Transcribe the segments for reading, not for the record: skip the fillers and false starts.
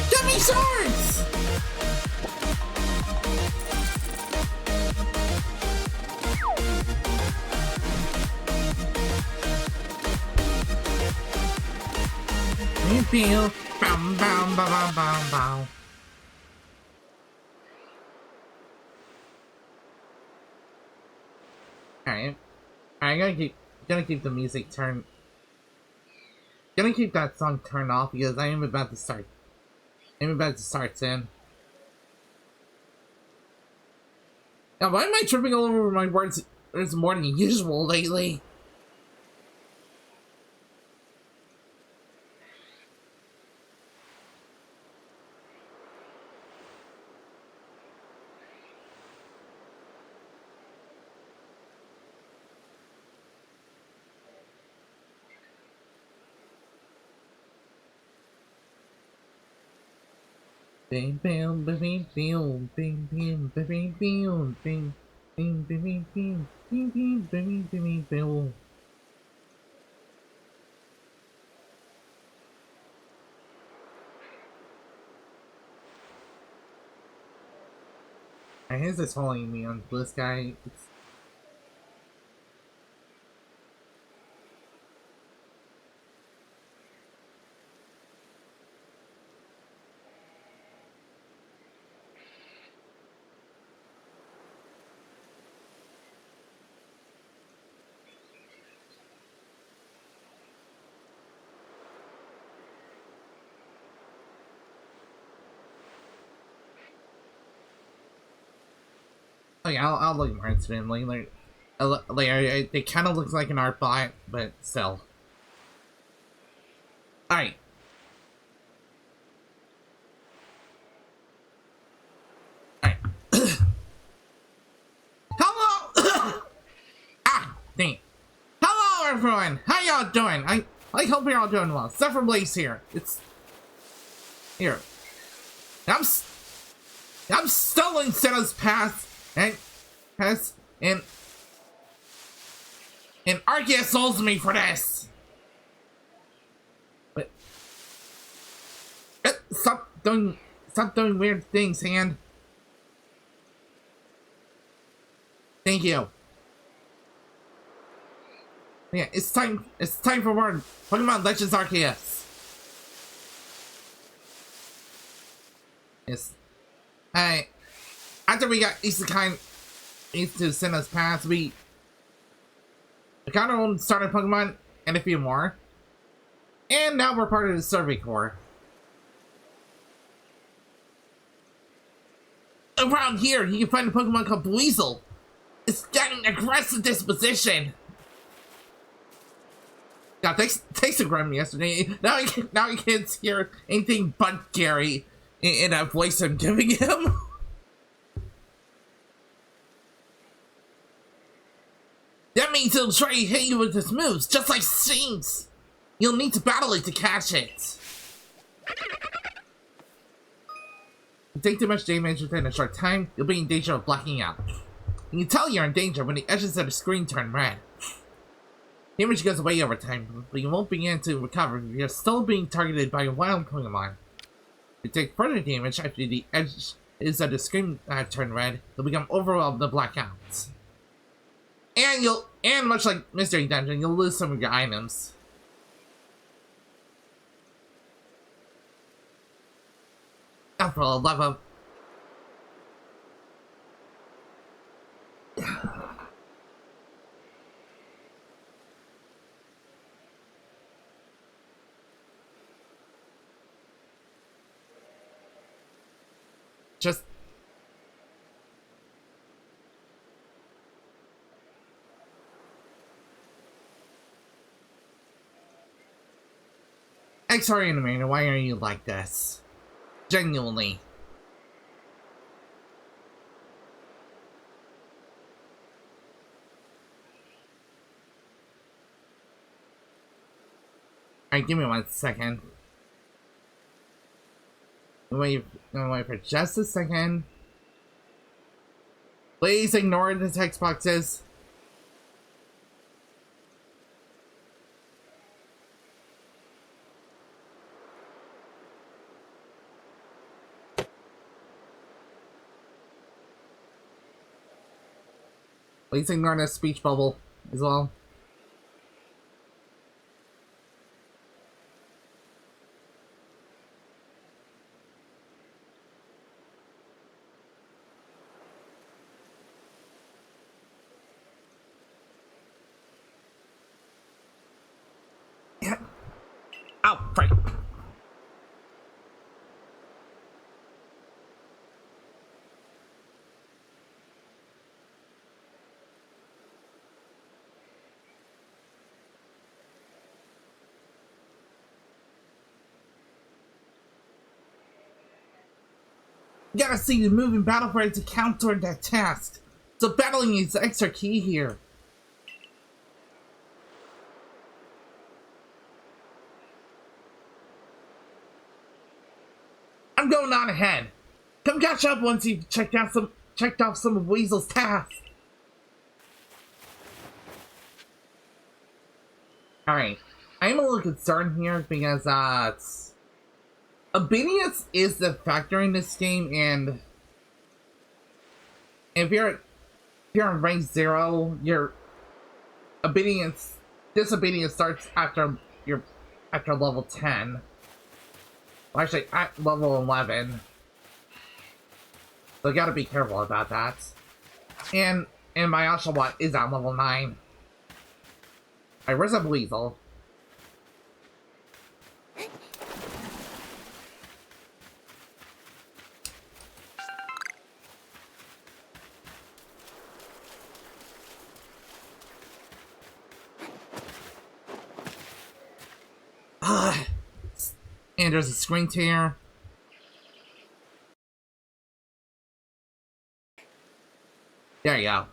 Give me swords! Me feel bam bam bam bam bam. Alright. I'm gonna keep the music turned. Gonna keep that song turned off because I am about to start. I'm about to start soon. Now, why am I tripping all over my words more than usual lately? Bing bing bing bing bing bing bing bing bing bing bing bing bing bing bing bing bing bing. I hate this following me on this guy. Like, I'll look more into him later. It kind of looks like an art bot, but still. Alright. Alright. Hello! Ah, dang. Hello, everyone! How y'all doing? I hope you're all doing well. Except for Blaze here. It's... Here. I'm stealing Senna's path. And Arceus owes me for this. But stop doing weird things, Hand. Thank you. Yeah, it's time for more Pokemon Legends Arceus. Yes. After we got Isekai to send us past, we got our own starter Pokemon and a few more. And now we're part of the Survey Corps. Around here, you can find a Pokemon called Weasel. It's got an aggressive disposition. God, thanks to Grim yesterday. Now I can't hear anything but Gary in that voice I'm giving him. That means it'll try to hit you with its moves, just like Stings. You'll need to battle it to catch it. If you take too much damage within a short time, you'll be in danger of blacking out. You can tell you're in danger when the edges of the screen turn red. Damage goes away over time, but you won't begin to recover if you're still being targeted by a wild Pokemon. If you take further damage after the edges of the screen turn red, you'll become overwhelmed and black out. And much like Mystery Dungeon, you'll lose some of your items. Oh, for the love of... Just... XMaruMaru, why are you like this? Genuinely. Alright, give me 1 second. Wait for just a second. Please ignore the text boxes. Please ignore the speech bubble as well. Yeah. Oh, right. You gotta see the moving battle for it to counter that task. So battling is extra key here. I'm going on ahead. Come catch up once you've checked off some of Weasel's tasks. Alright. I'm a little concerned here because obedience is the factor in this game, and if you're in rank 0, your disobedience starts after level 10. Well, actually at level 11. So you gotta be careful about that. And my Oshawott is at level 9. Alright, where's that Weasel? And there's a screen tear. There you go.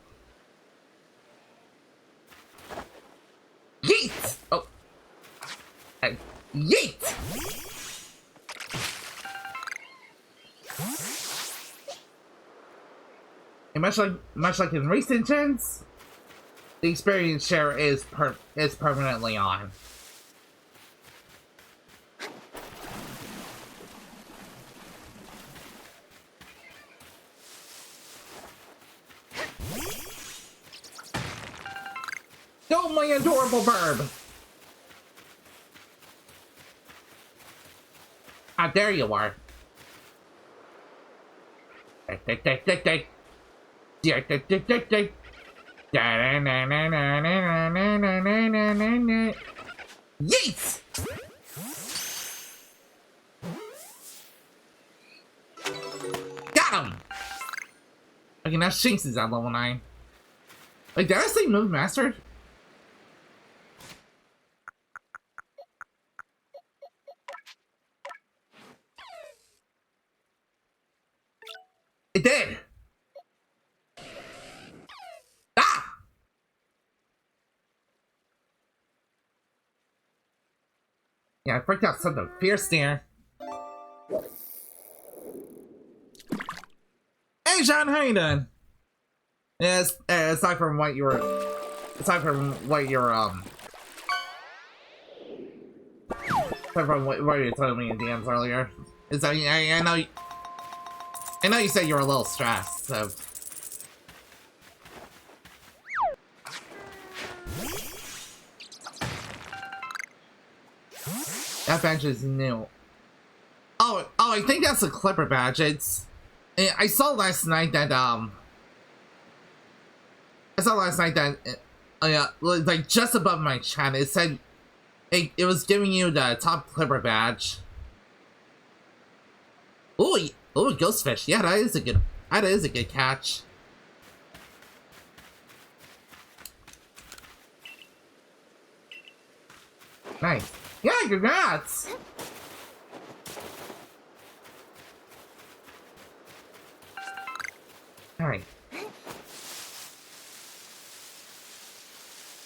Yeet! Oh. Yeet! And much like in recent gens, the experience share is permanently on. Go, my adorable verb! Ah, there you are. Yeet! Got him! Okay, now Shinx is at level 9. Wait, did I say move mastered? It did! Ah! Yeah, I freaked out something fierce there. Hey, Sean, how you doing? Yes, aside from what you were aside from what you were telling me in DMs earlier, is that I know you said you were a little stressed, so. That badge is new. Oh, I think that's a Clipper badge. I saw last night that like just above my chat, it said it was giving you the top Clipper badge. Ooh, Ghostfish. Yeah, that is a good catch. Nice. Yeah, congrats. Alright.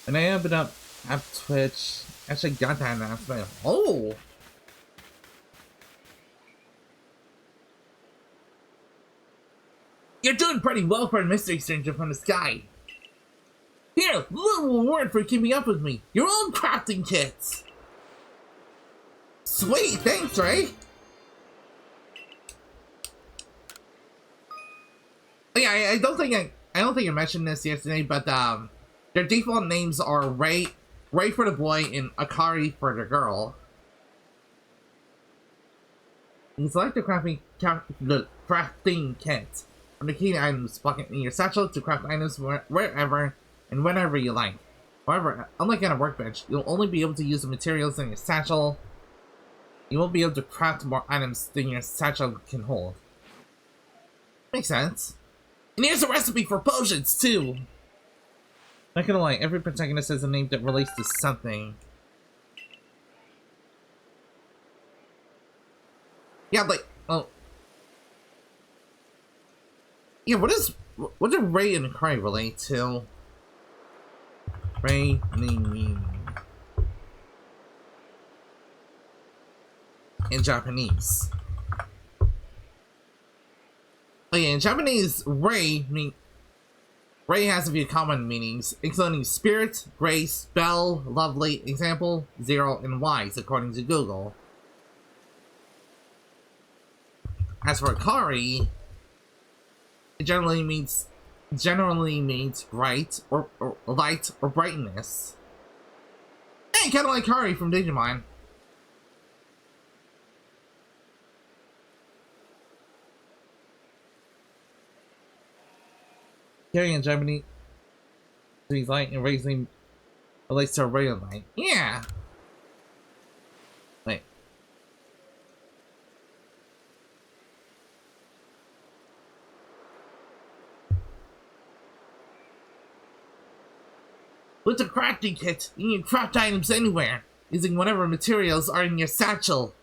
And I opened up App Twitch. Actually got that announcement. Oh! You're doing pretty well for a mystery stranger from the sky. Here, little reward for keeping up with me. Your own crafting kits. Sweet, thanks, Ray. Yeah, I don't think I mentioned this yesterday, but their default names are Ray for the boy and Akari for the girl. You select the crafting kit from the key items bucket in your satchel to craft items wherever and whenever you like. However, unlike on a workbench, you'll only be able to use the materials in your satchel. You won't be able to craft more items than your satchel can hold. Makes sense. And here's a recipe for potions, too! Not gonna lie, every protagonist has a name that relates to something. Yeah, like, oh. Yeah, what do Ray and Akari relate to? Ray, Ning, in Japanese. Oh yeah, in Japanese, Ray has a few common meanings, including spirit, grace, belle, lovely, example, zero, and wise, according to Google. As for Akari, it generally means bright or light or brightness. Hey, kind of like Akari from Digimon. Carry in Japanese, light and raising relates to a ray of light. Yeah. Wait. With the crafting kit, you can craft items anywhere, using whatever materials are in your satchel.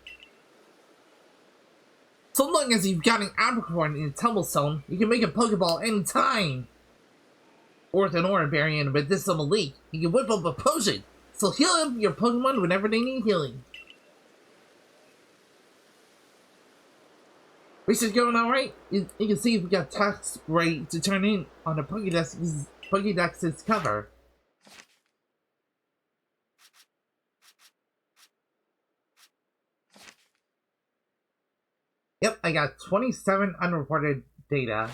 So long as you've got an apricorn in a tumble zone, you can make a Pokeball anytime. Or with an aura berry and a medicinal leaf, you can whip up a potion, so heal up your Pokemon whenever they need healing. Research going alright? You can see if we got tasks ready to turn in on the Pokédex's cover. Yep, I got 27 unreported data.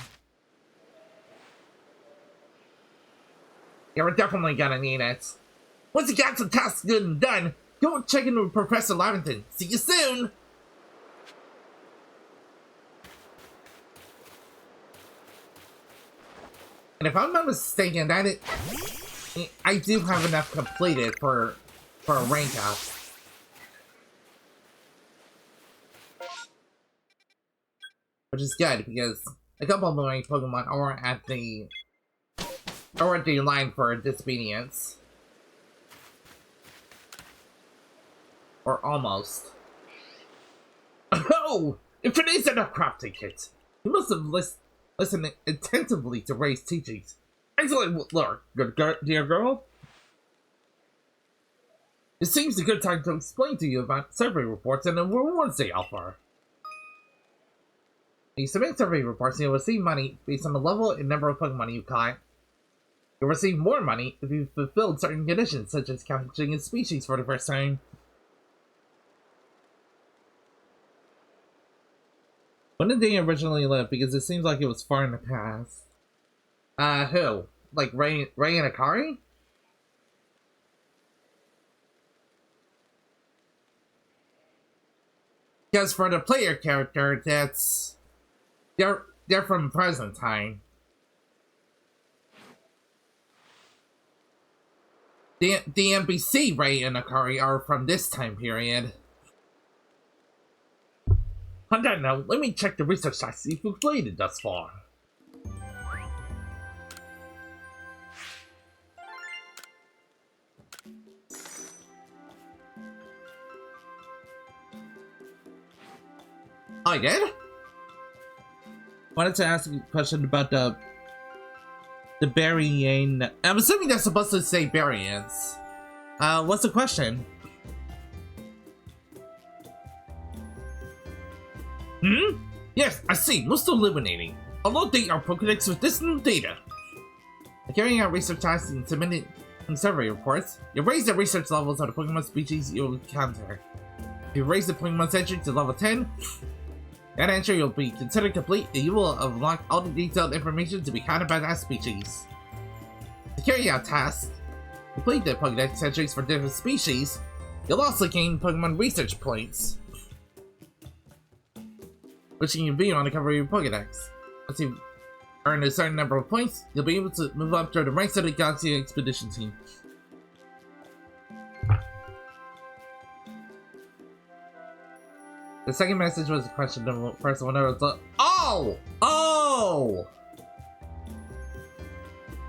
Yeah, we're definitely gonna need it. Once you got some tasks good and done, go check in with Professor Lavington. See you soon! And if I'm not mistaken, I do have enough completed for a rank up. Which is good, because a couple of my Pokemon are at the line for disobedience. Or almost. Oh! If it is enough crafting kit, you must have listened attentively to Ray's teachings. Excellent work, dear girl. It seems a good time to explain to you about survey reports and the rewards they offer. You submit survey reports and you'll receive money based on the level and number of Pokemon you caught. You'll receive more money if you've fulfilled certain conditions, such as catching a species for the first time. When did they originally live? Because it seems like it was far in the past. Who? Like Ray and Akari? Because for the player character, they're from present time. The NPC Ray and Akari are from this time period. On that note, let me check the research site to see if we've completed thus far. I did? Wanted to ask you a question about the burying. I'm assuming that's supposed to say variance. What's the question? Hmm? Yes, I see. Most illuminating. I'll update our Pokedex with this new data. By carrying out research tasks and submitting survey reports, you raise the research levels of the Pokemon species you'll encounter. If you raise the Pokemon entry to level 10, that entry will be considered complete and you will unlock all the detailed information to be counted by that species. To carry out tasks, complete the Pokedex entries for different species, you'll also gain Pokemon research points, which you can view on the cover of your Pokedex. Once you earn a certain number of points, you'll be able to move up through the ranks of the Galaxy Expedition team. The second message was a question. The first one was like, oh! Oh!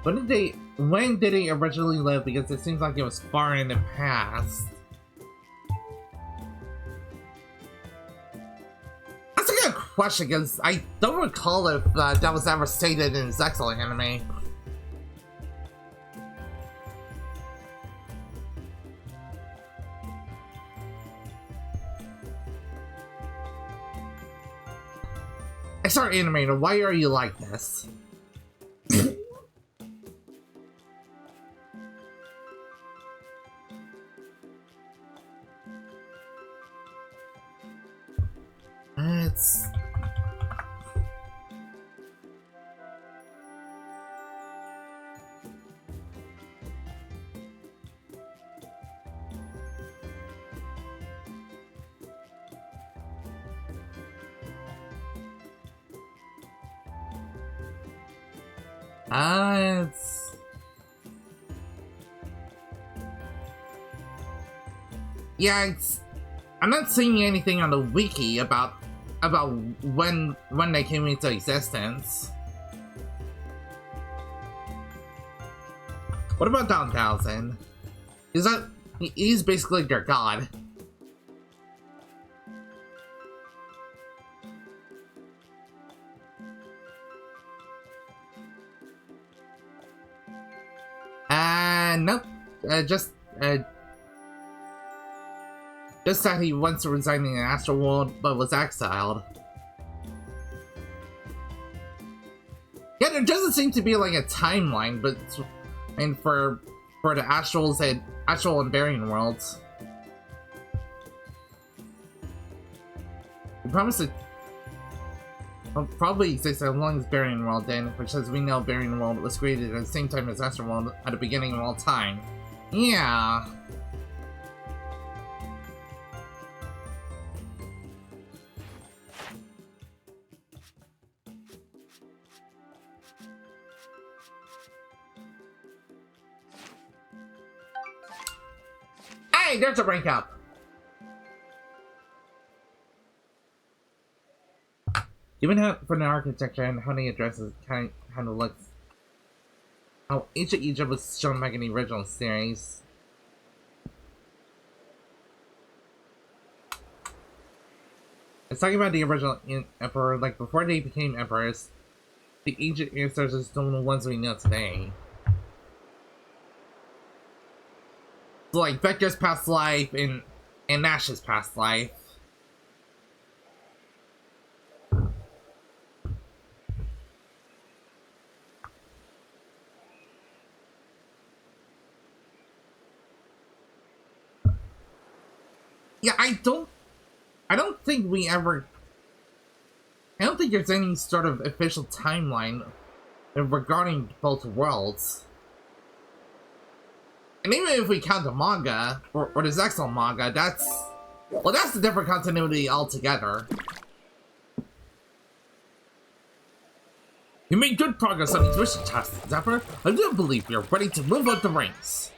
When did they originally live? Because it seems like it was far in the past. That's a good question, because I don't recall if that was ever stated in his Excel anime. XR Animator, why are you like this? It's... Yeah, it's... I'm not seeing anything on the wiki about when they came into existence. What about 1000? Is that... he's basically their god. Nope. Just that he wants to resign in the astral world, but was exiled. Yeah, there doesn't seem to be like a timeline, but I mean for the astral and Barian worlds. We promise it will probably exist as long as Barian world then, which as we know Barian world was created at the same time as astral world at the beginning of all time. Yeah. Hey, there's a rank up. Given how for the architecture and how they address it, kind of looks how ancient Egypt was shown back in the original series. It's talking about the original emperor, like before they became emperors. The ancient ancestors don't know the ones we know today. So like Vector's past life and Nash's past life. Yeah, I don't think there's any sort of official timeline regarding both worlds. And even if we count the manga, or the Zexal manga, that's a different continuity altogether. You made good progress on these mission tasks, Zephyr. I do believe you're ready to move up the ranks.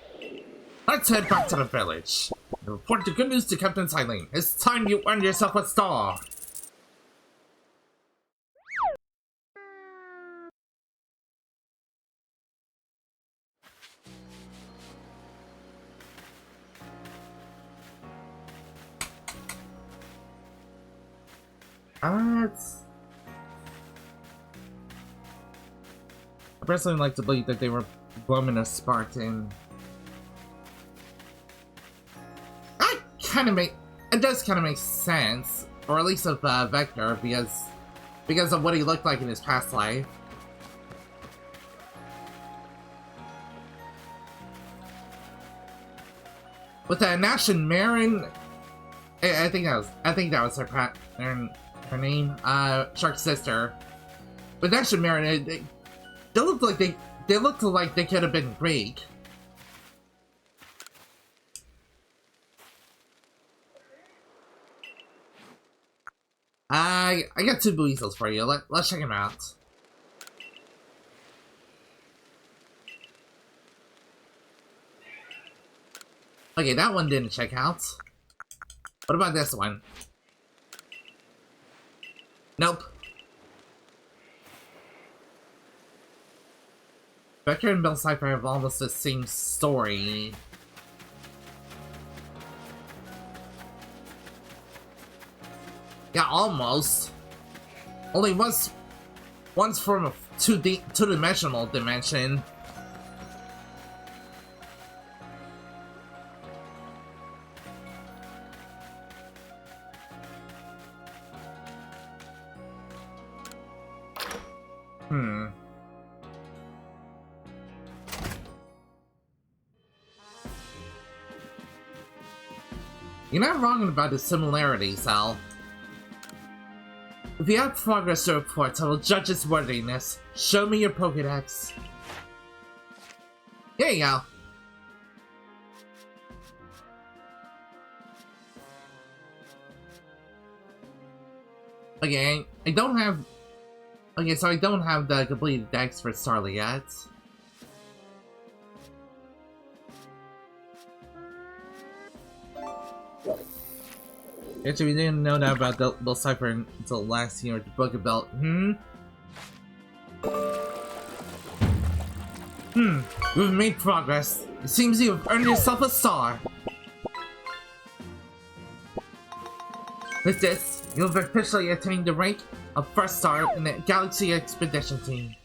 Let's head back to the village and report the good news to Captain Silene. It's time you earned yourself a star. I personally like to believe that they were bombing a Spartan. That kind of it does kind of make sense, or at least with Vector, because of what he looked like in his past life. With Nash and Marin, I think that was her name, Shark's sister. But Nash and Marin, they looked like they could have been Greek. I got 2 weasels for you. Let's check them out. Okay, that one didn't check out. What about this one? Nope. Vector and Bill Cipher have almost the same story. Yeah, almost. Only one's from a two-dimensional dimension. You're not wrong about the similarities, Al. If you have progress to report, I will judge its worthiness. Show me your Pokédex. Here you go. Okay, I don't have... Okay, so I don't have the completed dex for Starly yet. Actually, we didn't know that about the Cipher until last year at the Book of Belt. We've made progress. It seems you have earned yourself a star. With this, you have officially attained the rank of first star in the Galaxy Expedition Team.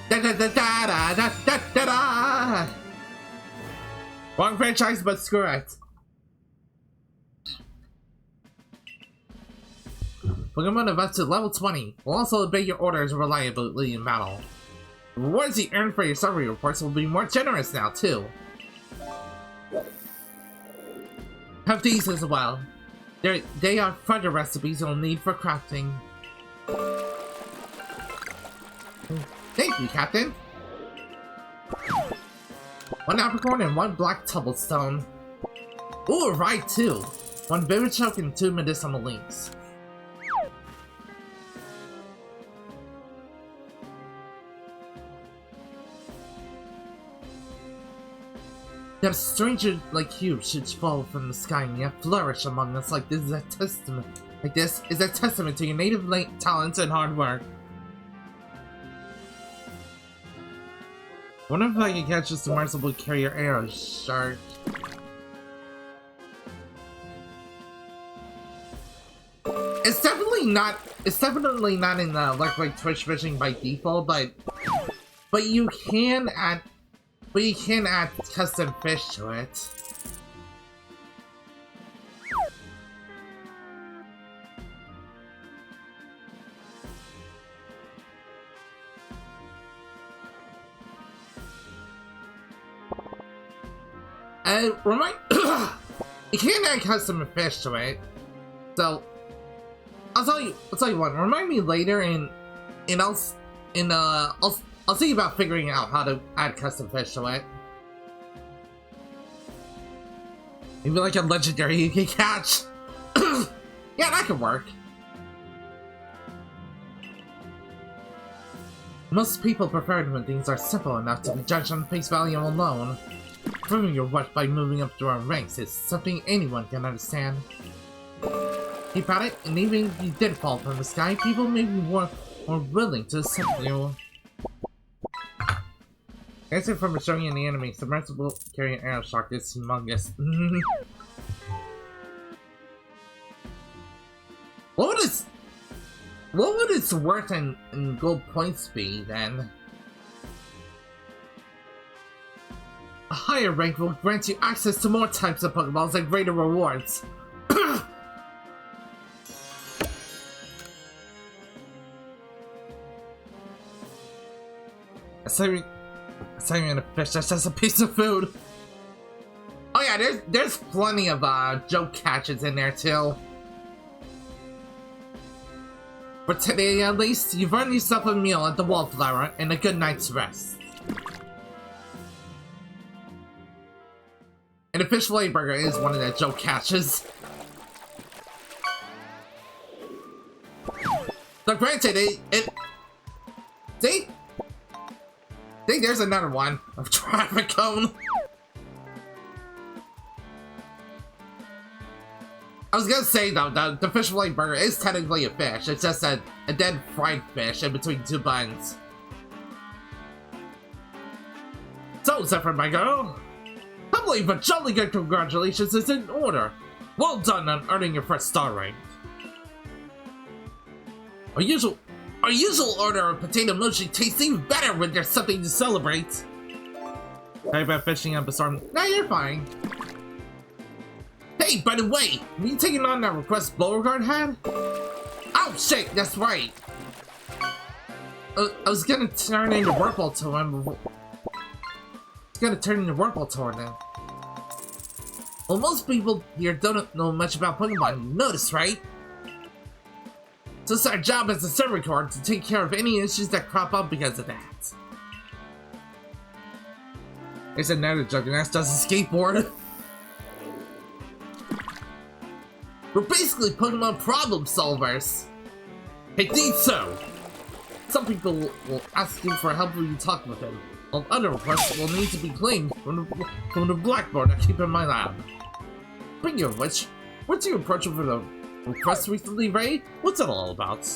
Da da da da da da da da da. Wrong franchise, but screw it. Pokemon advanced to level 20 will also obey your orders reliably in battle. The rewards you earn for your survey reports will be more generous now, too. Have these as well. They are further recipes you'll need for crafting. Thank you, Captain. 1 apricorn and 1 black tubblestone. Ooh, right, too. 1 Vivichoke and 2 medicinal links. That stranger like you should fall from the sky and yet flourish among us like this is a testament. Like this is a testament to your native talents and hard work. Wonder if I can catch a submersible carrier arrow shark. It's definitely not in the like Twitch fishing by default, but you can add custom fish to it. You can add custom fish to it. So I'll tell you what. Remind me later, and I'll see about figuring out how to add custom fish to it. Maybe like a legendary you can catch. Yeah, that could work. Most people prefer it when things are simple enough to be judged on face value alone. Proving your worth by moving up through our ranks is something anyone can understand. Keep at it, and even if you did fall from the sky, people may be more willing to accept you. Answer from showing in the anime, submersible carrying arrow shark is humongous. What What would its worth in gold points be, then? A higher rank will grant you access to more types of Pokeballs and greater rewards. Assigning a fish, that's just a piece of food. Oh yeah, there's plenty of joke catches in there too. For today at least, you've earned yourself a meal at the Wallflower and a good night's rest. And a fish fillet burger is one of the joke catches. So granted, see, there's another one of traffic cone. I was gonna say though, the fish fillet burger is technically a fish. It's just a dead fried fish in between two buns. So, Zephyr, my girl, I believe a jolly good congratulations is in order. Well done on earning your first star rank. Our usual order of potato mochi tastes even better when there's something to celebrate. Sorry about fishing up a storm. No, you're fine. Hey, by the way, were you taking on that request Beauregard had? Oh shit, that's right. I was gonna turn into Whirlpool to him. Now. Well, most people here don't know much about Pokemon, you notice, right? So it's our job as a server card to take care of any issues that crop up because of that. There's another Juggernaut does a skateboard. We're basically Pokemon problem solvers. Indeed so. Some people will ask you for help when you talk with them, while other requests will need to be claimed from the blackboard I keep in my lab. Speaking of which, what's your approach for the request recently, Ray? What's it all about?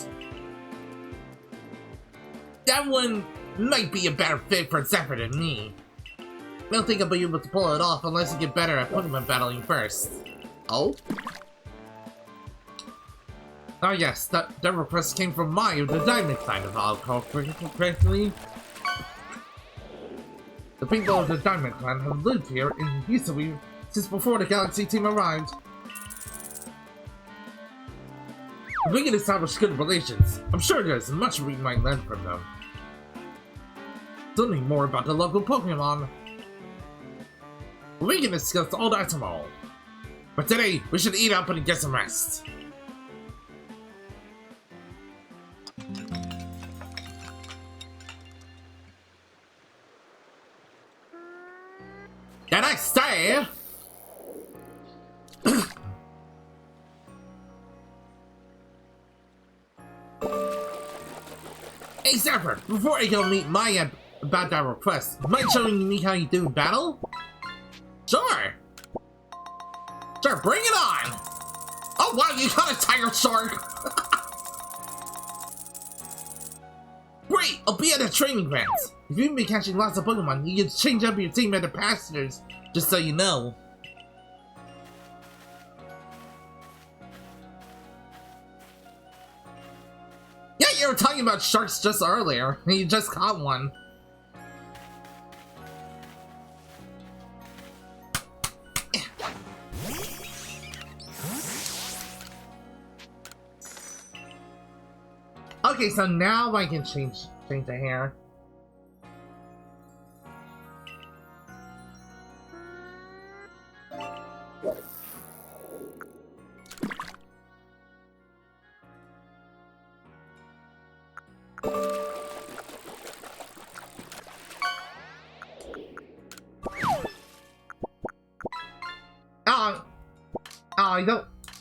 That one might be a better fit for Zephyr than me. I don't think I'll be able to pull it off unless you get better at Pokemon battling first. Oh? Oh yes, that request came from Mayu, the Diamond Clan, if I'll recall correctly. The people of the Diamond Clan have lived here in Hisui since before the Galaxy team arrived. If we can establish good relations, I'm sure there's much we might learn from them. Tell me more about the local Pokemon. We can discuss all that tomorrow. But today, we should eat up and get some rest. The next day... Hey Zephyr, before I go meet Maya about that request, mind showing me how you do in battle? Sure! Sure, bring it on! Oh wow, you got a tiger shark! Great, I'll be at the training grounds. If you've been catching lots of Pokemon, you can change up your team at the passengers, just so you know. Yeah, you were talking about sharks just earlier. You just caught one. Okay, so now I can change the hair.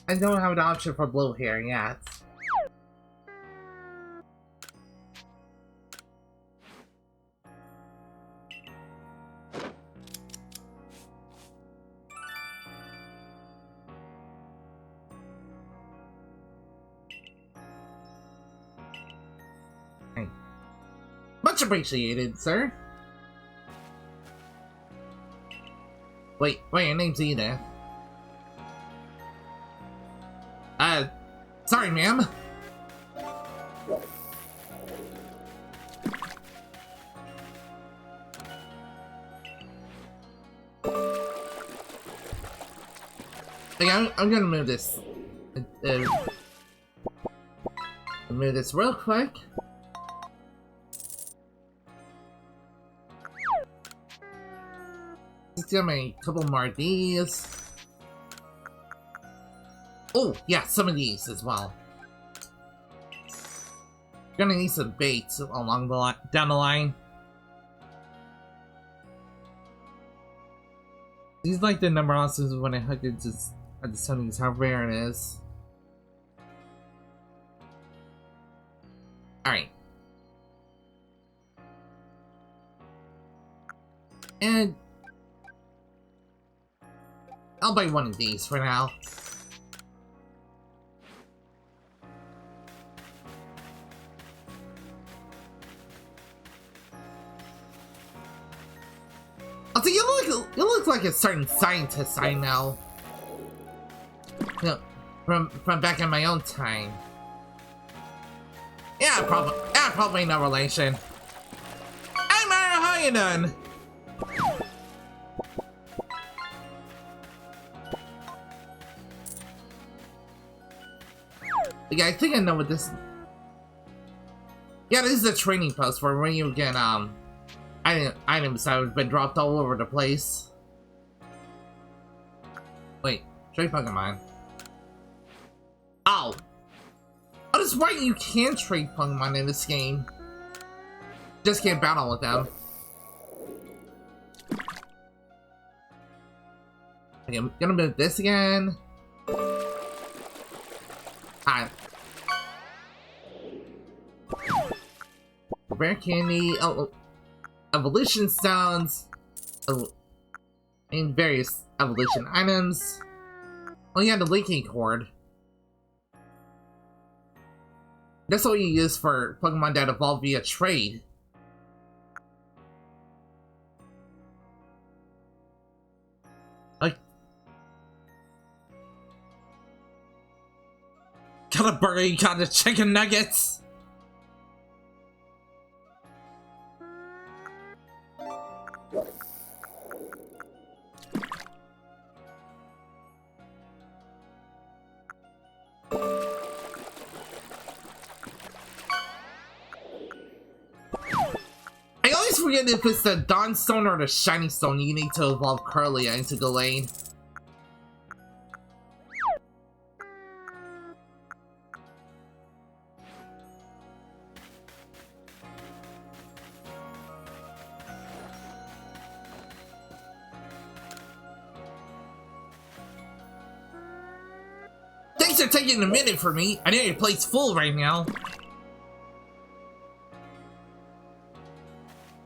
I don't have an option for blue hair yet. Hey. Much appreciated, sir. Wait, your name's Edith. Sorry, ma'am. Okay, I'm gonna move this. Move this real quick. Let's get me a couple more of these. Oh, yeah, some of these as well. Gonna need some baits along the down the line. These like the number also when I hook it just at the settings how rare it is. Alright. And I'll buy one of these for now. Also, you look like a certain scientist I know. You know, from back in my own time. Yeah, probably no relation. Hey Mario, how you doing? Yeah, I think I know what this. Yeah, this is a training post for when you get items that have been dropped all over the place. Wait, trade Pokemon. Ow! Oh, that's right, you can trade Pokemon in this game. Just can't battle with them. Okay, I'm gonna move this again. Hi. Rare candy, evolution stones, and various evolution items. Oh yeah, the linking cord. That's what you use for Pokemon that evolve via trade. Like, got a burger, you got the chicken nuggets. I always forget if it's the Dawn Stone or the Shiny Stone you need to evolve Curlia into Gallade. Thanks for taking a minute for me. I know your plate's full right now.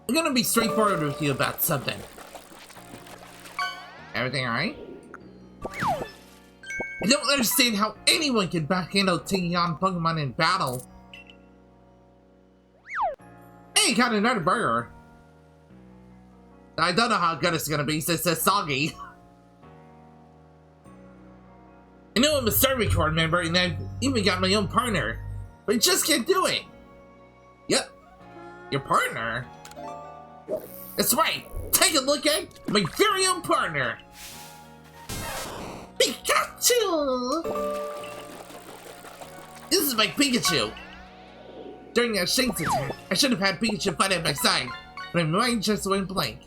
I'm gonna be straightforward with you about something. Everything alright? I don't understand how anyone can backhandle taking on Pokemon in battle. Hey, got another burger. I don't know how good it's gonna be since it's soggy. I know I'm a serving corps member and I've even got my own partner, but I just can't do it. Yep, your partner? That's right, take a look at my very own partner. Pikachu! This is my Pikachu. During a Shanks attack, I should have had Pikachu fight at my side, but my mind just went blank.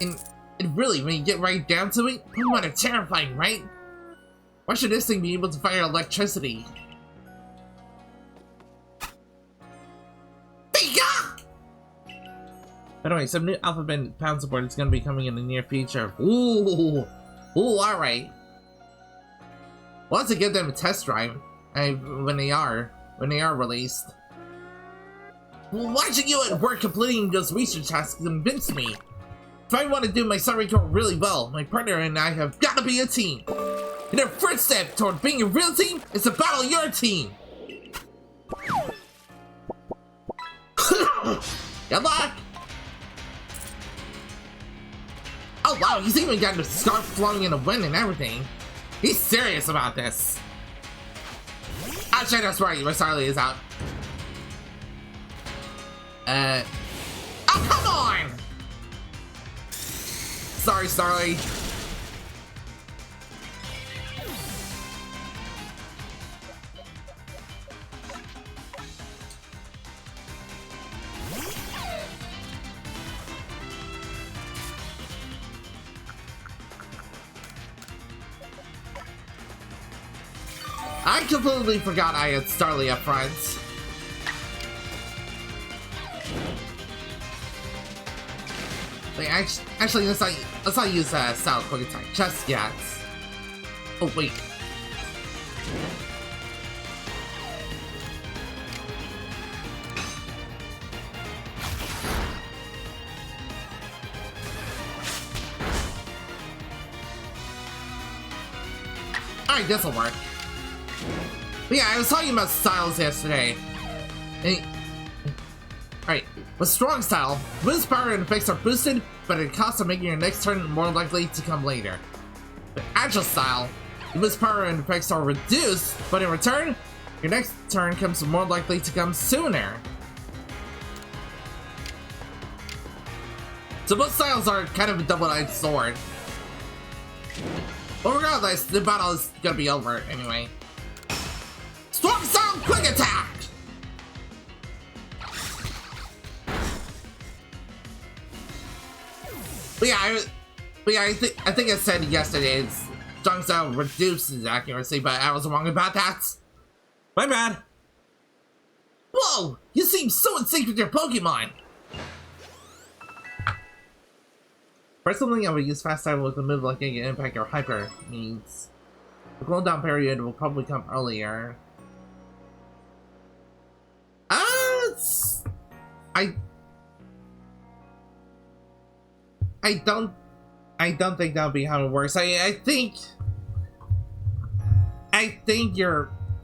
And really, when you get right down to it, Pokemon are terrifying, right? Why should this thing be able to fire electricity? Pika! By the way, some new Alphabet Pound support is going to be coming in the near future. Ooh, alright. We'll have to give them a test drive when they are released. Well, watching you at work completing those research tasks convinced me. If I want to do my serving corps really well, my partner and I have got to be a team. And our first step toward being a real team is to battle your team. Good luck. Oh wow, he's even got the scarf flowing in the wind and everything. He's serious about this. Actually, that's right, Miss Harley is out. Oh, come on! Sorry, Starly. I completely forgot I had Starly up front. Wait, actually, let's not use Style Quick Attack just yet. Oh wait. Alright, this'll work. But yeah, I was talking about styles yesterday. Alright, with Strong Style, boost power and effects are boosted, but at the cost of making your next turn more likely to come later. With Agile Style, the boost power and effects are reduced, but in return, your next turn comes more likely to come sooner. So both styles are kind of a double-edged sword. But regardless, the battle is gonna be over anyway. Strong Style Quick Attack! But yeah, I think I said yesterday, Strong Style reduces accuracy, but I was wrong about that. My bad. Whoa! You seem so in sync with your Pokemon! Personally, I would use Fast Style with a move like Giga Impact or Hyper needs. The cooldown period will probably come earlier. I don't think that'll be how it works. I think the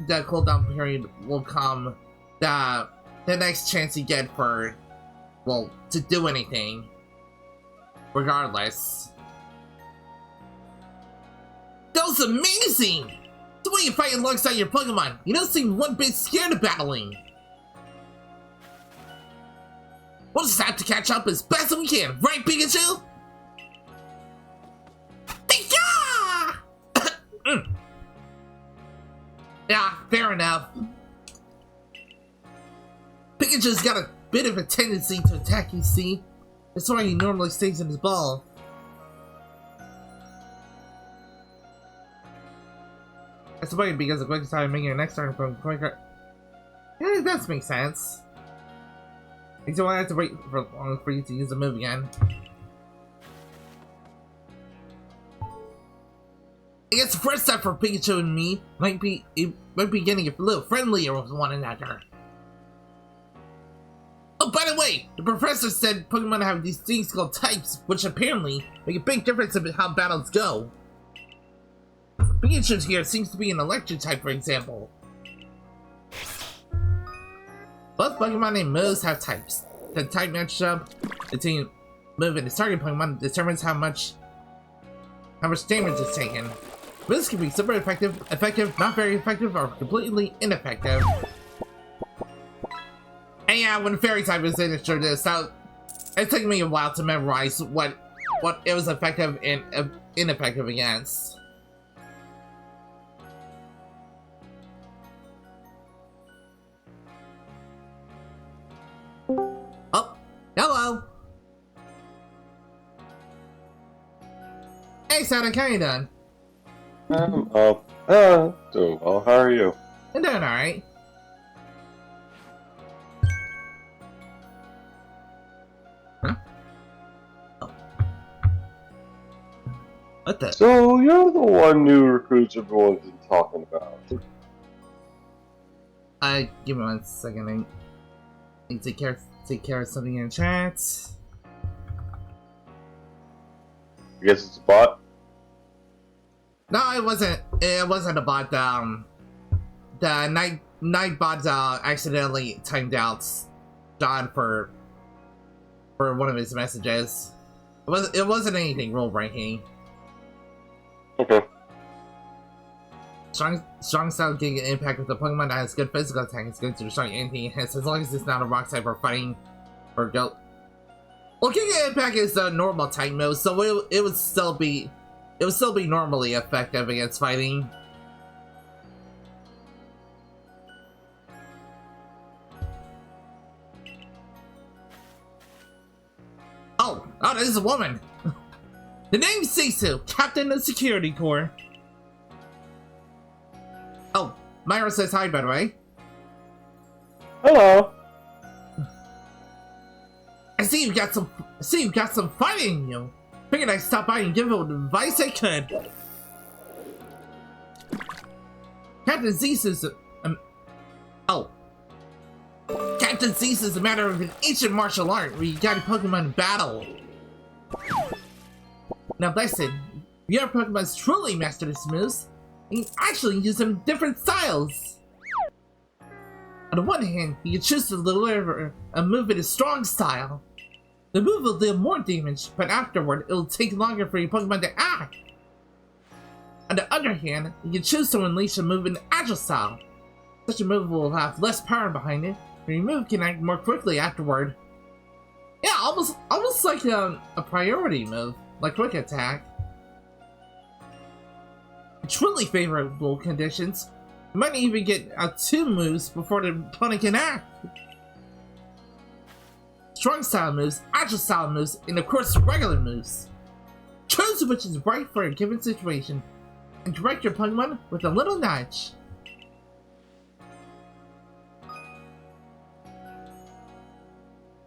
cooldown period will come the next chance you get for, well, to do anything. Regardless. That was amazing! The way you fight alongside your Pokemon, you don't seem one bit scared of battling. We'll just have to catch up as best as we can, right, Pikachu? Yeah, fair enough. Pikachu's got a bit of a tendency to attack, you see. That's why he normally stays in his ball. That's why, because the quick attack making your next turn from quicker. Yeah, it does make sense. So I have to wait for long for you to use the move again. I guess the first step for Pikachu and me might be getting a little friendlier with one another. Oh, by the way, the professor said Pokemon have these things called types, which apparently make a big difference in how battles go. Pikachu here seems to be an electric type, for example. Both Pokemon named Moves have types. The type matchup between move and its target Pokemon determines how much damage is taken. Moves can be super effective, not very effective, or completely ineffective. And yeah, when Fairy type is introduced, it took me a while to memorize what it was effective and ineffective against. Oh, hello. Hey, Sonic, how you doing? Doing well. How are you? I'm doing alright. Huh? Oh. What the? So, you're the one new recruits everyone's been talking about. Give me 1 second. I need to take care of something in chat. I guess it's a bot? No, it wasn't. It wasn't a bot. The night bot accidentally timed out John for one of his messages. It wasn't anything rule breaking. Okay. Strong style getting an impact with a Pokemon that has good physical attack is going to destroy anything it hits, as long as it's not a rock type or fighting or go. Well, Giga Impact is a normal type move, so it would still be normally effective against fighting. Oh, this is a woman. The name's Sisu, Captain of Security Corps. Oh, Myra says hi, by the way. Hello. I see you got some fighting in you. Figured I'd stop by and give it the advice I could. Captain Zeus is Captain Zeus is a matter of an ancient martial art where you guide Pokemon in battle. Now listen, your Pokemon's truly mastered its moves, and you can actually use them in different styles. On the one hand, you can choose to deliver a move in a strong style. The move will deal more damage, but afterward, it will take longer for your Pokemon to act. On the other hand, you can choose to unleash a move in Agile style. Such a move will have less power behind it, and your move can act more quickly afterward. Yeah, almost like a priority move, like Quick Attack. In truly favorable conditions, you might even get 2 moves before the opponent can act. Strong style moves, Agile style moves, and of course regular moves. Choose which is right for a given situation, and direct your Pokemon with a little nudge.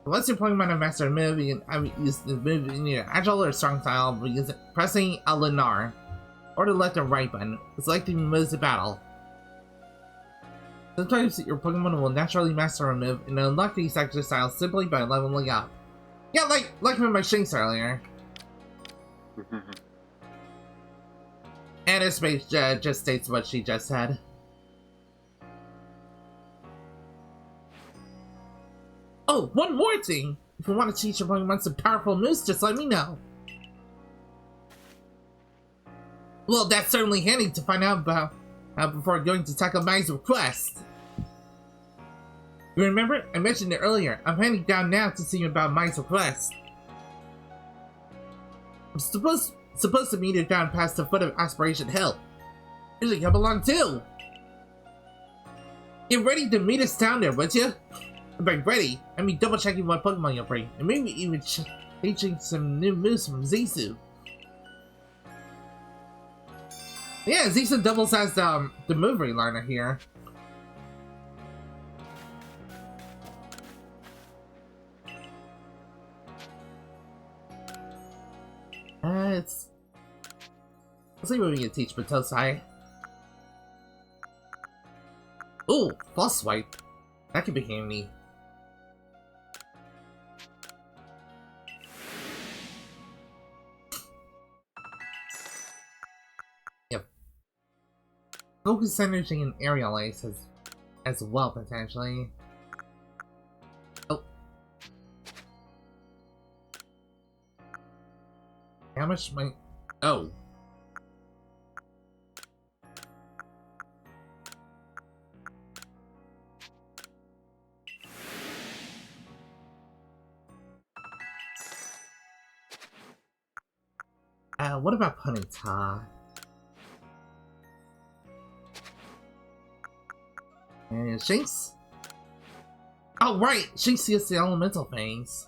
Once your Pokemon have mastered a move, you can use the move in either Agile or Strong style by pressing a Lunar, or the left or right button, selecting moves to battle. Sometimes your Pokemon will naturally master a move and unlock these extra styles simply by leveling up. Yeah, like with my Shinx earlier. And this page just states what she just said. Oh, one more thing! If you want to teach your Pokemon some powerful moves, just let me know. Well, that's certainly handy to find out about before going to tackle Mai's request. You remember? I mentioned it earlier. I'm heading down now to see about Mai's request. I'm supposed to meet her down past the foot of Aspiration Hill. You should come along too. Get ready to meet us down there, would you? By ready, I mean double checking what Pokemon you'll bring, and maybe even teaching some new moves from Zisu. Yeah, Zisu doubles as the move relearner here. Let's see what we can teach Batosai. Ooh, False Swipe. That could be handy. Yep. Focus energy and aerial ice as well, potentially. Oh. How much money? Oh. What about Ponyta? And Shinx? Oh, right! Shinx gets the elemental fangs.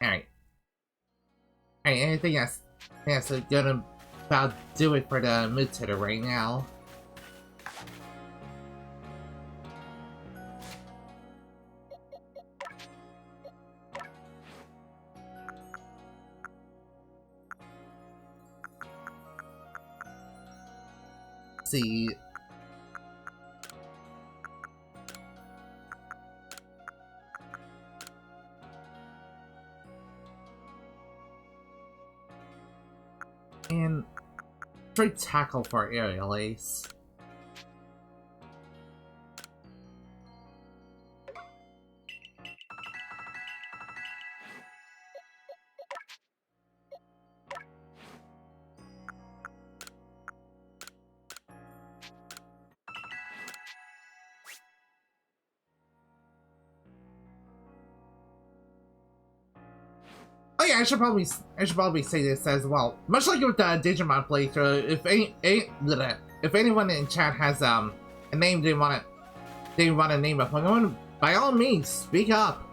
Alright. Alright, anything else? Yeah, so gonna about do it for the mood tutor right now. Let's see. And try tackle for aerial ace. Oh yeah, I should probably say this as well. Much like with the Digimon playthrough, if anyone in chat has a name they want Do you want to name a Pokemon? By all means, speak up.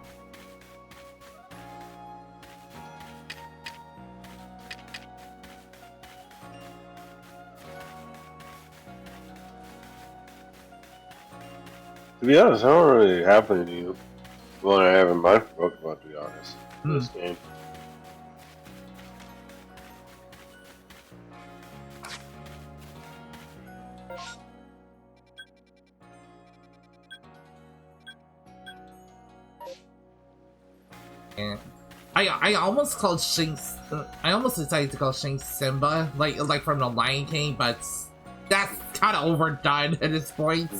To be honest, I don't really have any one I have in mind for Pokemon, to be honest, for this game. Yeah. I almost called Shing. I almost decided to call Shing Simba, like from the Lion King, but that's kind of overdone at this point.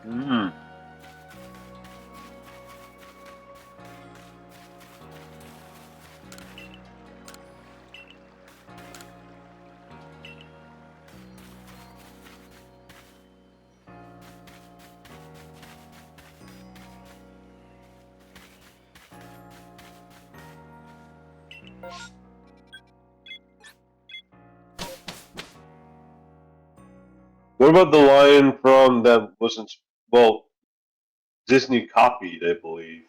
Mm. What about the lion from that wasn't, well, Disney copied, I believe.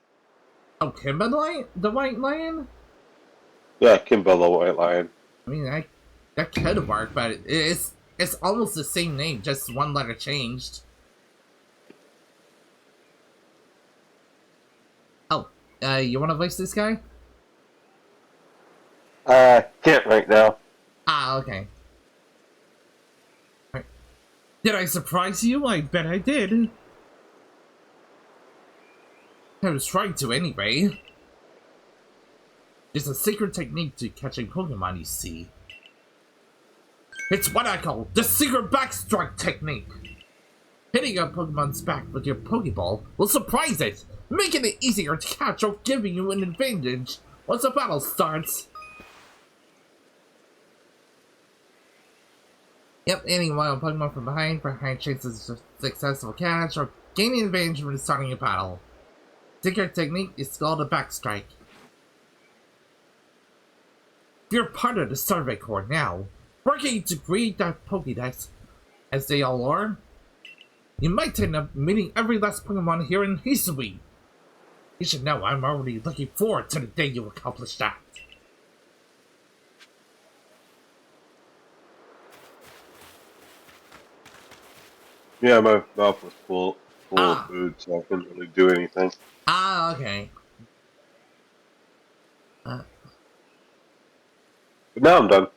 Oh, Kimba the White Lion? Yeah, Kimba the White Lion. I mean, that could work, but it's almost the same name, just one letter changed. Oh, you want to voice this guy? Can't right now. Ah, okay. Right. Did I surprise you? I bet I did. I was trying to anyway. It's a secret technique to catching Pokemon, you see. It's what I call the secret backstrike technique. Hitting a Pokemon's back with your Pokeball will surprise it, making it easier to catch or giving you an advantage once the battle starts. Yep, hitting wild Pokemon from behind for high chances of successful catch or gaining advantage when starting a battle. Secret technique is called a backstrike. You're part of the Survey Corps now, working to create that Pokédex, as they all are. You might end up meeting every last Pokemon here in Hisui. You should know I'm already looking forward to the day you accomplish that. Yeah, my mouth was full of food, so I couldn't really do anything. Ah, okay. But now I'm done.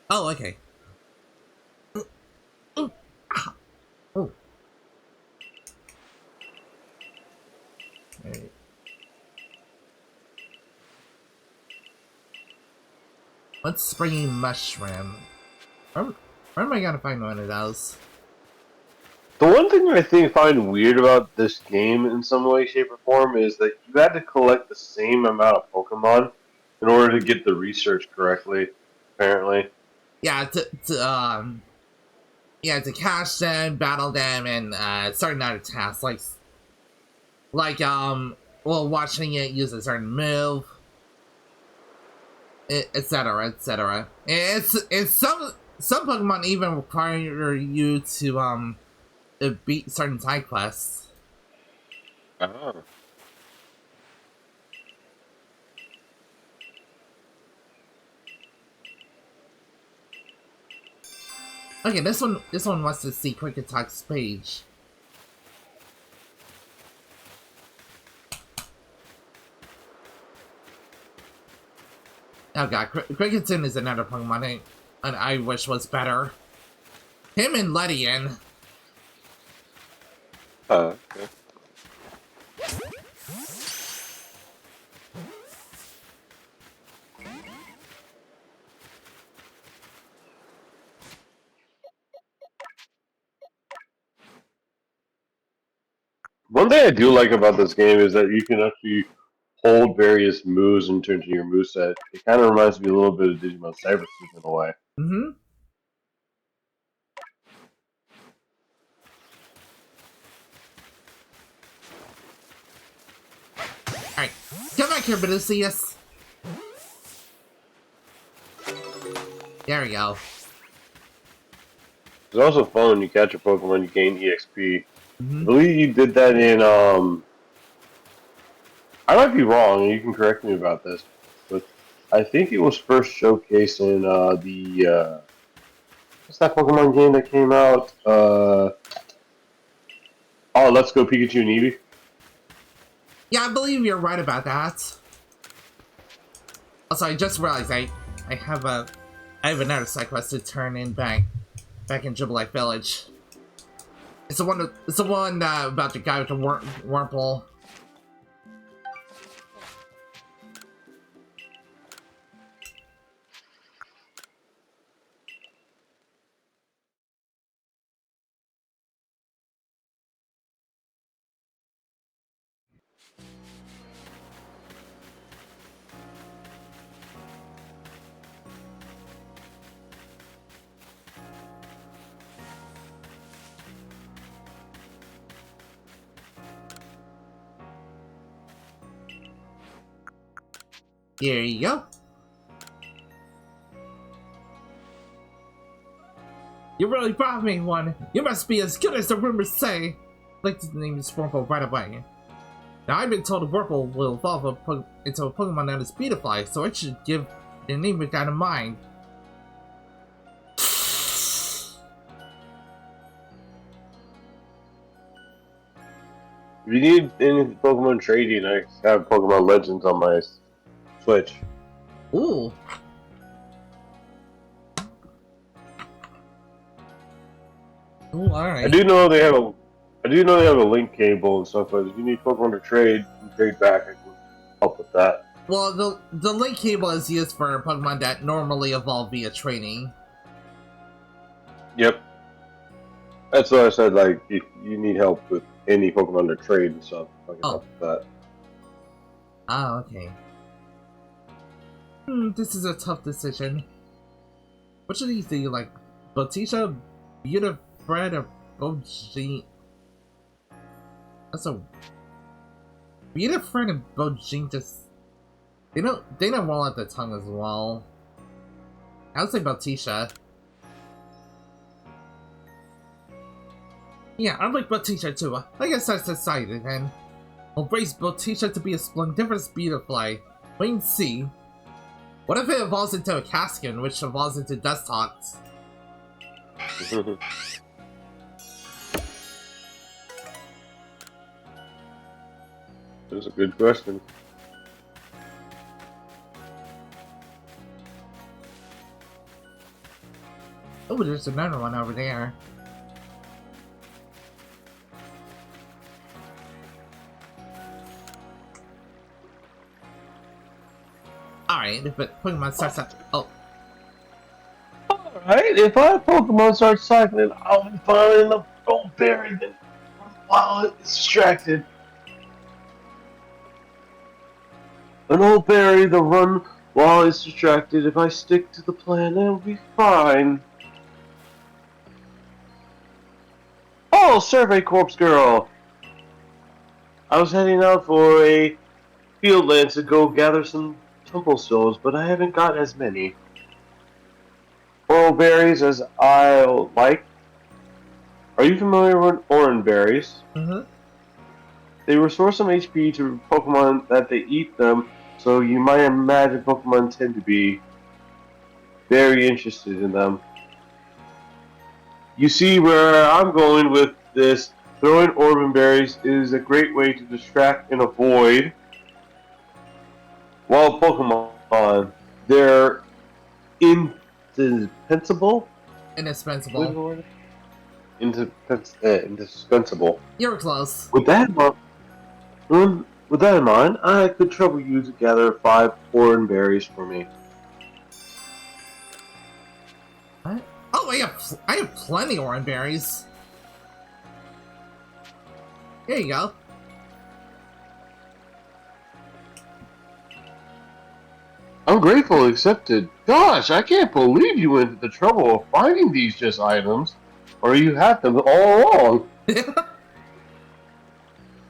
Oh, okay. Oh. Right. What's springy mushroom? Where am I gonna find one of those? The one thing I find weird about this game in some way, shape, or form is that you had to collect the same amount of Pokemon in order to get the research correctly, apparently. Yeah, to catch them, battle them, and start another task, well, watching it use a certain move, etc., etc. It's some Pokemon even require you to beat certain side quests. Oh. Okay, this one wants to see Quick Attack's page. Oh god, Cricketson is another Pokemon I wish was better. Him and Ledian. Okay. One thing I do like about this game is that you can actually hold various moves in terms of your moveset. It kind of reminds me a little bit of Digimon Cyber Sleuth in a way. Mm-hmm. Alright, come back here, Bedusius. There we go. It's also fun when you catch a Pokemon, you gain EXP. I believe you did that in, I might be wrong, and you can correct me about this, but I think it was first showcased in, what's that Pokemon game that came out? Oh, Let's Go Pikachu and Eevee? Yeah, I believe you're right about that. Also, I just realized I have another side quest to turn in back in Jubilee Village. It's the one about the guy with the Wurmple. Here you go. You really brought me one. You must be as good as the rumors say. I'd like to name this Wurmple right away. Now, I've been told the Wurmple will evolve into a Pokemon known as Beetafly, so I should give the name with that in mind. If you need any Pokemon trading, I have Pokemon Legends on my Switch. Ooh. Ooh, alright. I do know they have a link cable and stuff, but if you need Pokemon to trade and trade back, I can help with that. Well, the link cable is used for Pokemon that normally evolve via training. Yep. That's what I said, like, if you need help with any Pokemon to trade and stuff, I can help with that. Ah, okay. This is a tough decision. Which of these do you like? Botisha, Beautifred, or Bojin? That's a... Beautifred and Bojin just... They don't roll out the tongue as well. I would say Botisha. Yeah, I like Botisha too. I guess that's decided, and I'll raise Botisha to be a splendiferous Beetafly. Wait and see. What if it evolves into a Cascan, which evolves into Dustox? That's a good question. Oh, there's another one over there. Alright, if it Pokemon starts up. Oh. Alright, if our Pokemon start cycling, I'll be finding the gold berry then while it's distracted. An old berry to run while it's distracted. If I stick to the plan, it'll be fine. Oh, Survey Corpse Girl! I was heading out for a field lance to go gather some temple stones, but I haven't got as many. Oral berries as I like. Are you familiar with orange berries? Mm-hmm. They restore some HP to Pokemon that they eat them, so you might imagine Pokemon tend to be very interested in them. You see where I'm going with this. Throwing Orban berries is a great way to distract and avoid wild Pokemon. They're indispensable. Indispensable. Indispensable. You're close. With that in mind, I could trouble you to gather 5 orange berries for me. What? Oh, I have plenty of orange berries. Here you go. I'm grateful accepted. Gosh, I can't believe you went to the trouble of finding these just items, or you had them all along.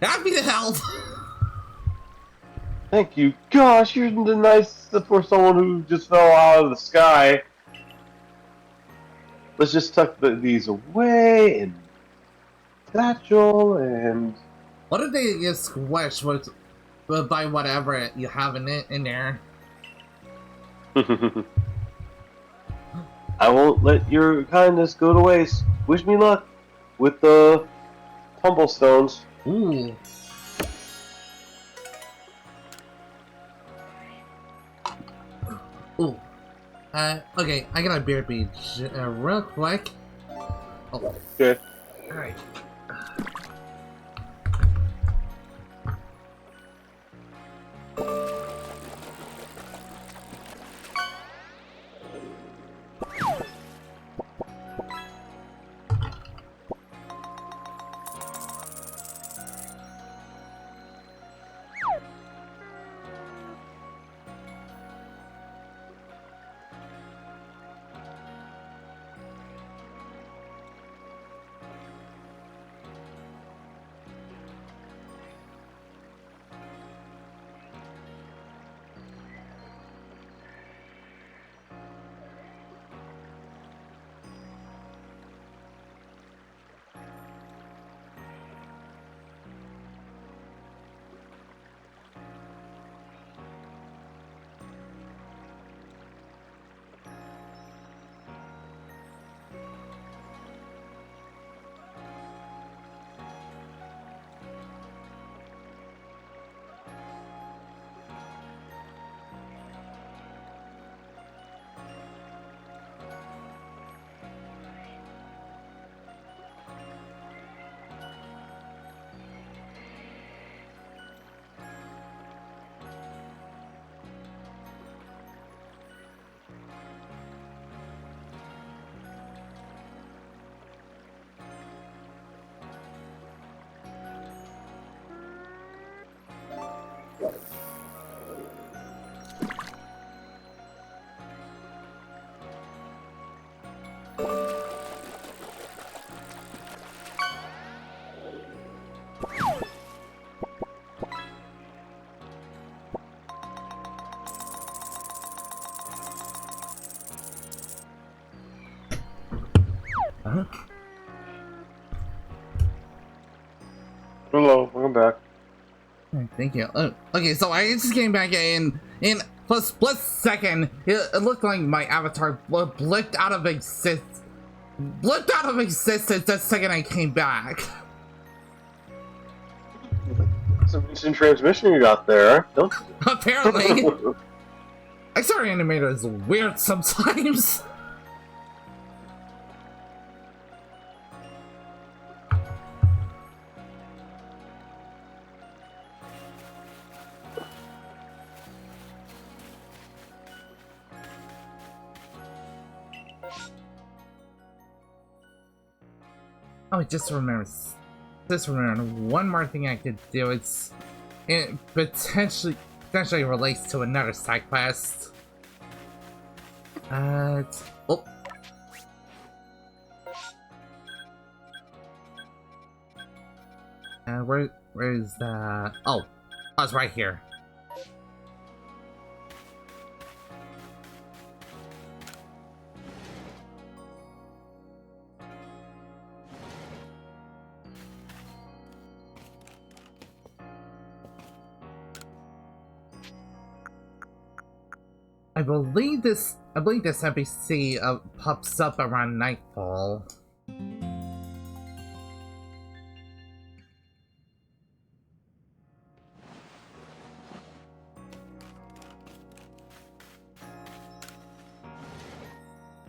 Happy to help. Thank you. Gosh, you're the nicest for someone who just fell out of the sky. Let's just tuck these away and satchel and. What if they get squished by whatever you have in there? I won't let your kindness go to waste. Wish me luck with the tumblestones. Ooh. Ooh. Okay, I got a beer beach real quick. Oh. Okay. Alright. Uh-huh. Hello, welcome back. Thank you. Okay, so I just came back in a split second. It looked like my avatar blipped out of existence. Blipped out of existence the second I came back. Some instant transmission you got there, don't you? Apparently, XR Animator is weird sometimes. Oh, just remember one more thing I could do. It potentially relates to another side quest. Oh. Where is the? Oh, it's right here. I believe this NPC pops up around nightfall.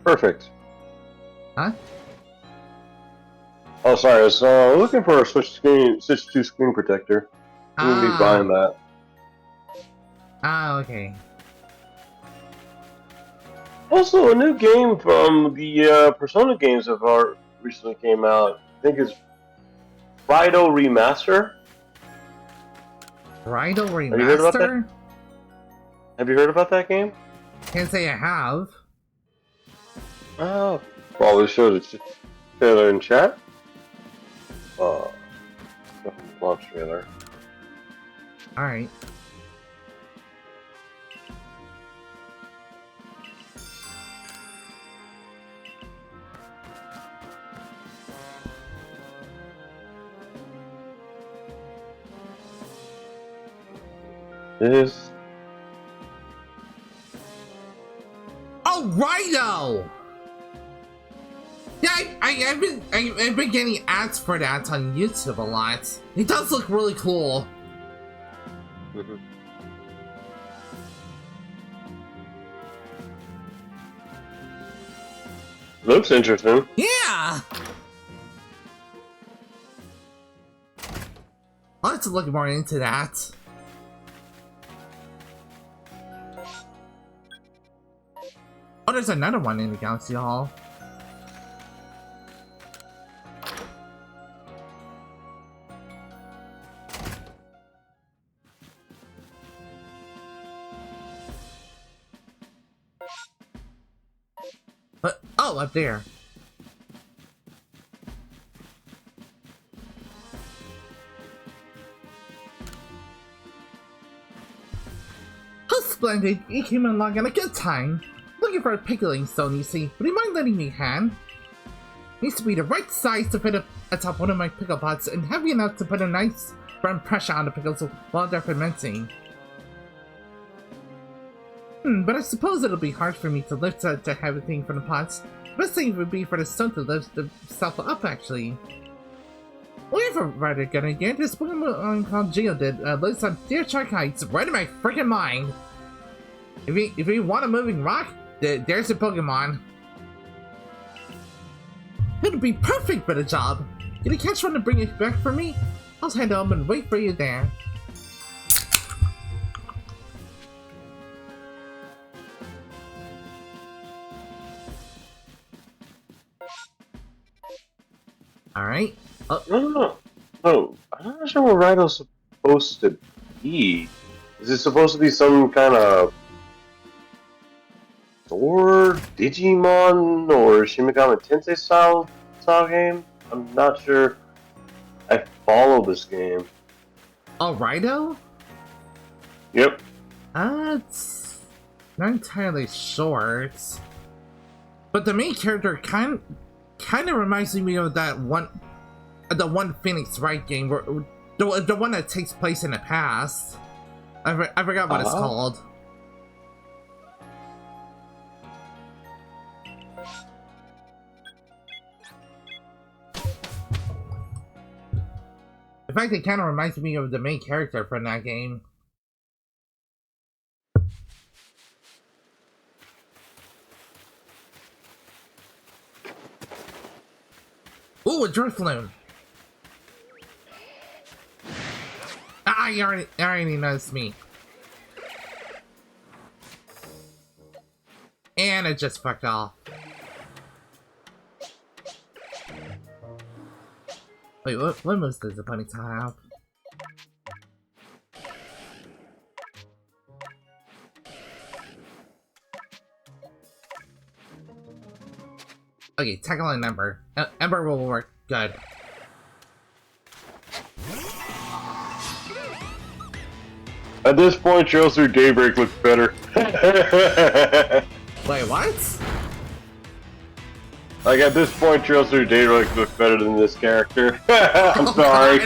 Perfect. Huh? Oh, sorry. I was looking for a Switch 2 screen protector. I'm gonna be buying that. Ah, okay. Also, a new game from the Persona games that are recently came out. I think it's Fido Remaster. Bridal Remaster? Have you heard about that? Have you heard about that game? Can't say I have. Oh, well, we showed it trailer in chat. Launch trailer. Alright. this. Oh, Rhino! Yeah, I've been getting ads for that on YouTube a lot. It does look really cool. Mhm. Looks interesting. Yeah! I'll have to look more into that. Oh, there's another one in the Galaxy Hall. But, oh, up there. How splendid! You came along at a good time. Looking for a pickling stone, you see. Would you mind lending me a hand? Needs to be the right size to fit atop one of my pickle pots and heavy enough to put a nice firm pressure on the pickles while they're fermenting. But I suppose it'll be hard for me to lift the heavy thing from the pots. The best thing would be for the stone to lift itself up, actually. We have a rather good idea. This Pokemon called Geodude lives on Deer Shark Heights, right in my freaking mind. If you want a moving rock, there's a Pokemon. It'll be perfect for the job. Can you catch one to bring it back for me? I'll head home and wait for you there. Alright. Oh, I'm not sure what Rhino's supposed to be. Is it supposed to be some kind of Sword, Digimon, or Shin Megami Tensei style game? I'm not sure. I follow this game. Oh, Rhino? Yep. It's not entirely sure. But the main character kind of reminds me of that one, the one Phoenix Wright game, where the one that takes place in the past. I forgot what it's called. In fact, it kind of reminds me of the main character from that game. Ooh, a Drifloon! Ah, you already noticed me. And it just fucked off. Wait, what moves does the Ponytail have? Okay, tackle and Ember. Ember will work good. At this point, Trails Through Daybreak looks better. Wait, what? Like, at this point, Trails Through Daybreak looks better than this character. I'm sorry.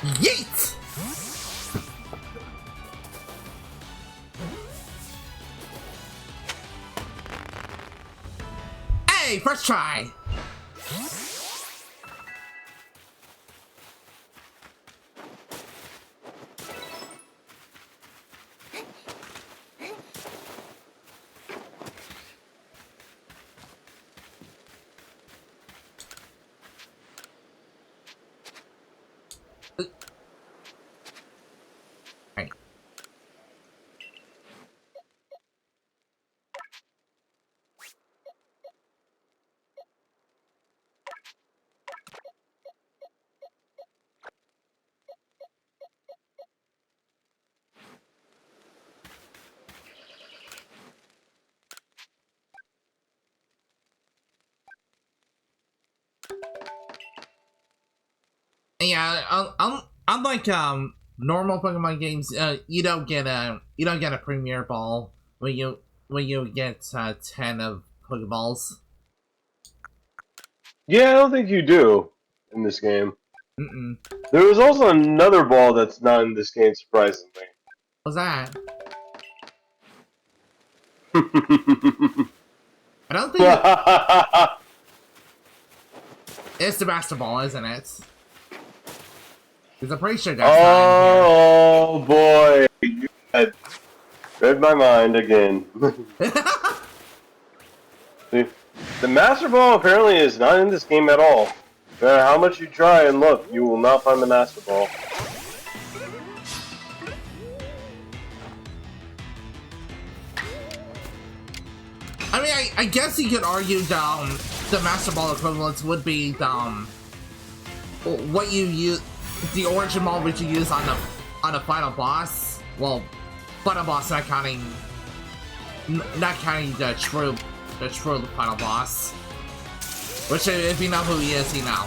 Yeet! Hey, first try! Yeah, unlike normal Pokemon games, you don't get a premiere ball when you when you get 10 of Pokeballs. Yeah, I don't think you do in this game. Mm-mm. There was also another ball that's not in this game, surprisingly. What's that? I don't think it's the Master Ball, isn't it? Because I'm pretty sure that's not in here. Oh boy, you had read my mind again. The Master Ball apparently is not in this game at all. No matter how much you try and look, you will not find the Master Ball. I mean, I guess you could argue the Master Ball equivalents would be what you use, the origin ball which you use on the final boss. Well, final boss not counting the true final boss. Which, if you know who he is, you know.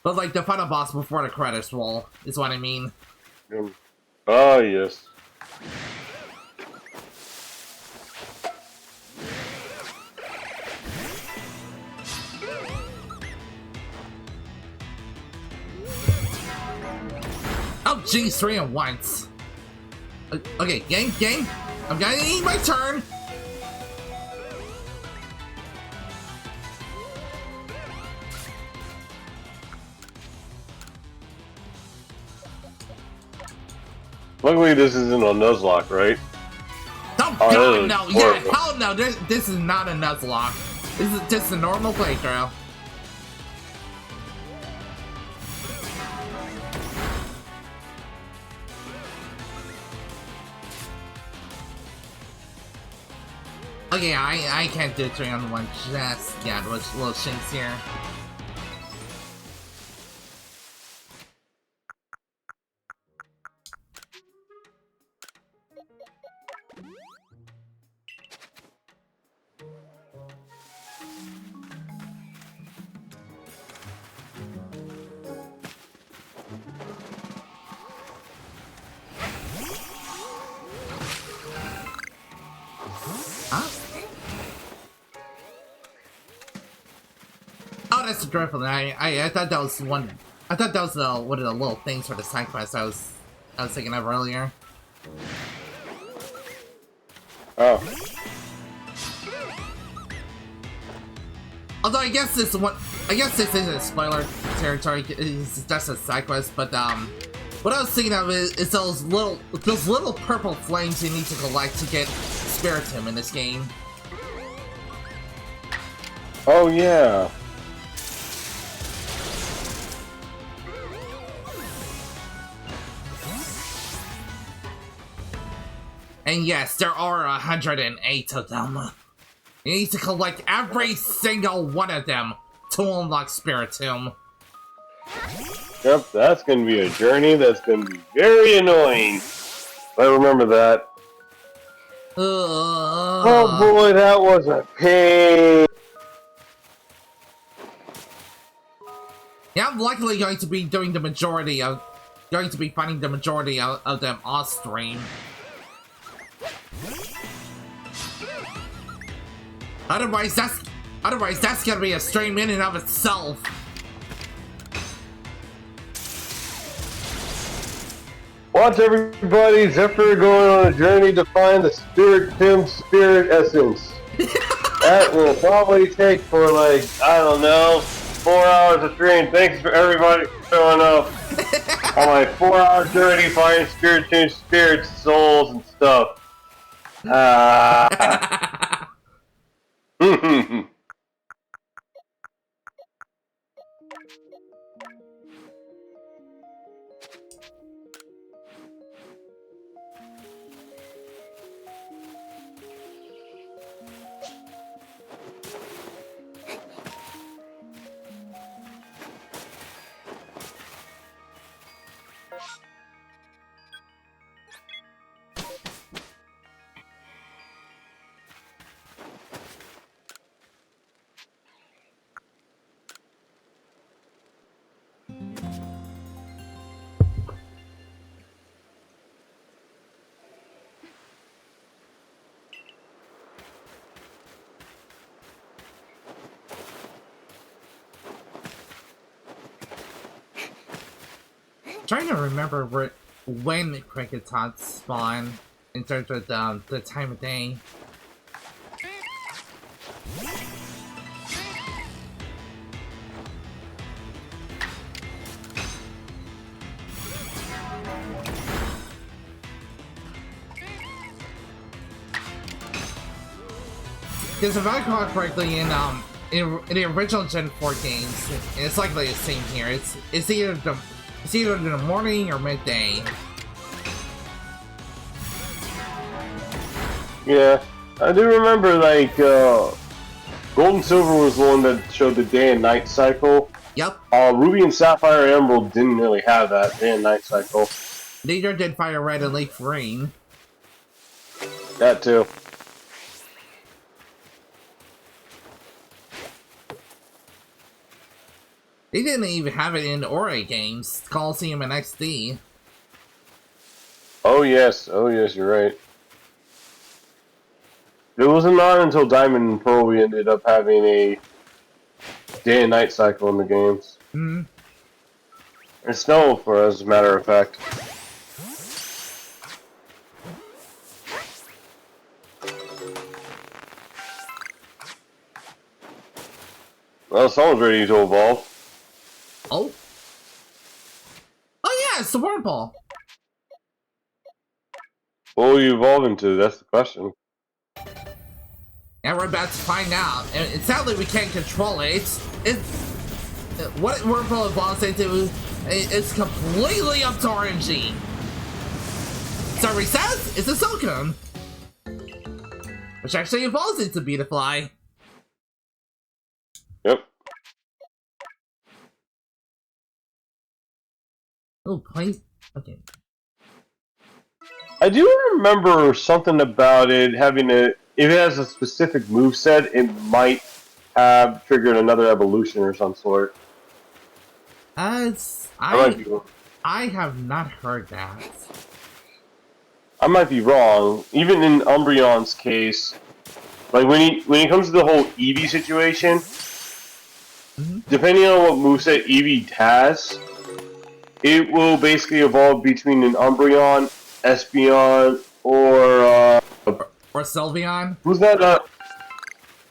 But like the final boss before the credits roll is what I mean. Oh yes. Oh geez, 3 at once. Okay, game. I'm gonna need my turn. Luckily, this isn't a Nuzlocke, right? Oh god, no! Yeah, hell no! This is not a Nuzlocke. This is just a normal playthrough. Okay, I can't do 3 on 1 just yet. Little shinks here. Huh? Oh, that's dreadful. I thought that was one. I thought that was one of the little things for the side quest I was thinking of earlier. Oh. Although I guess this isn't spoiler territory. It's just a side quest, but what I was thinking of is those little purple flames you need to collect to get Spiritomb in this game. Oh yeah. And yes, there are 108 of them. You need to collect every single one of them to unlock Spiritomb. Yep, that's gonna be a journey that's gonna be very annoying. I remember that. Oh boy, that was a pain. Yeah, I'm likely going to be doing the majority of, finding the majority of them off stream. Otherwise that's gonna be a stream in and of itself. Watch everybody, Zephyr going on a journey to find the Spiritomb Spirit Essence. That will probably take for like, I don't know, 4 hours of stream. Thanks for everybody showing up on my 4-hour journey finding Spiritomb spirits, souls, and stuff. Trying to remember when cricket tots spawn in terms of the time of day. Because if I recall correctly, in the original Gen 4 games, it's likely the same here. It's either the morning or midday. Yeah, I do remember like Gold and Silver was the one that showed the day and night cycle. Yep. Ruby and Sapphire and Emerald didn't really have that day and night cycle. Neither did Fire Red and Leaf Green. That too. They didn't even have it in the Ori games, Coliseum and XD. Oh yes, you're right. It wasn't not until Diamond and Pearl we ended up having a day and night cycle in the games. Hmm. And Snow, for as a matter of fact. Well, someone's ready to evolve. Oh. Oh yeah, it's the Worm Ball. What will you evolve into? That's the question. And we're about to find out. And sadly, we can't control it. What Worm Ball evolves into is completely up to RNG. So he says it's a Silcoon, which actually evolves into Beetafly. Yep. Oh, please. Okay. I do remember something about it having a. If it has a specific moveset, it might have triggered another evolution or some sort. I have not heard that. I might be wrong. Even in Umbreon's case, like when he comes to the whole Eevee situation, depending on what moveset Eevee has, it will basically evolve between an Umbreon, Espeon, or Sylveon. Who's that?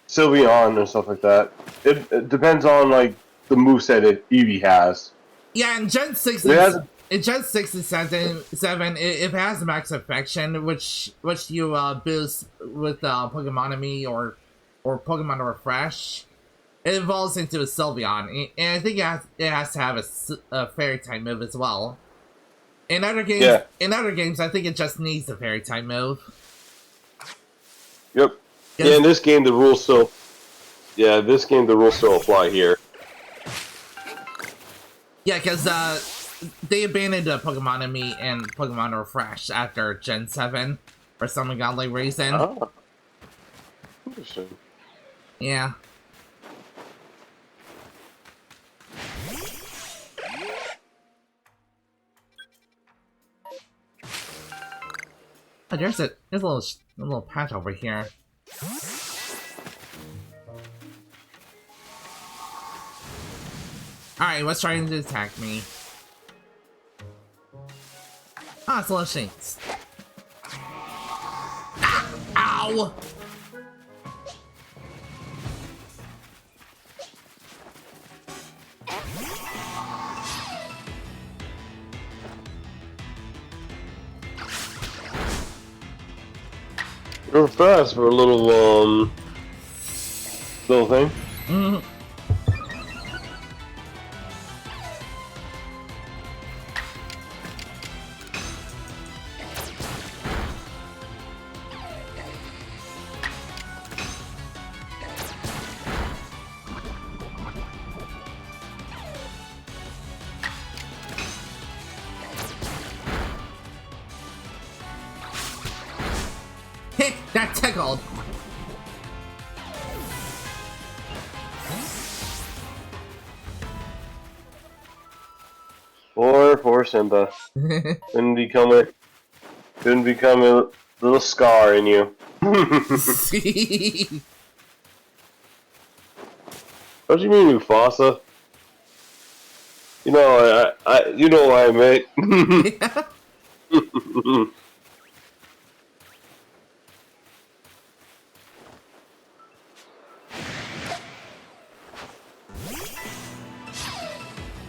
Sylveon or stuff like that. It depends on like the moveset that Eevee has. Yeah, in Gen 6 in Gen 6 and 7, it has Max Affection, which you boost with Pokemonomy or Pokemon Refresh. It evolves into a Sylveon, and I think it has to have a Fairy type move as well. In other games, I think it just needs a Fairy type move. Yep. Yeah, in this game the rules still. Yeah, this game the rules still apply here. Yeah, because they abandoned Pokemonomy and Pokemon Refresh after Gen 7 for some ungodly reason. Oh. Interesting. Yeah. Oh, there's a little patch over here. Alright, what's trying to attack me? Ah, it's a little Shinx. Ah! Ow! You're fast for a little thing. Mm-hmm. That tickled. Poor Simba. Couldn't become a little scar in you. What do you mean, Mufasa? You know, you know what I meant. Yeah.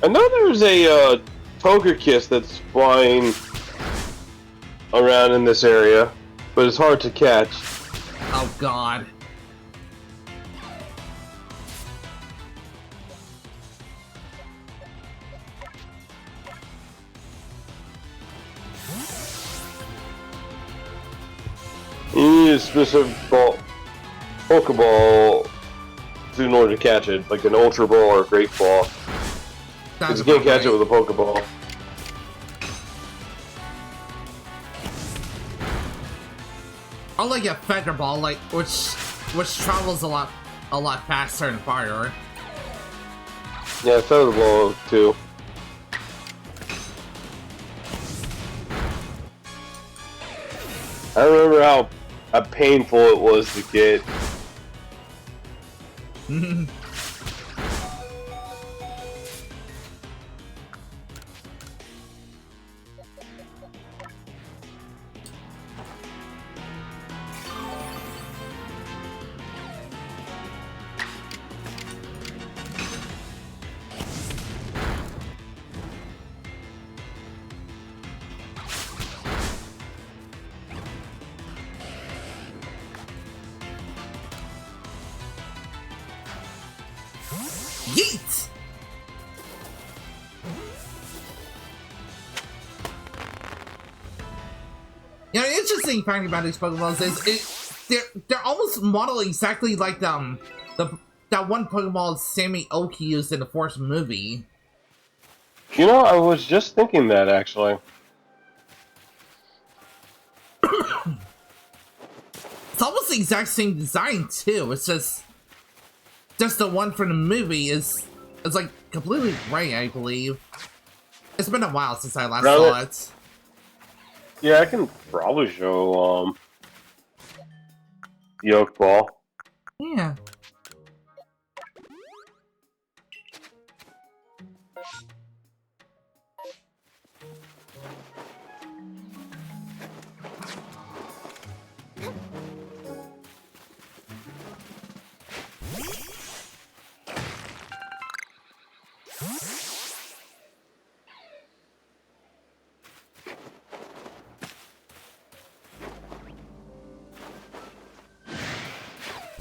I know there's a Togekiss that's flying around in this area, but it's hard to catch. Oh god. You need a specific Pokeball in order to catch it, like an Ultra Ball or a Great Ball. Because you can't catch it with a Pokeball. I like a Feather Ball, like which travels a lot faster and farther. Yeah, Feather Ball too. I remember how painful it was to get. Yeet! You know, the interesting fact about these Pokeballs is they're almost modeled exactly like that one Pokeball Sammy Oki used in the fourth movie. You know, I was just thinking that actually. It's almost the exact same design too. It's just the one from the movie is like completely gray, I believe. It's been a while since I last saw it. Yeah, I can probably show the Oak Ball. Yeah.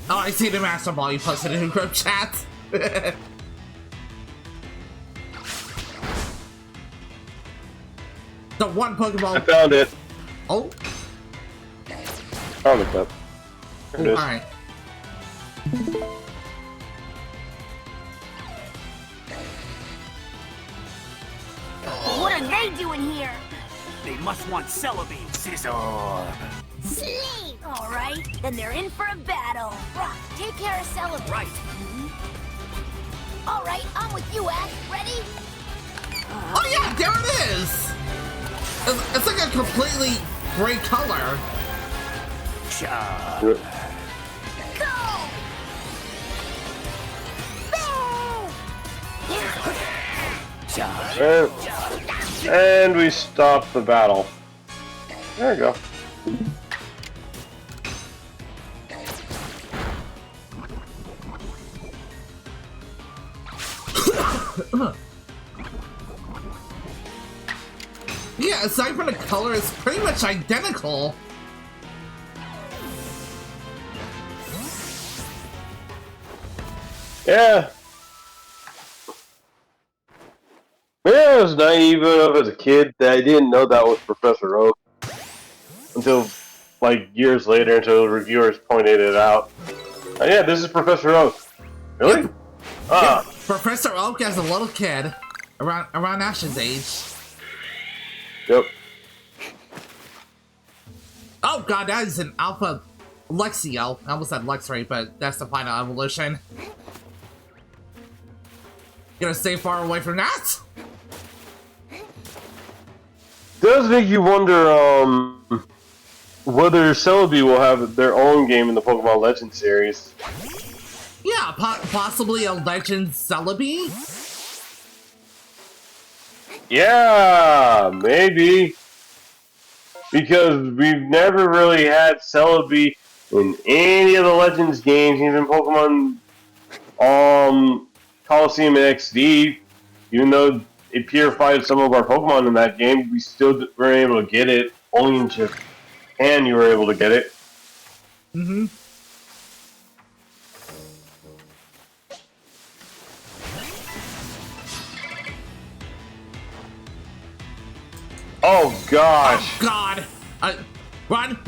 Oh, I see the Master Ball you posted in the group chat. The one Pokeball. I found it. Oh. Found the clip. There it is. Alright. What are they doing here? They must want Celebi, Scissor. Sleep! Alright, then they're in for a battle. Rock, take care of Celebi. Right. Alright, I'm with you, Ash. Ready? Oh yeah, there it is! It's like a completely gray color. Cha. Go! Cha. And we stop the battle. There we go. Yeah, aside from the color, it's pretty much identical. Yeah. Yeah, I was naive enough as a kid that I didn't know that was Professor Oak until like years later, until the reviewers pointed it out. Oh, yeah, this is Professor Oak. Really? Yep. Ah. Yeah, Professor Oak as a little kid, around Ash's age. Yep. Oh god, that is an Alpha Lexio. I almost said Luxray, but that's the final evolution. Gonna stay far away from that? Does make you wonder whether Celebi will have their own game in the Pokemon Legends series. Yeah, possibly a Legend Celebi? Yeah, maybe. Because we've never really had Celebi in any of the Legends games, even Pokemon Coliseum and XD. Even though it purified some of our Pokemon in that game, we still weren't able to get it. Only in Japan you were able to get it. Mm-hmm. Oh gosh! Oh God! Run!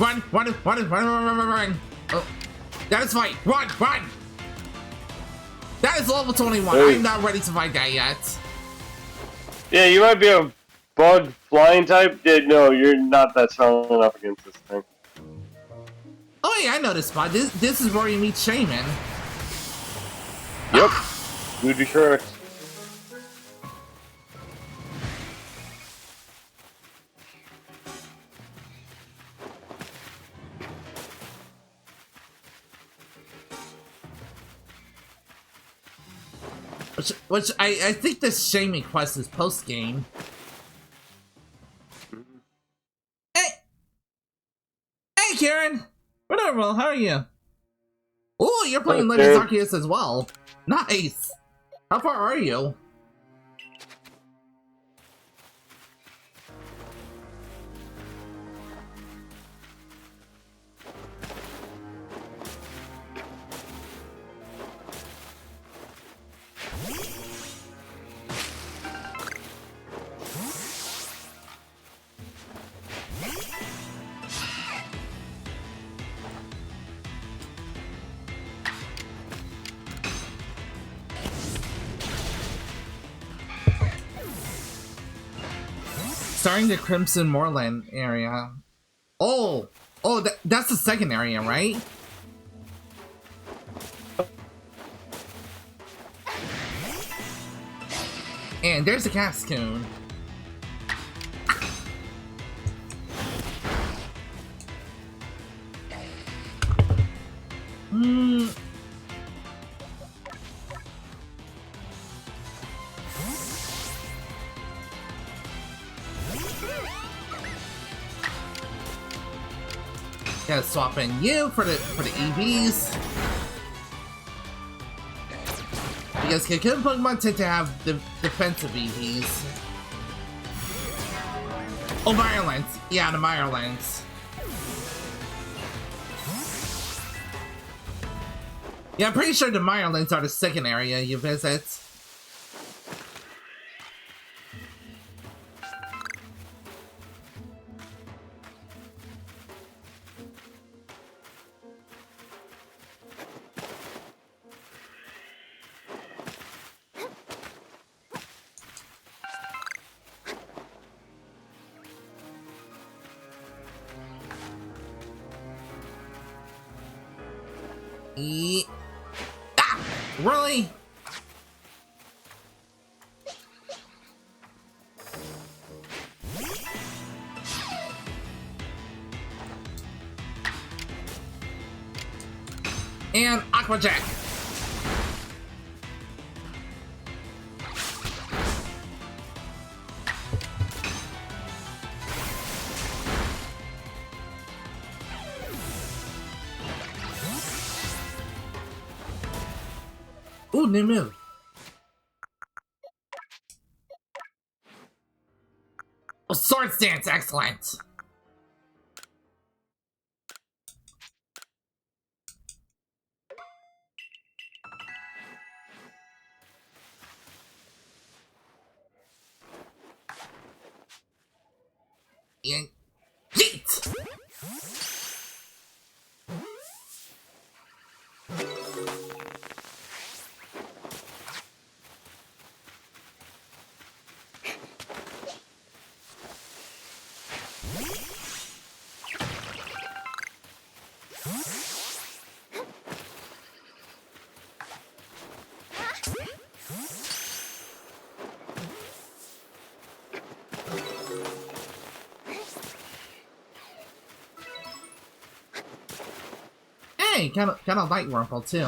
Oh, that is fight! Run! That is level 21. Hey. I'm not ready to fight that yet. Yeah, you might be a bug flying type. Yeah, no, you're not that strong enough against this thing. Oh yeah, I know this spot. This is where you meet Shaman. Yep. You'd be correct. Which I think this Shaman quest is post game. Hey, Karen. Whatever. How are you? Oh, you're playing Legends Arceus as well. Nice. How far are you? Starting the Crimson Moorland area. Oh, that's the second area, right? And there's a Cascoon. Gotta swap in you for the EVs. Because Cocoon Pokemon tend to have the defensive EVs. Oh, Mirelands. Yeah, the Mirelands. Yeah, I'm pretty sure the Mirelands are the second area you visit. Ah! Really? And Aqua Jack. Ooh, new move. Oh, sword stance, excellent. And yeet! Hey, kind of light Wurmple too.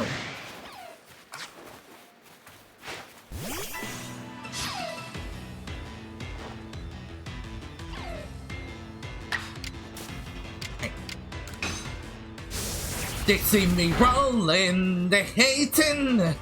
They see me rolling, they hating.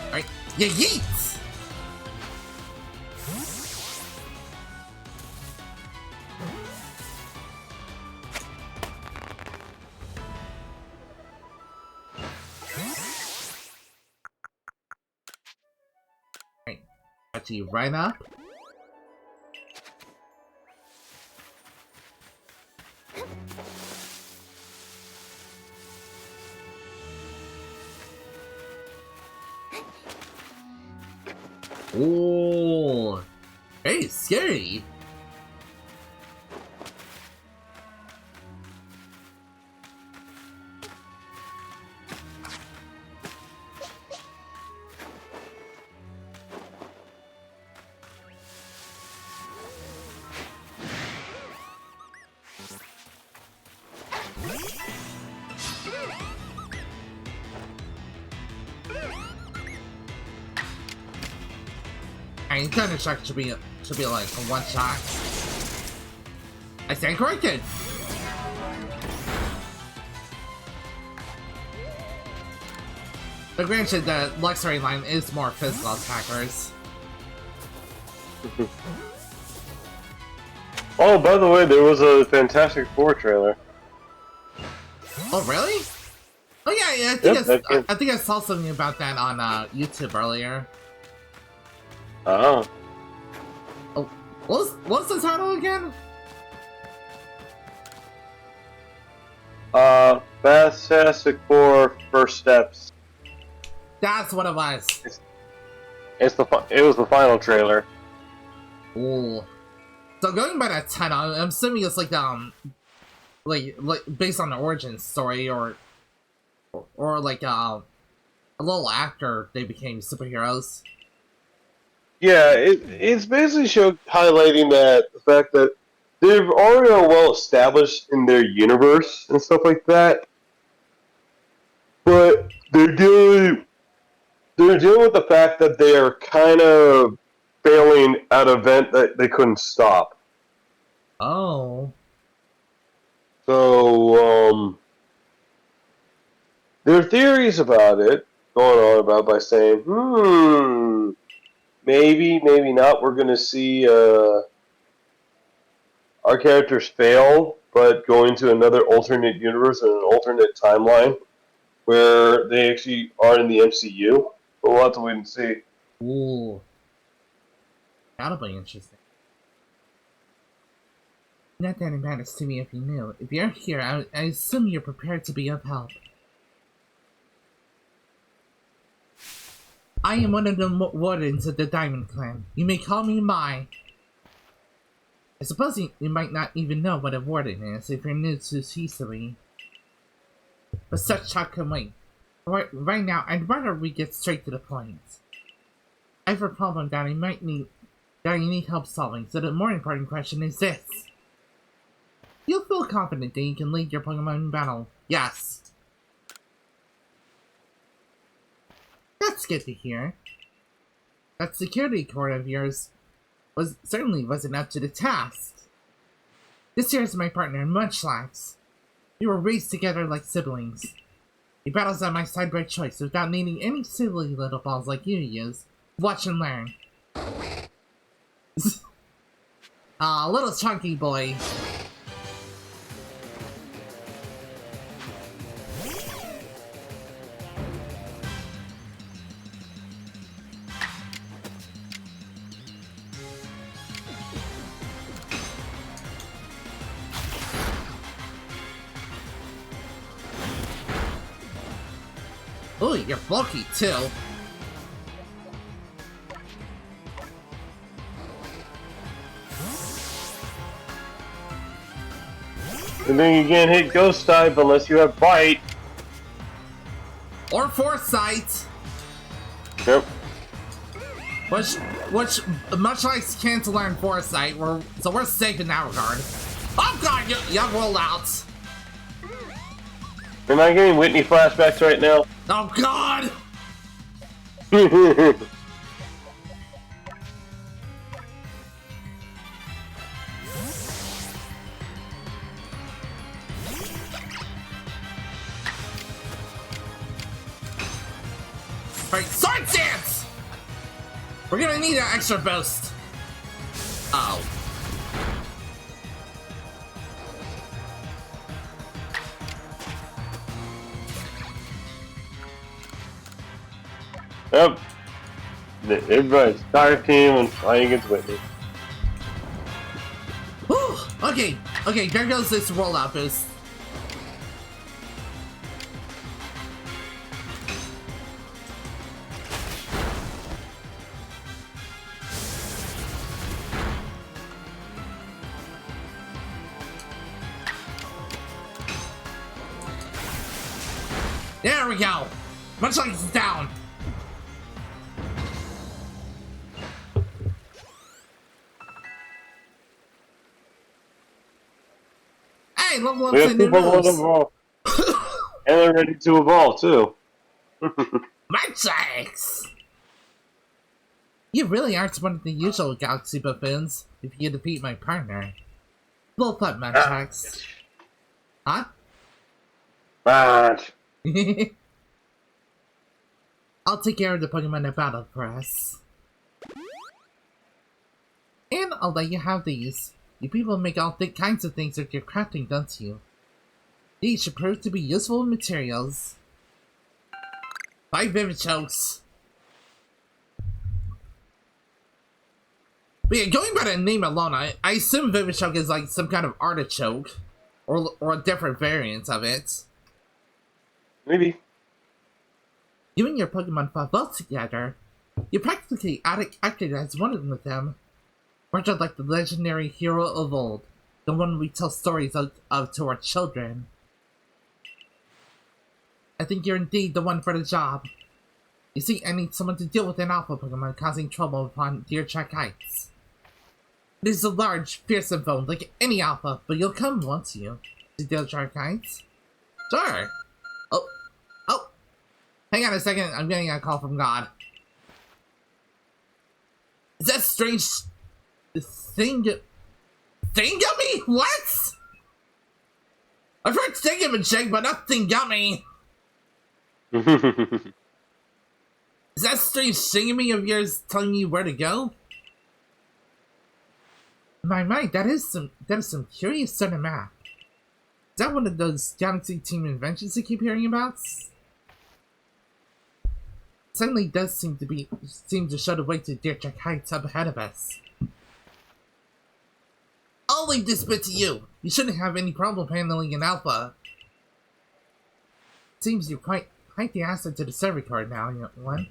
Alright, yeah, yeet! Alright, got you right up. Ooh, very scary. I think Thunder Shock should be like a one shot. I stand corrected. But granted, the luxury line is more physical attackers. Oh, by the way, there was a Fantastic Four trailer. Oh really? Oh yeah, I think I saw something about that on YouTube earlier. Oh. Oh, what's the title again? Fantastic Four First Steps. That's what it was. It was the final trailer. Ooh. So going by that title, I'm assuming it's like like based on the origin story or like a little after they became superheroes. Yeah, it's basically highlighting that the fact that they're already well established in their universe and stuff like that, but they're dealing with the fact that they are kind of failing at an event that they couldn't stop. Oh. So there are theories about it going on about by saying, maybe not. We're going to see our characters fail, but go into another alternate universe and an alternate timeline where they actually are in the MCU. But we'll have to wait and see. Ooh. That'll be interesting. Not that it matters to me if you knew. If you're here, I assume you're prepared to be of help. I am one of the wardens of the Diamond Clan. You may call me Mai. I suppose you might not even know what a warden is if you're new to Shisui. But such talk can wait. Right now, I'd rather we get straight to the point. I have a problem that I need help solving, so the more important question is this. You feel confident that you can lead your Pokemon in battle? Yes. That's good to hear. That security corps of yours certainly wasn't up to the task. This here is my partner, Munchlax. We were raised together like siblings. He battles at my side by choice without needing any silly little balls like you use. Watch and learn. Aw, little chunky boy. Ooh, you're bulky too. And then you can't hit Ghost type unless you have Bite. Or Foresight. Yep. Which, much like Cancel and Foresight, so we're safe in that regard. Oh god, you rolled out. Am I getting Whitney flashbacks right now? Oh god! Alright, Sword Dance! We're gonna need an extra boost. Uh oh. Yep. Everybody's Dark Team and fighting against Whitney. Whew. Okay, there goes this rollout boost. There we go! Much like it's down! Hey, level up We have to two new Pokemon moves! evolve. And they're ready to evolve, too. Mantrix! You really aren't one of the usual Galaxy buffoons if you defeat my partner. Blow up, Mantrix. Huh? Match. I'll take care of the Pokemon in battle for us. And I'll let you have these. You people make all kinds of things with your crafting, don't you? These should prove to be useful materials. 5 Vivid Chokes. But yeah, going by the name alone, I assume Vivid Choke is like some kind of artichoke. Or a different variant of it. Maybe. You and your Pokemon fought well together. You practically acted as one of them. Much like the legendary hero of old. The one we tell stories of to our children. I think you're indeed the one for the job. You see, I need someone to deal with an alpha Pokemon causing trouble upon Deer Track Heights. It is a large, fearsome foe like any alpha, but you'll come, won't you? To Deer Track Heights? Sure! Oh! Hang on a second, I'm getting a call from God. Is that strange Thingummy? What? I've heard Thingamajig, but not Thingummy! Is that strange Thingummy of yours telling you where to go? My, that is some curious sort of map. Is that one of those Galaxy Team inventions you keep hearing about? Suddenly does seem to show the way to Deer Track Heights up ahead of us. I'll leave this bit to you. You shouldn't have any problem handling an alpha. Seems you're quite the asset to the server card now, you one.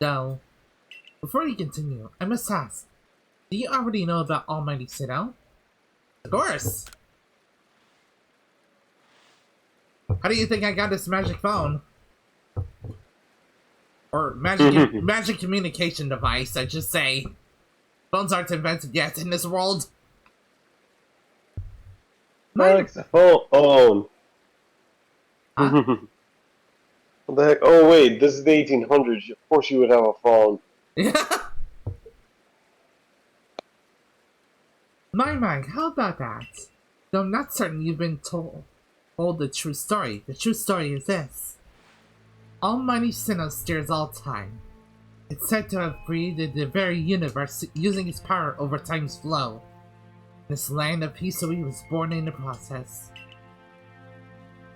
So, before you continue, I must ask, do you already know about Almighty Sinnoh? Of course! How do you think I got this magic phone? Or magic communication device, I should say. Phones aren't invented yet in this world. Alex, phone. Huh? What the heck? Oh wait, this is the 1800s. Of course you would have a phone. My, how about that? Though I'm not certain you've been told the true story. The true story is this. Almighty Sinnoh steers all time. It's said to have created the very universe using its power over time's flow. This land of Hisui was born in the process.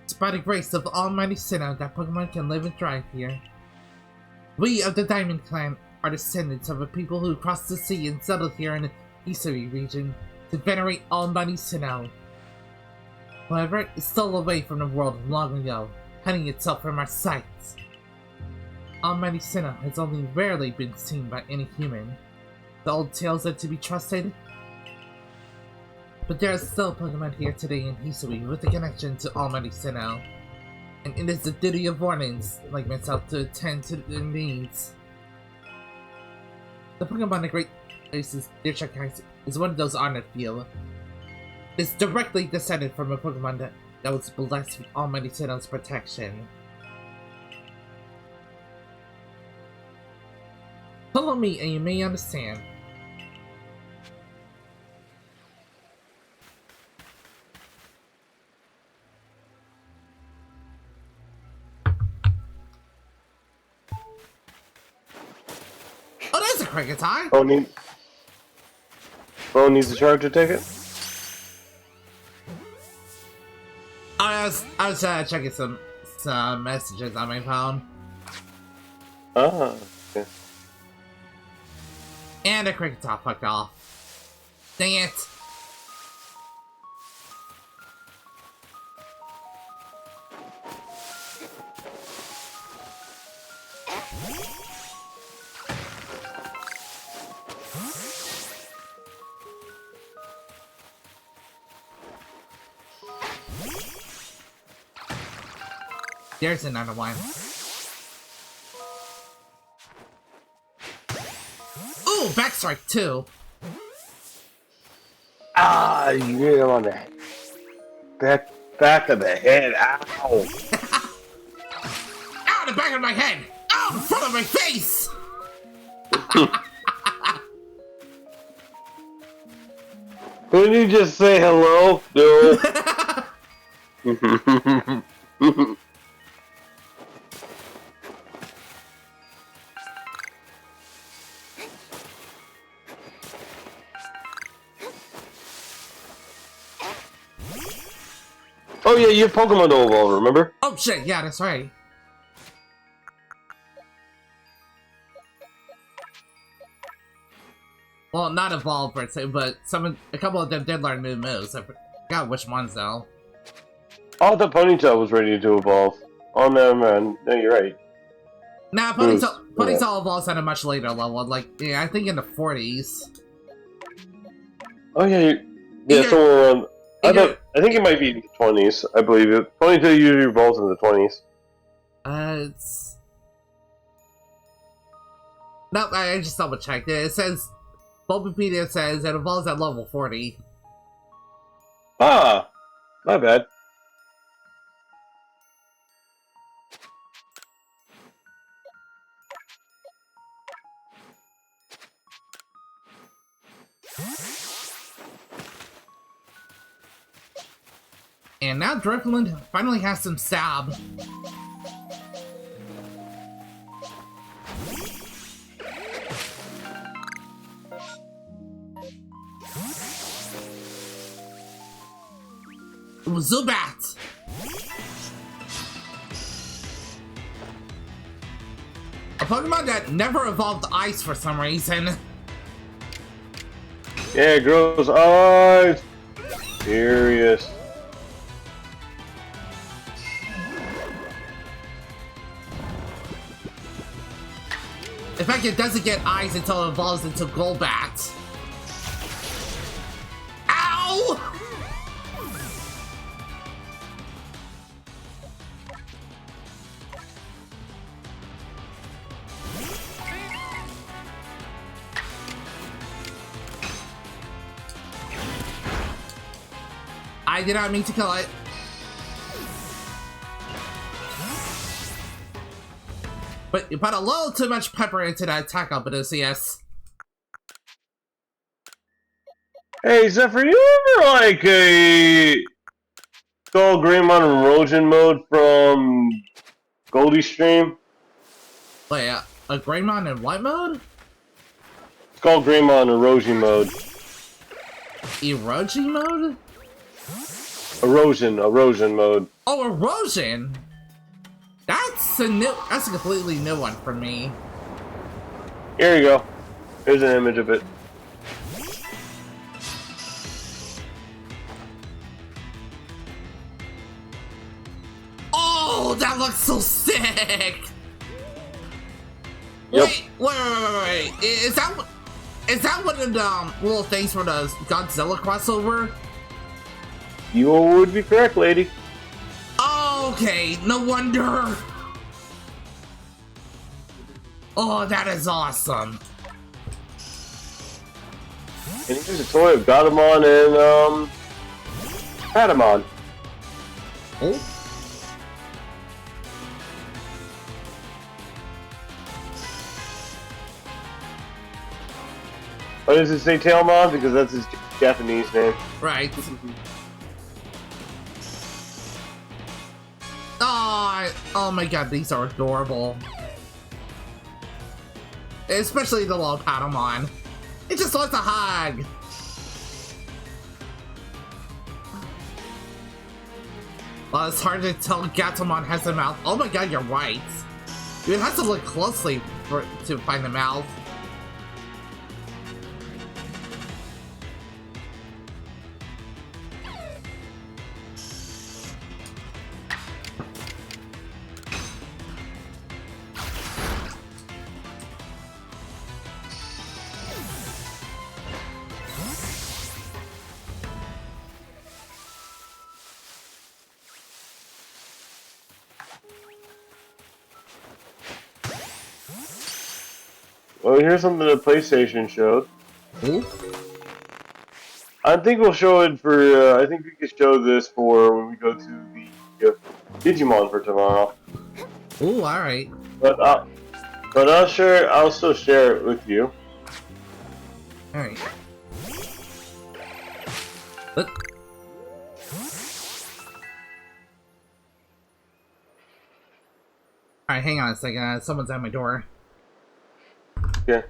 It's by the grace of Almighty Sinnoh that Pokemon can live and thrive here. We of the Diamond Clan are descendants of a people who crossed the sea and settled here in the Hisui region to venerate Almighty Sinnoh. However, it stole away from the world long ago, hiding itself from our sights. Almighty Sinnoh has only rarely been seen by any human. The old tales are to be trusted. But there are still Pokemon here today in Hisui with a connection to Almighty Sinnoh. And it is the duty of warnings like myself to attend to their needs. The Pokemon the Great Places Deershire is one of those honored field. It's directly descended from a Pokemon that was blessed with Almighty Sinnoh's protection. Follow me and you may understand. Oh, there's a cricket's eye! Phone needs a charger ticket? I was checking some messages on my phone. Ah, okay. And a cricket top fucked off. Dang it! There's another one. Ooh, backstrike too. Ah, you hit him on the back of the head. Ow! Ow, the back of my head! Ow, in front of my face! Couldn't you just say hello? No. Oh yeah, you have Pokemon to evolve, remember? Oh shit, yeah, that's right. Well, not evolve per se, but a couple of them did learn new moves. I forgot which ones though. Oh, the Ponytail was ready to evolve. Oh no, man. No, you're right. Nah, Ponytail evolves at a much later level, like, yeah, I think in the 40s. Oh yeah, somewhere around. I think it might be in the 20s, I believe it. Ponytail usually evolves in the 20s. It's... No, I just double checked it. It says, Bulbapedia says it evolves at level 40. Ah, my bad. And now Drifloon finally has some stab. Zubat! A Pokemon that never evolved ice for some reason. Yeah, it grows eyes. Serious. In fact, it doesn't get eyes until it evolves into Golbat. Ow! I did not mean to kill it. But you put a little too much pepper into that attack up at OCS. Hey, Zephyr, you ever like a Skull Greymon erosion mode from Goldie Stream? Wait, a Greymon in what mode? Skull Greymon erosion mode. Erosion mode? Erosion mode. Oh, erosion! That's a completely new one for me. Here you go. Here's an image of it. Oh, that looks so sick! Yep. Wait. Is that one of the little things for the Godzilla crossover? You would be correct, lady. Okay, no wonder. Oh, that is awesome. And here's a toy of Godamon and Patamon. Oh. Why does it say Tailmon? Because that's his Japanese name. Right. Oh my god, these are adorable. Especially the little Patamon. It just wants a hug. Well, it's hard to tell Gatomon has a mouth. Oh my god, you're right. You would have to look closely to find the mouth. Well, here's something the PlayStation showed. Ooh. I think we'll show it for. I think we could show this for when we go to the Digimon for tomorrow. Ooh, alright. But I'll share. I'll still share it with you. Alright. Alright, hang on a second. Someone's at my door. Okay.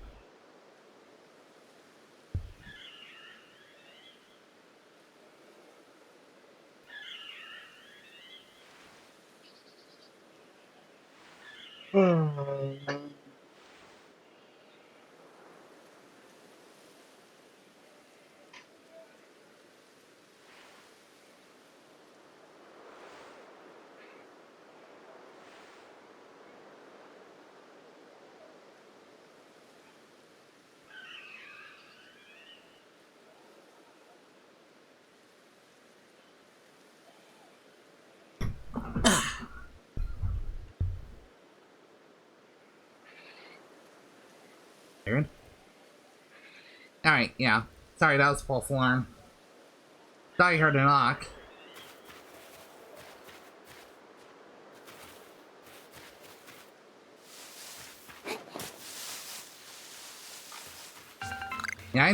Alright, yeah. Sorry, that was false alarm. Thought you heard a knock. Yeah,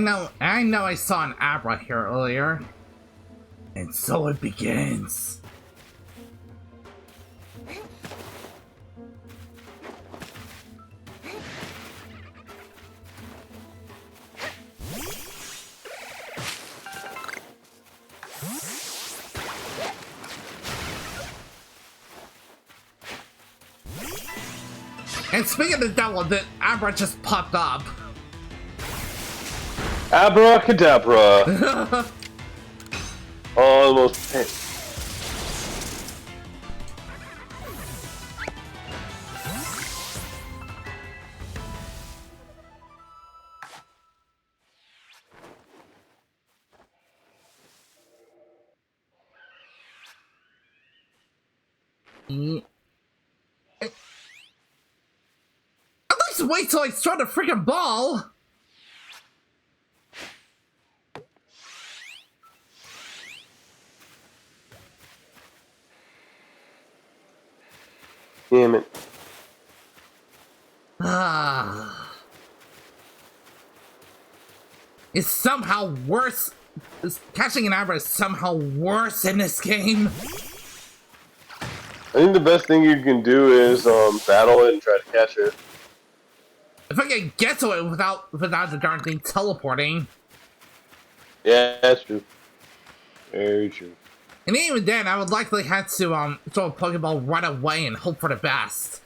I know I saw an Abra here earlier. And so it begins. And speaking of the devil, the Abra just popped up. Abracadabra. Almost. At least wait till I throw the freaking ball! Damn it. It's somehow worse. Catching an Abra is somehow worse in this game. I think the best thing you can do is battle it and try to catch it. If I can get to it without the darn thing teleporting. Yeah, that's true. Very true. And even then, I would likely have to throw a Pokeball right away and hope for the best.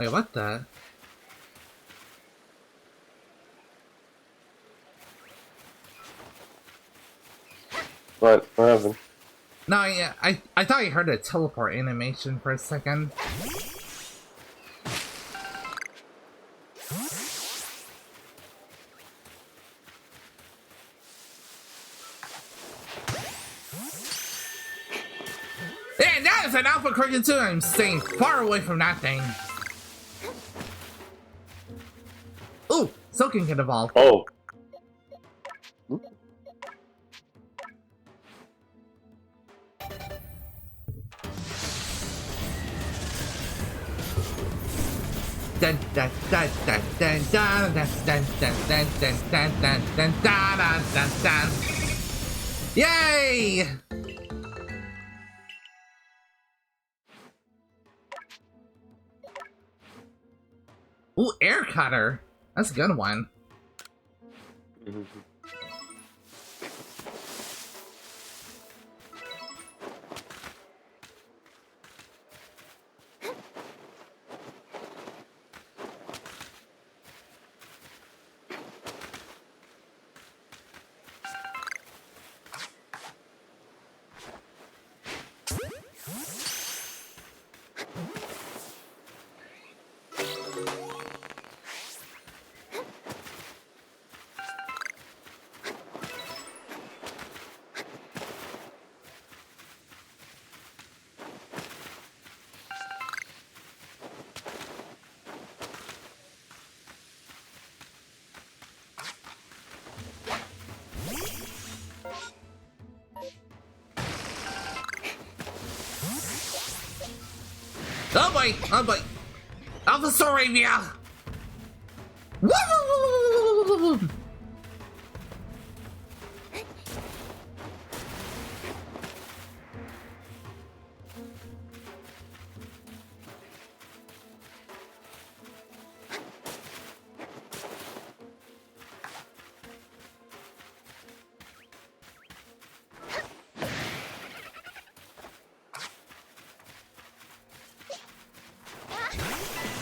Wait, what the? What happened? No, yeah, I thought I heard a teleport animation for a second. And that is an Alpha Cricket too. I'm staying far away from that thing. Ooh, Soaking can evolve. Oh. Dun dun dun dun dun dun dun dun dun dun dun dun dun dun dun dun dun. Yay! Ooh, Air Cutter. That's a good one. Oh boy! Oh boy! Alpha Soravia! Woo!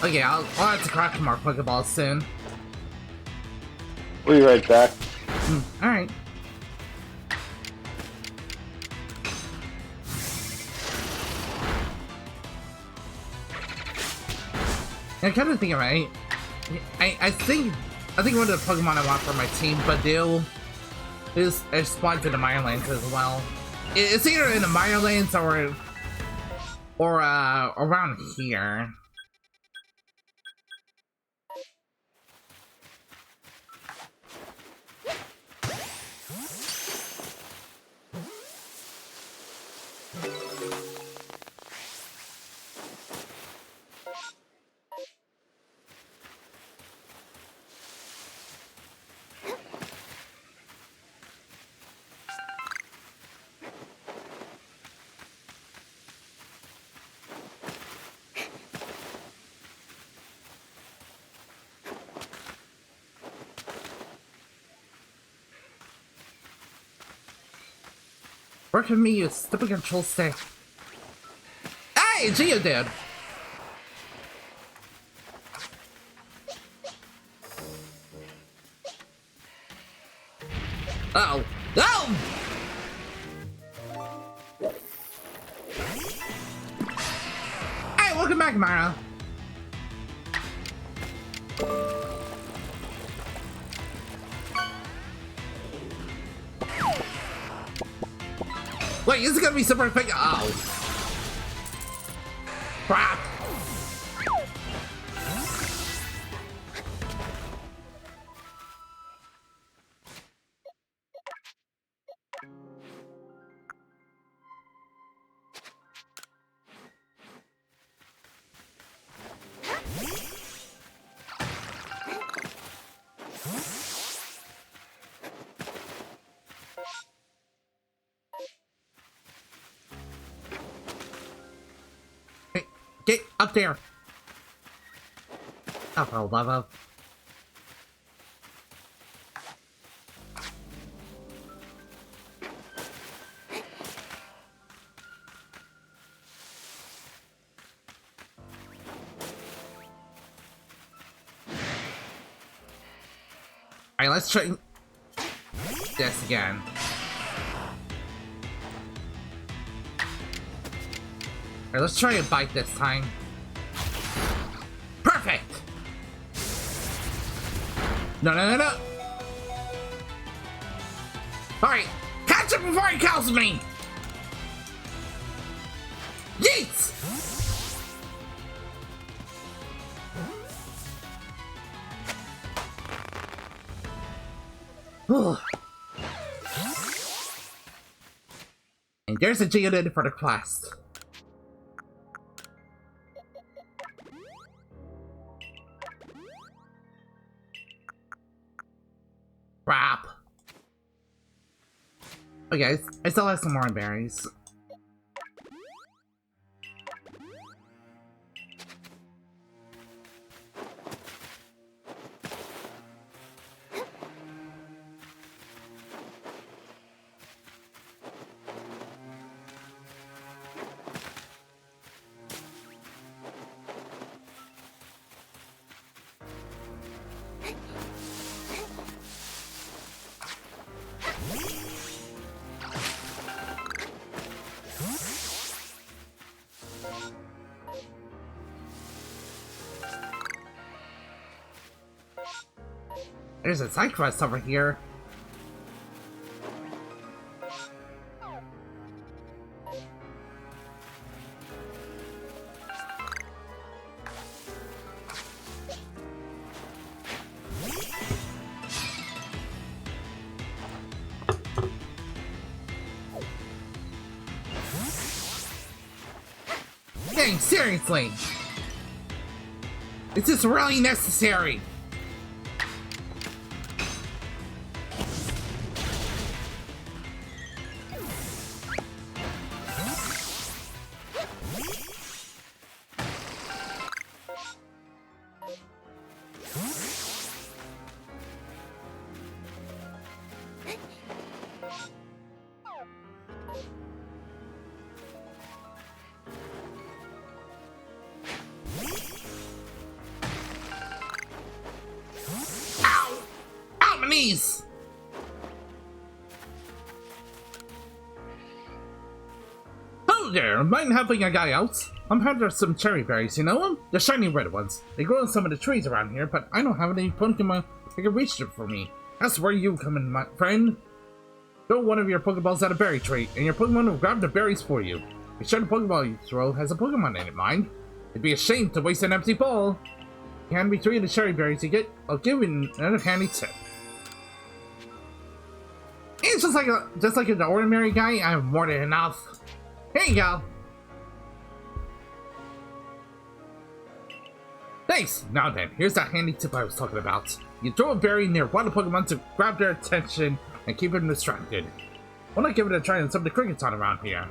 Okay, I'll have to crack more Pokeballs soon. We'll be right back. Alright. I kind of think right. I think one of the Pokemon I want for my team, Badoo, is spawned in the Mirelands as well. It's either in the Mirelands or around here. Work with me, you stupid control stick. Hey, Geodude! Uh-oh. Oh! Hey, welcome back, Mara. Wait, is it gonna be super quick? Oh. Crap. Get up there! Oh, for love of. Alright, let's try this again. Alright, let's try a bite this time. Perfect! No, no, no, no! Alright, catch him before he kills me! Yeet! And there's a Geodude for the quest. Crap. Okay, I still have some more berries. There's a side quest over here. Dang, seriously! Is this really necessary? Knees. Hello there, mind helping a guy out? I'm after some cherry berries, you know them? The shiny red ones. They grow in some of the trees around here, but I don't have any Pokemon that can reach them for me. That's where you come in, my friend. Throw one of your Pokeballs at a berry tree, and your Pokemon will grab the berries for you. Be sure the Pokeball you throw has a Pokemon in it, mind. It'd be a shame to waste an empty ball. You hand me 3 of the cherry berries you get, I'll give you another handy tip. It's just like an ordinary guy. I have more than enough. Here you go. Thanks. Now then, here's that handy tip I was talking about. You throw a berry near one of the Pokemon to grab their attention and keep them distracted. Why not give it a try on some of the crickets on around here?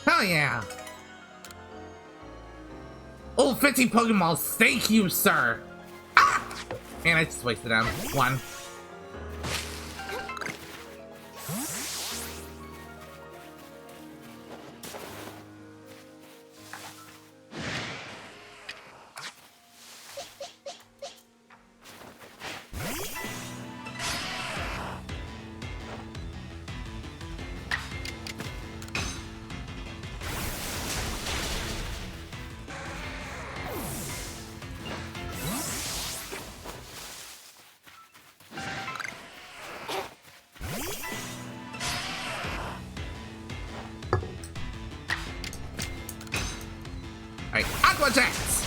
Hell yeah! Oh, 50 Pokeballs. Thank you, sir. Ah! And I just wasted them. 1. Alright, Aqua Jets!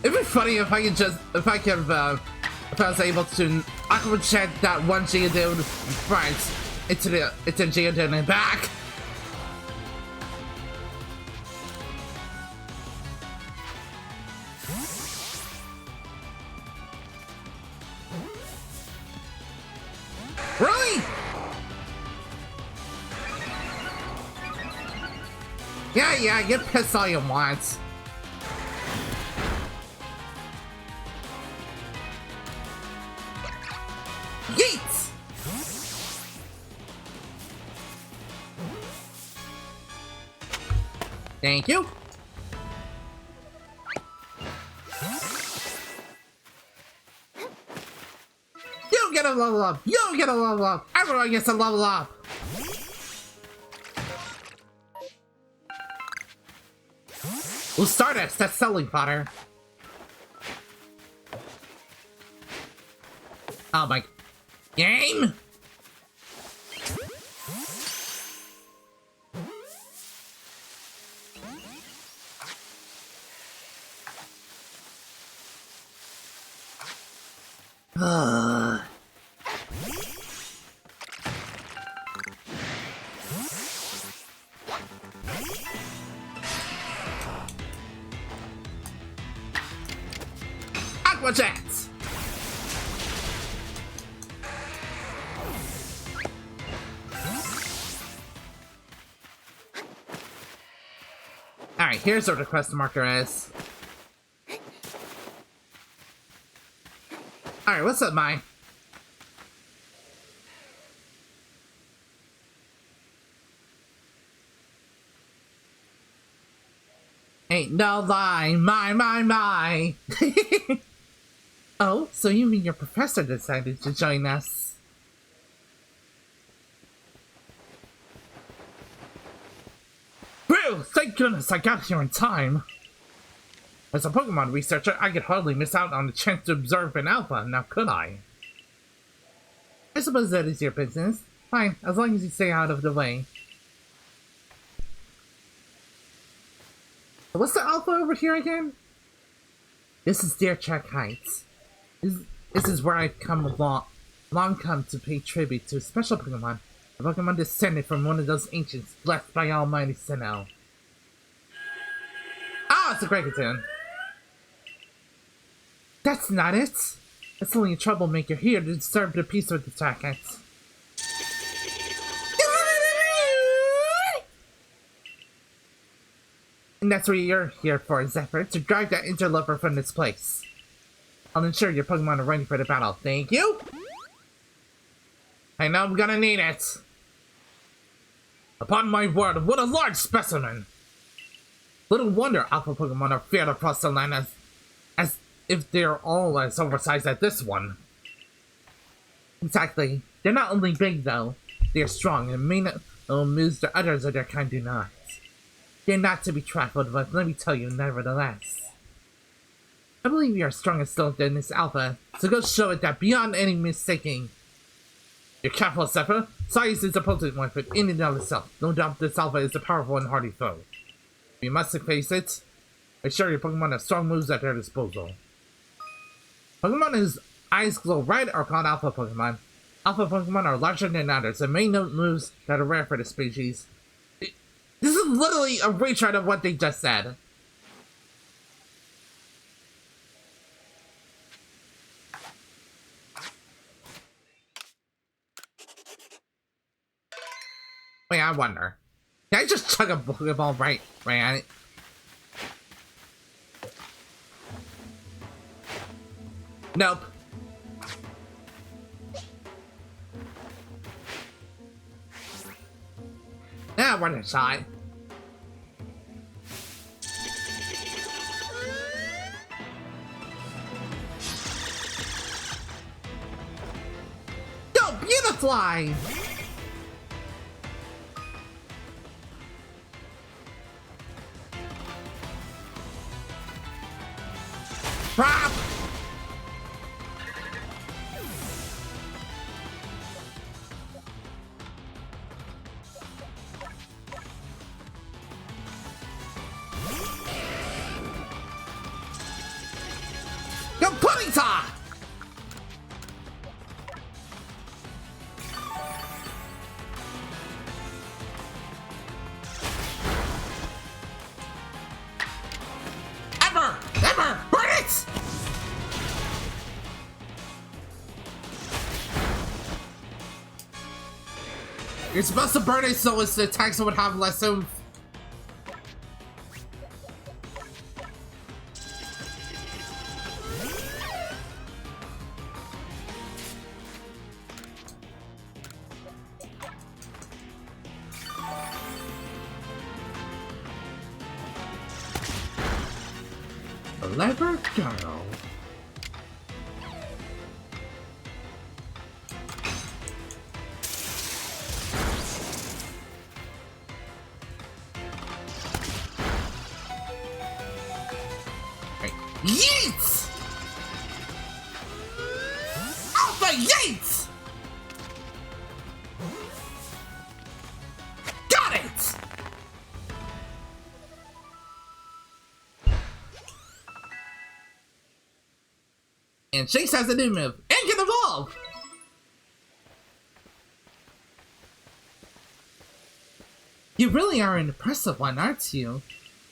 It'd be funny if I was able to Aqua Jet that one Geodude right into Geodude and back. Really? Yeah, get pissed all you want. Yeet! Thank you. get a level up! You get a level up! Everyone gets a level up! We'll start us, that's selling fodder. Oh my... Game? Aqua Jets! Alright, here's what the quest marker is. Alright, what's up, Mai? Ain't no lie, my. Oh, so you mean your professor decided to join us? Whew, thank goodness I got here in time. As a Pokemon researcher, I could hardly miss out on the chance to observe an alpha, now could I? I suppose that is your business. Fine, as long as you stay out of the way. What's the alpha over here again? This is Deer Track Heights. This is where I've long come to pay tribute to a special Pokemon. A Pokemon descended from one of those ancients blessed by Almighty Sinnoh. Ah, it's a Gregatune. That's not it. That's only a troublemaker here to disturb the peace with the Trackets. And that's what you're here for, Zephyr, to drive that interloper from this place. I'll ensure your Pokemon are ready for the battle. Thank you! I know I'm gonna need it! Upon my word, what a large specimen! Little wonder Alpha Pokemon are feared across the land as if they're all as oversized as this one. Exactly. They're not only big, though. They're strong and may not moves that others of their kind do not. They're not to be trifled with, let me tell you, nevertheless. I believe you are stronger still than this Alpha, so go show it that beyond any mistaking. You're careful, Zephyr. Size is a potent weapon in and of itself. No doubt this Alpha is a powerful and hardy foe. You must face it. I'm sure your Pokemon have strong moves at their disposal. Pokemon whose eyes glow red are called Alpha Pokemon. Alpha Pokemon are larger than others and may note moves that are rare for the species. This is literally a retread of what they just said. Wait, I wonder. Can I just chug a Pokeball right at it? Nope. Yeah, one inside. Yo, Beautifly! Crap! Yo, pudding talk! Ever! Burn it! You're supposed to burn it so its attacks would have less oomph. Lever Girl. Yeet! Alpha Yeet! Got it! And Chase has a new move and can evolve! You really are an impressive one, aren't you?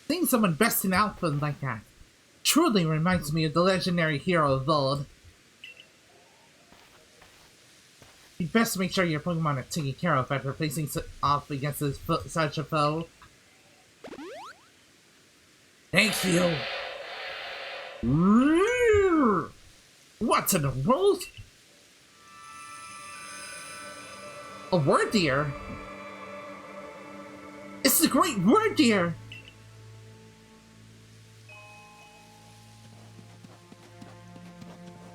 Seeing someone best in outfit like that truly reminds me of the legendary hero of old. You best make sure your Pokemon are taken care of after facing off against such a foe. Thank you! What in the world? A word deer? It's the great word deer!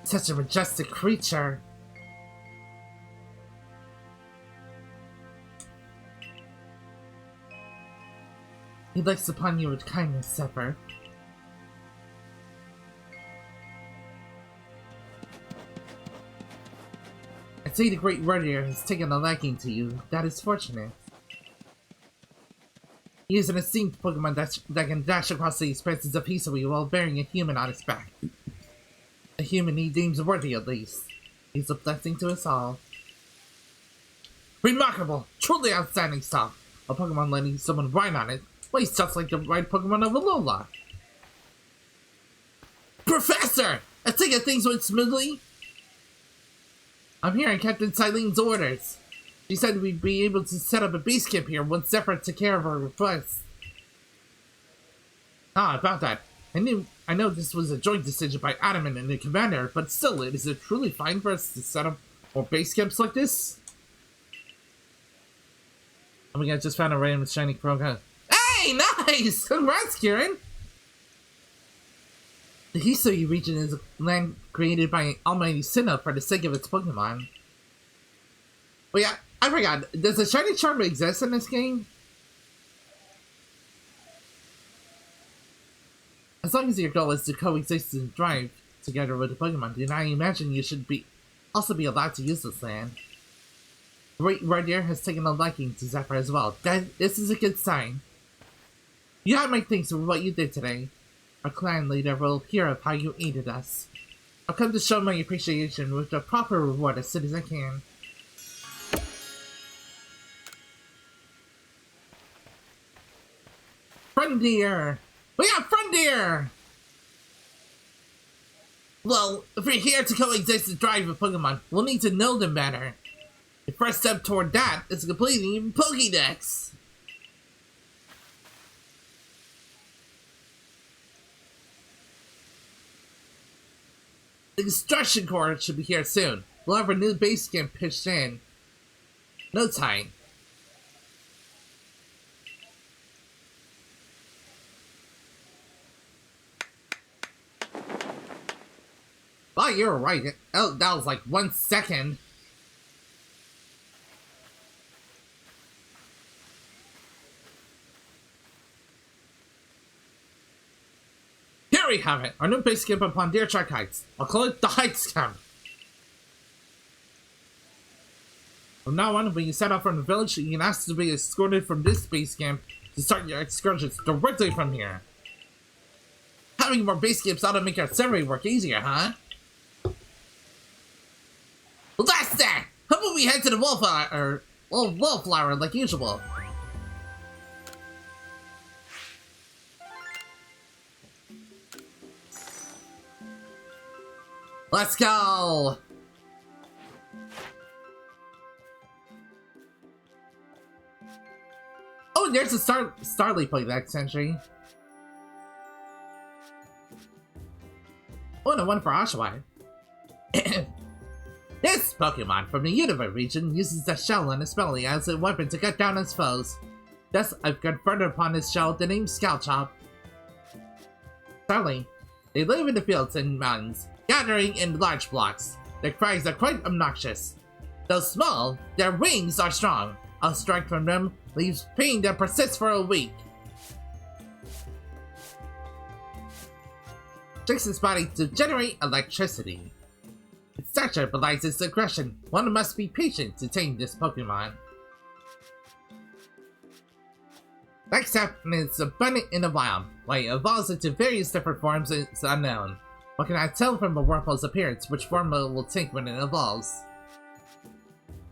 Such a majestic creature. He looks upon you with kindness, Zephyr. I'd say the great warrior has taken a liking to you. That is fortunate. He is an esteemed Pokemon that can dash across the expanses of Hisui while bearing a human on its back. A human he deems worthy, at least. He's a blessing to us all. Remarkable! Truly outstanding stuff! A Pokemon letting someone ride on it. Well, he's just like the right Pokemon of Alola. Professor! I take it things went smoothly? I'm hearing Captain Cylene's orders. She said we'd be able to set up a base camp here once Zephyr took care of her request. Ah, about that. I know this was a joint decision by Adamant and the commander, but still, is it truly fine for us to set up more base camps like this? Oh my god, I just found a random shiny program. Hey, nice! Congrats, Kieran! The Hisui region is a land created by Almighty Sinnoh for the sake of its Pokemon. Oh yeah, I forgot. Does a shiny charm exist in this game? As long as your goal is to coexist and thrive together with the Pokemon, then I imagine you should also be allowed to use this land. The Great Warrior has taken a liking to Zephyr as well. This is a good sign. You have my thanks for what you did today. Our clan leader will hear of how you aided us. I'll come to show my appreciation with the proper reward as soon as I can. Frontier! We got Frontier! Well, if we're here to coexist and thrive with Pokemon, we'll need to know them better. The first step toward that is completing Pokédex. The construction core should be here soon. We'll have our new base camp pitched in no time. Oh, you're right. Oh, that was like 1 second. Here we have it. Our new base camp upon Deer Track Heights. I'll call it the Heights Camp. From now on, when you set out from the village, you can ask to be escorted from this base camp to start your excursions directly from here. Having more base camps ought to make our survey work easier, huh? Well, that's that! How about we head to the Wallflower like usual? Let's go! Oh, there's a Starly Pokédex entry. Oh, and one for Oshawott. This Pokemon from the Unova region uses the shell on its belly as a weapon to cut down its foes. Thus, I've conferred upon its shell the name Scalchop. Starly, they live in the fields and mountains, gathering in large flocks. Their cries are quite obnoxious. Though small, their wings are strong. A strike from them leaves pain that persists for a week. tricks its body to generate electricity. Its stature belies its aggression. One must be patient to tame this Pokemon. Next up is abundant in the wild. Why it evolves into various different forms is unknown. One cannot tell from a Wurmple's appearance which form it will take when it evolves.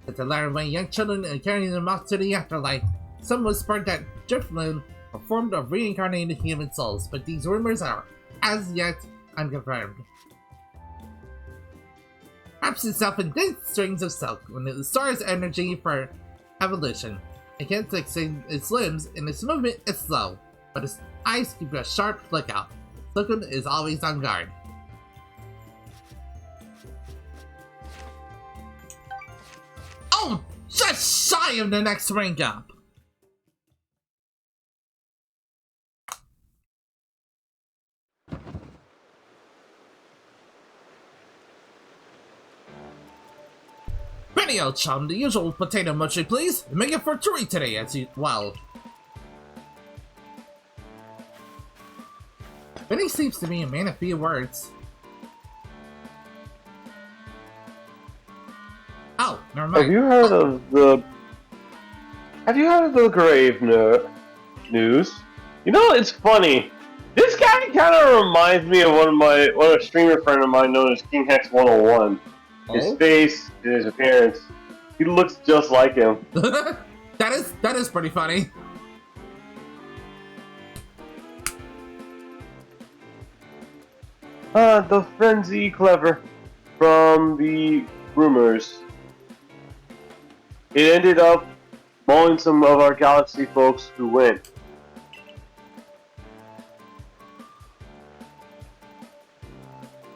At the latter way young children and carrying them off to the afterlife, some whispered that Drifloon are formed of reincarnated human souls, but these rumors are, as yet, unconfirmed. Wraps itself in dense strings of silk when it stores energy for evolution. It can't extend its limbs and its movement is slow, but its eyes keep a sharp lookout. Silcoon is always on guard. Oh, just shy of the next rank up! Benio chum, the usual potato mochi please. Make it for 3 today as well. Benny seems to be a man of few words. Oh, never mind. Have you heard of the grave news? You know, it's funny. This guy kind of reminds me of one of a streamer friend of mine known as King Hex 101. His face and his appearance, he looks just like him. that is pretty funny. The Frenzy Clever from the rumors. It ended up mauling some of our Galaxy folks who went.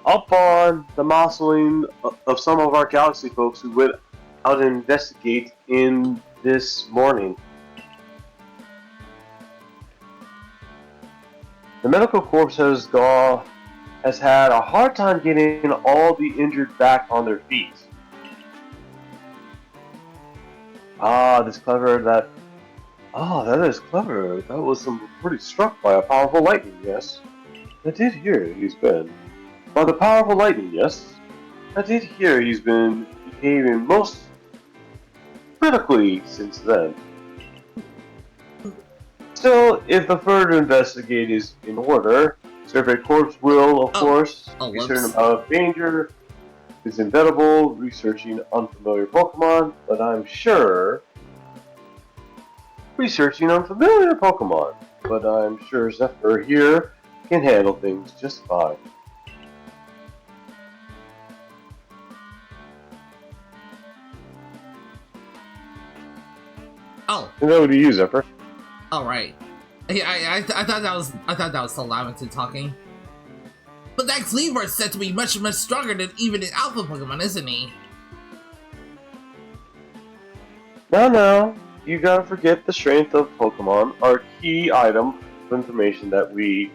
Up on the mausoleum of some of our Galaxy folks who went out and investigate in this morning. The medical corps has had a hard time getting all the injured back on their feet. That is clever. That is clever. That was pretty struck by a powerful lightning, yes. I did hear he's been. By the powerful lightning, yes. I did hear he's been behaving most critically since then. Still, if the further investigate is in order, Survey Corps will, of course, be certain about danger, is inevitable, researching unfamiliar Pokemon, but I'm sure Zephyr here can handle things just fine. Oh. Hello to you, Zephyr. All right. Yeah, I thought that was Salamence talking. But that Cleaver is said to be much stronger than even an alpha Pokemon, isn't he? No. You gotta forget the strength of Pokemon, our key item of information that we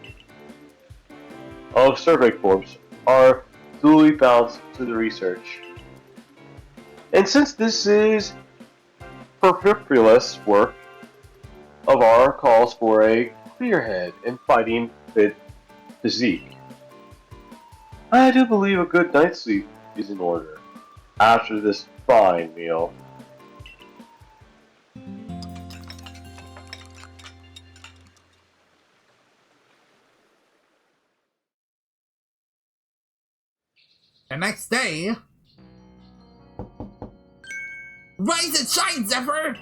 of Survey Corps are duly balanced to the research. And since this is superfluous work of our calls for a clear head and fighting fit physique, I do believe a good night's sleep is in order after this fine meal. The next day... Rise and shine, Zephyr!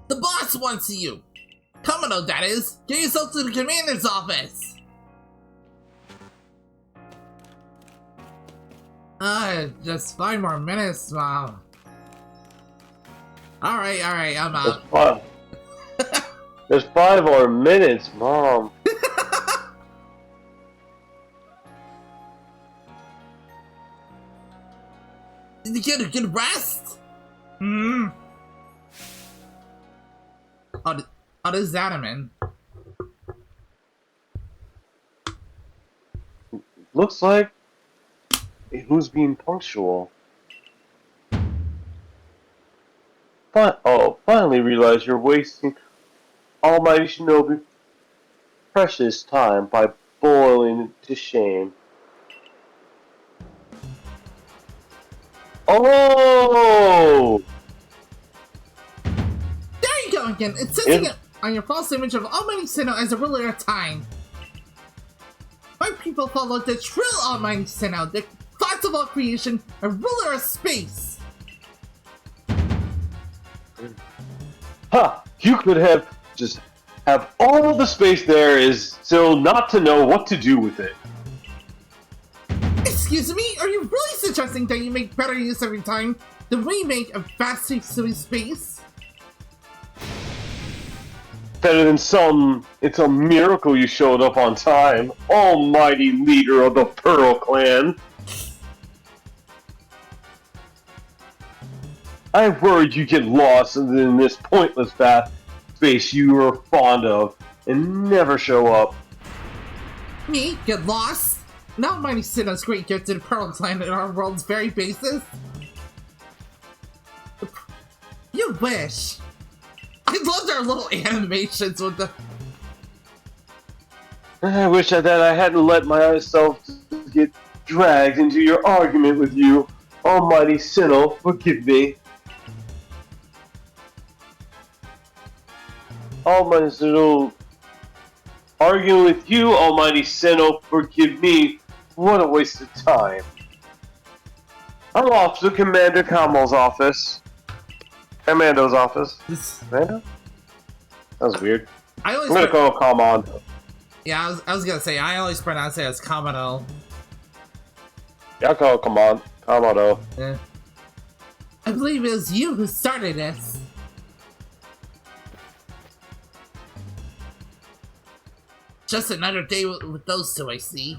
The boss wants you! Kamado, that is! Get yourself to the commander's office! Just 5 more minutes, Mom. Alright, I'm out. There's 5 more minutes, Mom. Did you get a good rest? Oh, does that mean? Looks like who's being punctual. Finally realize you're wasting Almighty Shinobi precious time by spoiling it to shame. Oh! There you go again, insisting on your false image of Almighty Sinnoh as a ruler of time. My people follow the true Almighty Sinnoh, the thoughts of all creation, a ruler of space. Ha! You could have just have all the space there is still not to know what to do with it. Excuse me, are you really suggesting that you make better use of your time than we make of vast space? Better than some, it's a miracle you showed up on time, almighty leader of the Pearl Clan. I worried you get lost in this pointless vast space you were fond of and never show up. Me? Get lost? Not Mighty Sinnoh's great gift to the Pearl Clan in our world's very basis? You wish. I loved our little animations with the... I wish that I hadn't let myself get dragged into your argument with you. Almighty Sinnoh, forgive me. Almighty Sinnoh, arguing with you, Almighty Sinnoh, forgive me. What a waste of time. I'm off to Commander Kamal's office. Commando's office. Commando? That was weird. I'm gonna call Commando. Yeah, I was gonna say, I always pronounce it as Kamado. Yeah, I'll call it Commando. Yeah. I believe it was you who started this. Just another day with those two, I see.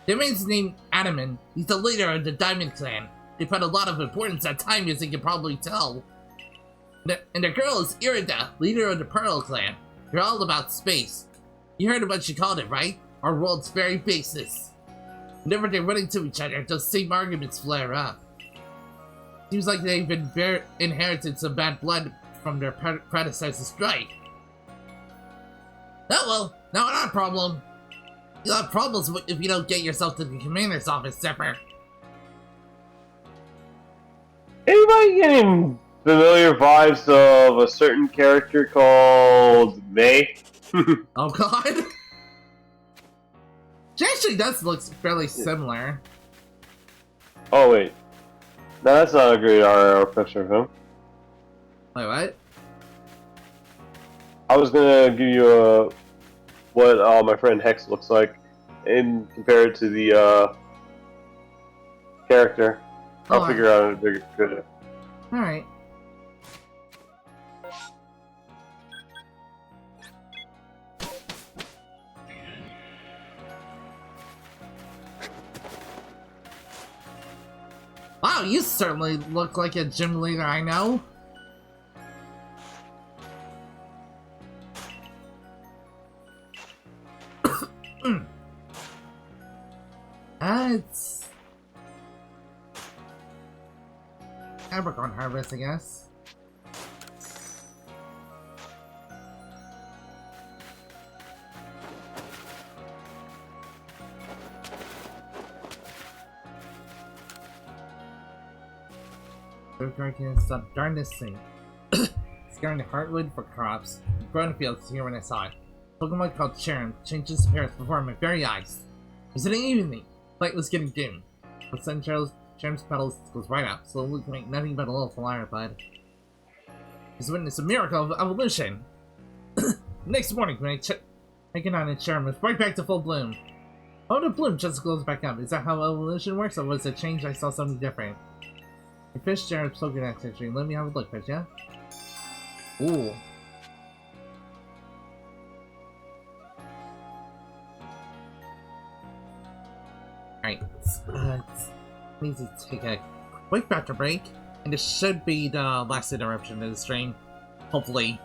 The man's named Adaman. He's the leader of the Diamond Clan. They put a lot of importance on time, as you can probably tell. And the girl is Irida, leader of the Pearl Clan. They're all about space. You heard of what she called it, right? Our world's very basis. Whenever they run into each other, those same arguments flare up. Seems like they've been inherited some bad blood from their predecessors' strike. Oh well, not our problem. You'll have problems if you don't get yourself to the commander's office, Zephyr. Anybody getting familiar vibes of a certain character called May? Oh god. She actually does look fairly similar. Oh wait. No, that's not a great RR picture of him. Wait, what? I was gonna give you what my friend Hex looks like and compare it to the character. I'll figure out a bigger picture. Alright. Wow, you certainly look like a gym leader I know. It's Capricorn Harvest, I guess. Can't stop darn this thing. Scaring the hardwood for crops. Growing fields here when I saw it. Pokemon called Sharon changes appearance before my very eyes. It was an evening. Light was getting dim. But sudden Sharon's petals goes right out, slowly make nothing but a little flower bud. He's witnessed a miracle of evolution. Next morning, when I checked on it, Sharon was right back to full bloom. Oh, the bloom just glows back up. Is that how evolution works, or was it change I saw something different? The fish Jared so good at century. Let me have a look, fish, yeah? Ooh. Alright, need to take a quick bathroom break, and this should be the last interruption of the stream. Hopefully.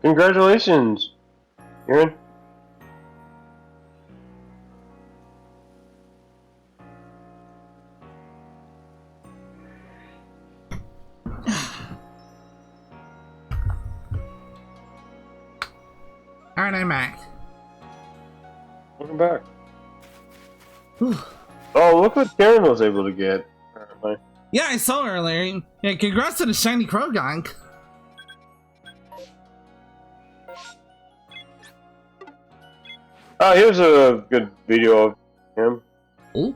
Congratulations, Aaron. Alright, I'm back. Welcome back. Oh, look what Karen was able to get. Apparently. Yeah, I saw earlier. Yeah, congrats to the shiny Krogunk. Oh, here's a good video of him. Ooh.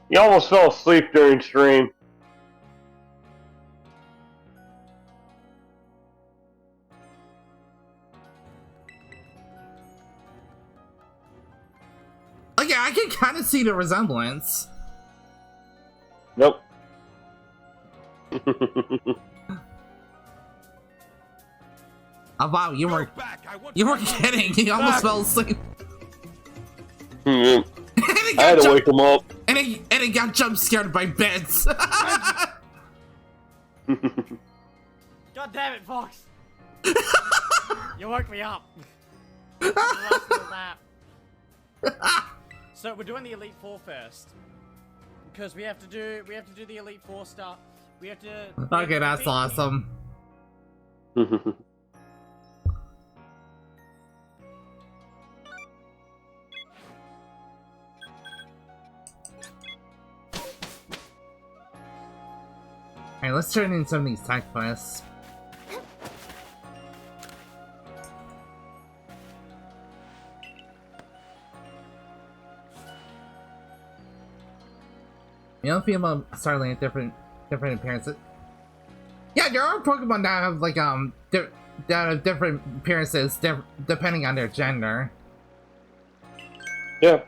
He almost fell asleep during stream. Oh yeah, I can kind of see the resemblance. Nope. Oh wow, you weren't kidding. He almost fell asleep. I had to wake him up. And he got jump scared by beds. God damn it, Fox! You woke me up. Last little nap. So we're doing the Elite Four first, because we have to do the Elite Four stuff. We have to. Okay, that's awesome. Alright, let's turn in some of these tech quests. You know, feel about Starling at different appearances. Yeah, there are Pokemon that have like that have different appearances depending on their gender. Yeah.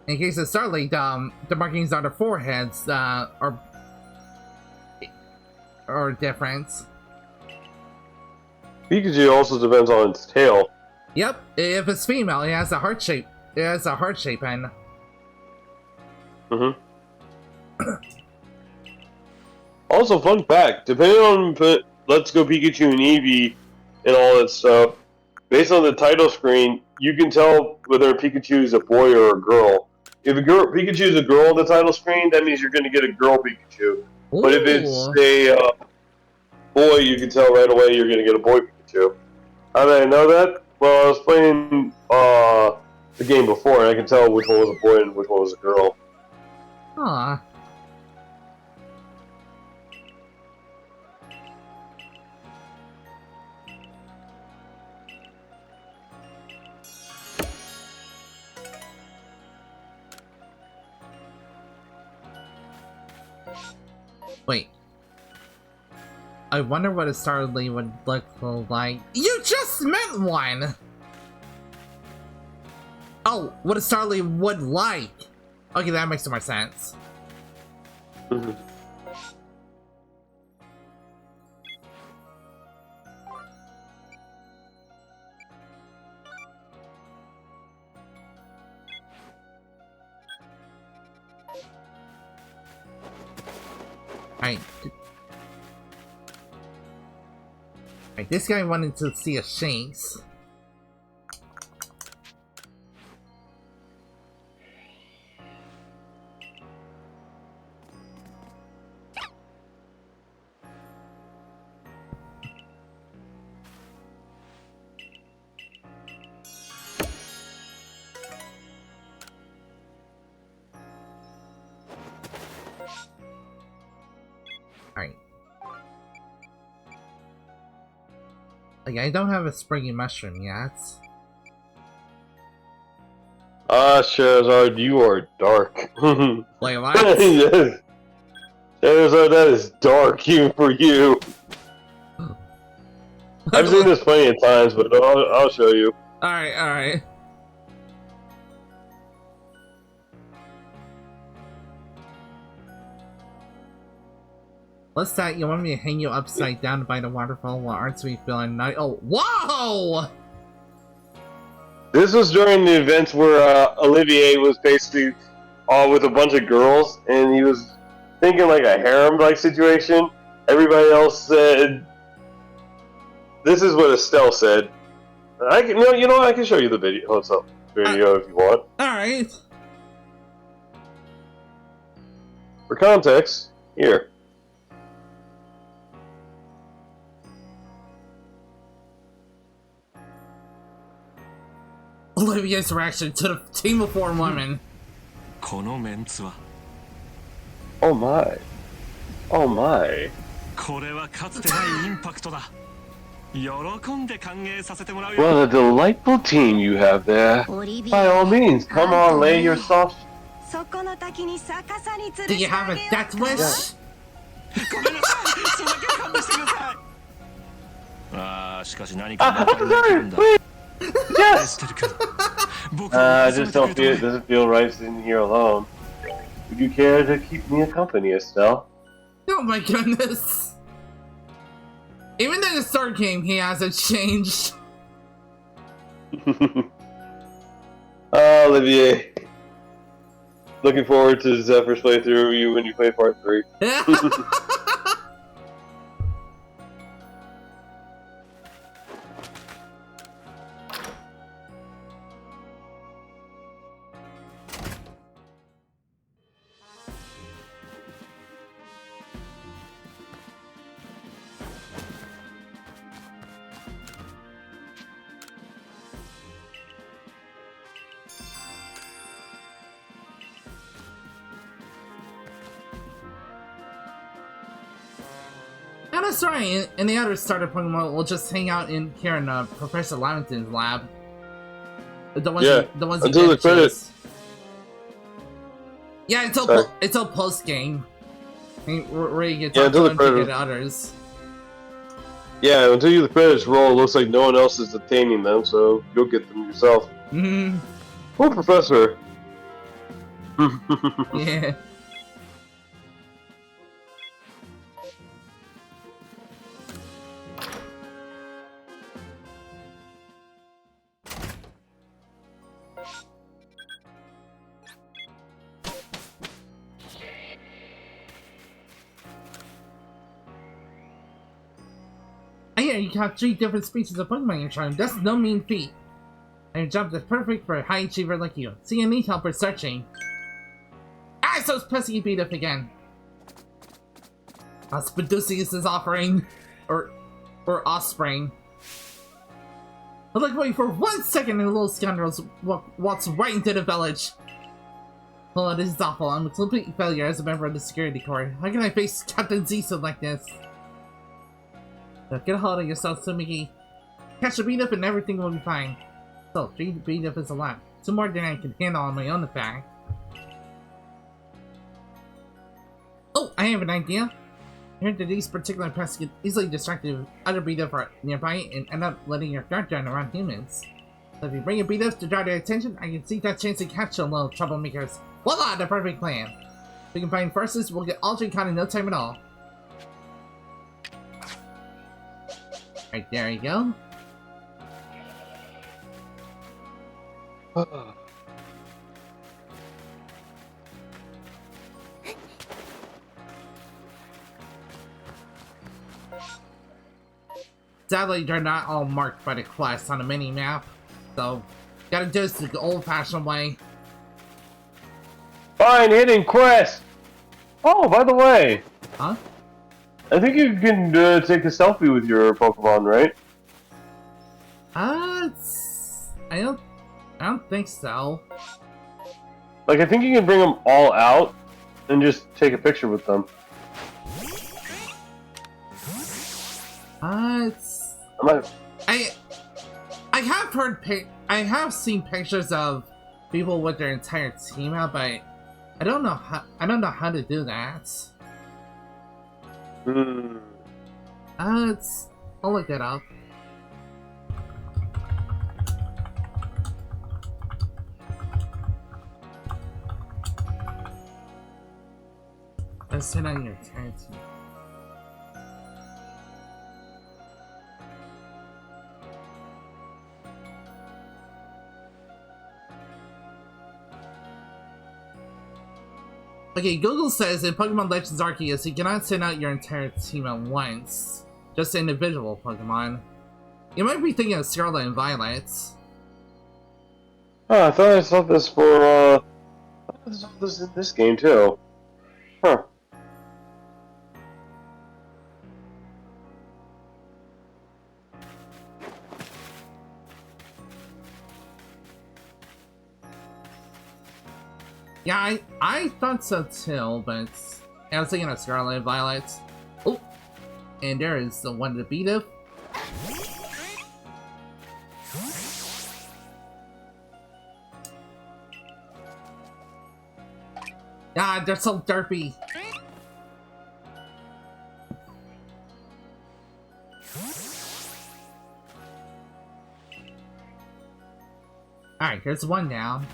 In case of Starlight, the markings on their foreheads are different. Pikachu also depends on its tail. Yep, if it's female, it has a heart shape. It has a heart shape, and Also, fun fact, depending on Let's Go Pikachu and Eevee and all that stuff, based on the title screen, you can tell whether Pikachu is a boy or a girl. If Pikachu is a girl on the title screen, that means you're going to get a girl Pikachu. ooh. But if it's a boy, you can tell right away you're going to get a boy Pikachu. How did I know that? Well, I was playing the game before, and I can tell which one was a boy and which one was a girl. Aw. Wait. I wonder what a Starly would look like. You just meant one! Oh, what a Starly would like! Okay, that makes more sense. Alright. Alright, this guy wanted to see a Shanks. Alright. Like, I don't have a springy mushroom yet. Ah, Charizard, you are dark. Wait, what? Yes. Charizard, that is dark even for you. I've seen this plenty of times, but I'll show you. Alright, alright. What's that? You want me to hang you upside down by the waterfall while aren't we feeling nice? Oh, whoa! This was during the events where Olivier was basically with a bunch of girls, and he was thinking like a harem-like situation, Everybody else said. This is what Estelle said. I can, you know, I can show you the video. What's up? Video if you want. Alright. For context, here. Olivia's reaction to the Team of 4 women. このメンツは Oh my. Oh my. これはかつてないインパクトだ喜んで歓迎させてもらうよ What a delightful team you have there. By all means, come on, lay your soft. Do you have a death wish? ごめんなさいそれだけは勘弁してくださいああしかし何か Ah, sorry, please. Yes. 僕は I just don't feel it doesn't feel right sitting here alone. Would you care to keep me a company, Estelle? Oh my goodness. Even in the start game, he hasn't changed. Olivier. Looking forward to Zephyr's playthrough of you when you play part 3. And that's right, and the other starter Pokemon will just hang out in here in Professor Lavington's lab. The ones, the ones until the credits. Yeah, until post game. Where you get until the to credits. get others. Yeah, until the credits roll, it looks like no one else is obtaining them, so you'll get them yourself. Mm-hmm. Oh, Professor. Yeah. I hear you have 3 different species of Pokemon you're trying. That's no mean feat. And your job is perfect for a high achiever like you. So you need help with searching. Ah, so it's pesky beat up again. Spaducius is offering. Or offspring. But like, wait for 1 second and the little scoundrels walks right into the village. Oh, this is awful. I'm a complete failure as a member of the security corps. How can I face Captain Ziso like this? Now get a hold of yourself, Sumiki. Catch a beat up and everything will be fine. So, 3 beat up is a lot. 2 more than I can handle on my own, in fact. Oh, I have an idea. I heard that these particular pests get easily distracted with other beat up are nearby and end up letting your guard down around humans. So if you bring your beat ups to draw their attention, I can see that chance to catch the little troublemakers. Voila, the perfect plan. If we can find forces, we'll get all 3 caught in no time at all. Right, there you go. Sadly, they're not all marked by the quest on the mini-map, so gotta do this the old-fashioned way. Fine, hidden quest! Oh, by the way. Huh? I think you can take a selfie with your Pokemon, right? I don't think so. Like, I think you can bring them all out and just take a picture with them. I have seen pictures of people with their entire team out, but I don't know how to do that. I'll look that up. Let's sit on your entire team. Okay, Google says in Pokemon Legends Arceus, you cannot send out your entire team at once. Just individual Pokemon. You might be thinking of Scarlet and Violet. Oh, I thought I saw this for, I saw this in this game, too. Huh. Yeah, I thought so too, but I was thinking of Scarlet and Violet. Oh, and there is the one to beat it. God, they're so derpy. Alright, here's one down.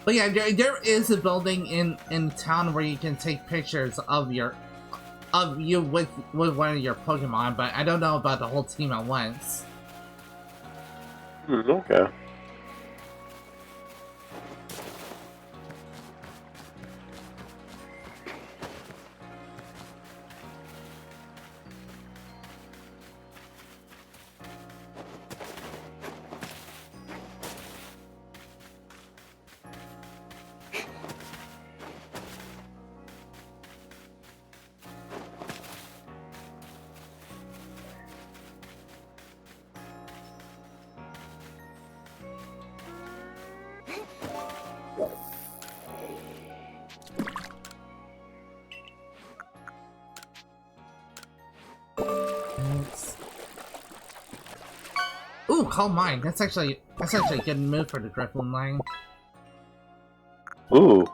But yeah, there is a building in town where you can take pictures of you with one of your Pokemon, but I don't know about the whole team at once. Okay. Ooh, Calm Mind. That's actually a good move for the Griffin line. Ooh.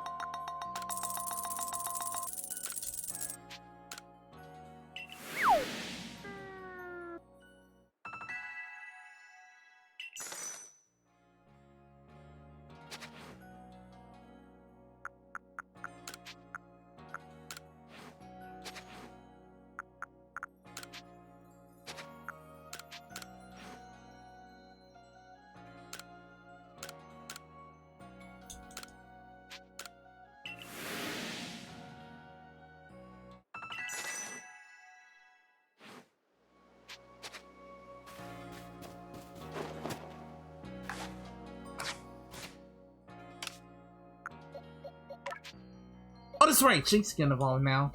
Oh, that's right. She's gonna evolve now.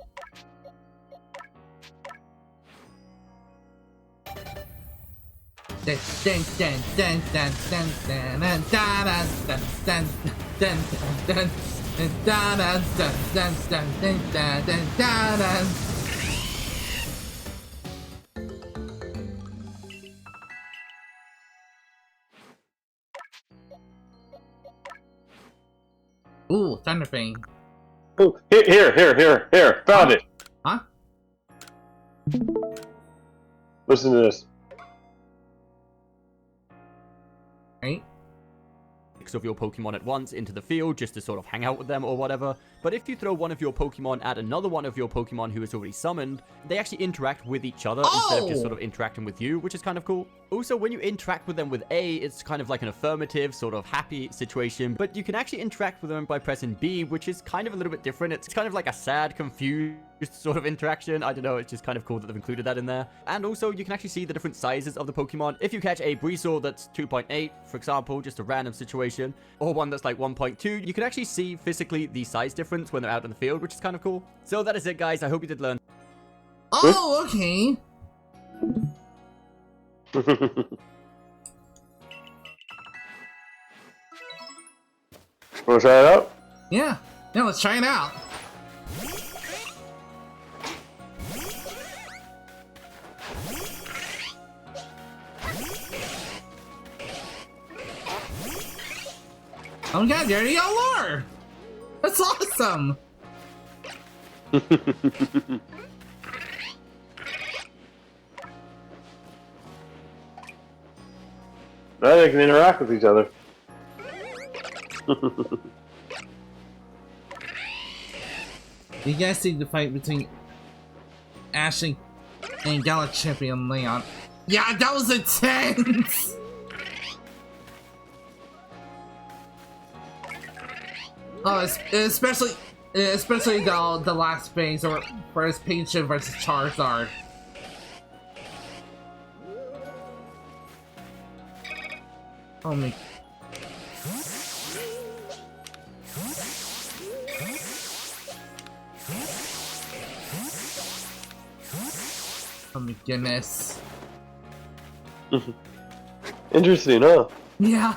Ooh, Thunderfang. Ooh, here, found it! Huh? Listen to this. Right? Of your Pokemon at once into the field just to sort of hang out with them or whatever. But if you throw one of your Pokemon at another one of your Pokemon who is already summoned, they actually interact with each other instead of just sort of interacting with you, which is kind of cool. Also, when you interact with them with A, it's kind of like an affirmative, sort of happy situation, but you can actually interact with them by pressing B, which is kind of a little bit different. It's kind of like a sad, confused sort of interaction. I don't know, it's just kind of cool that they've included that in there. And also, you can actually see the different sizes of the Pokemon. If you catch a Breezel that's 2.8, for example, just a random situation, or one that's like 1.2, you can actually see physically the size difference when they're out in the field, which is kind of cool. So that is it, guys. I hope you did learn. Oh, okay. Wanna try it out? Yeah. Yeah, let's try it out. Oh my god, there you are! That's awesome! Now they can interact with each other. You guys see the fight between Ashley and Galaxy Champion Leon. Yeah, that was intense! Oh, especially the last phase, or first Pichu versus Charizard. Oh my. Oh my goodness. Interesting, huh? Yeah.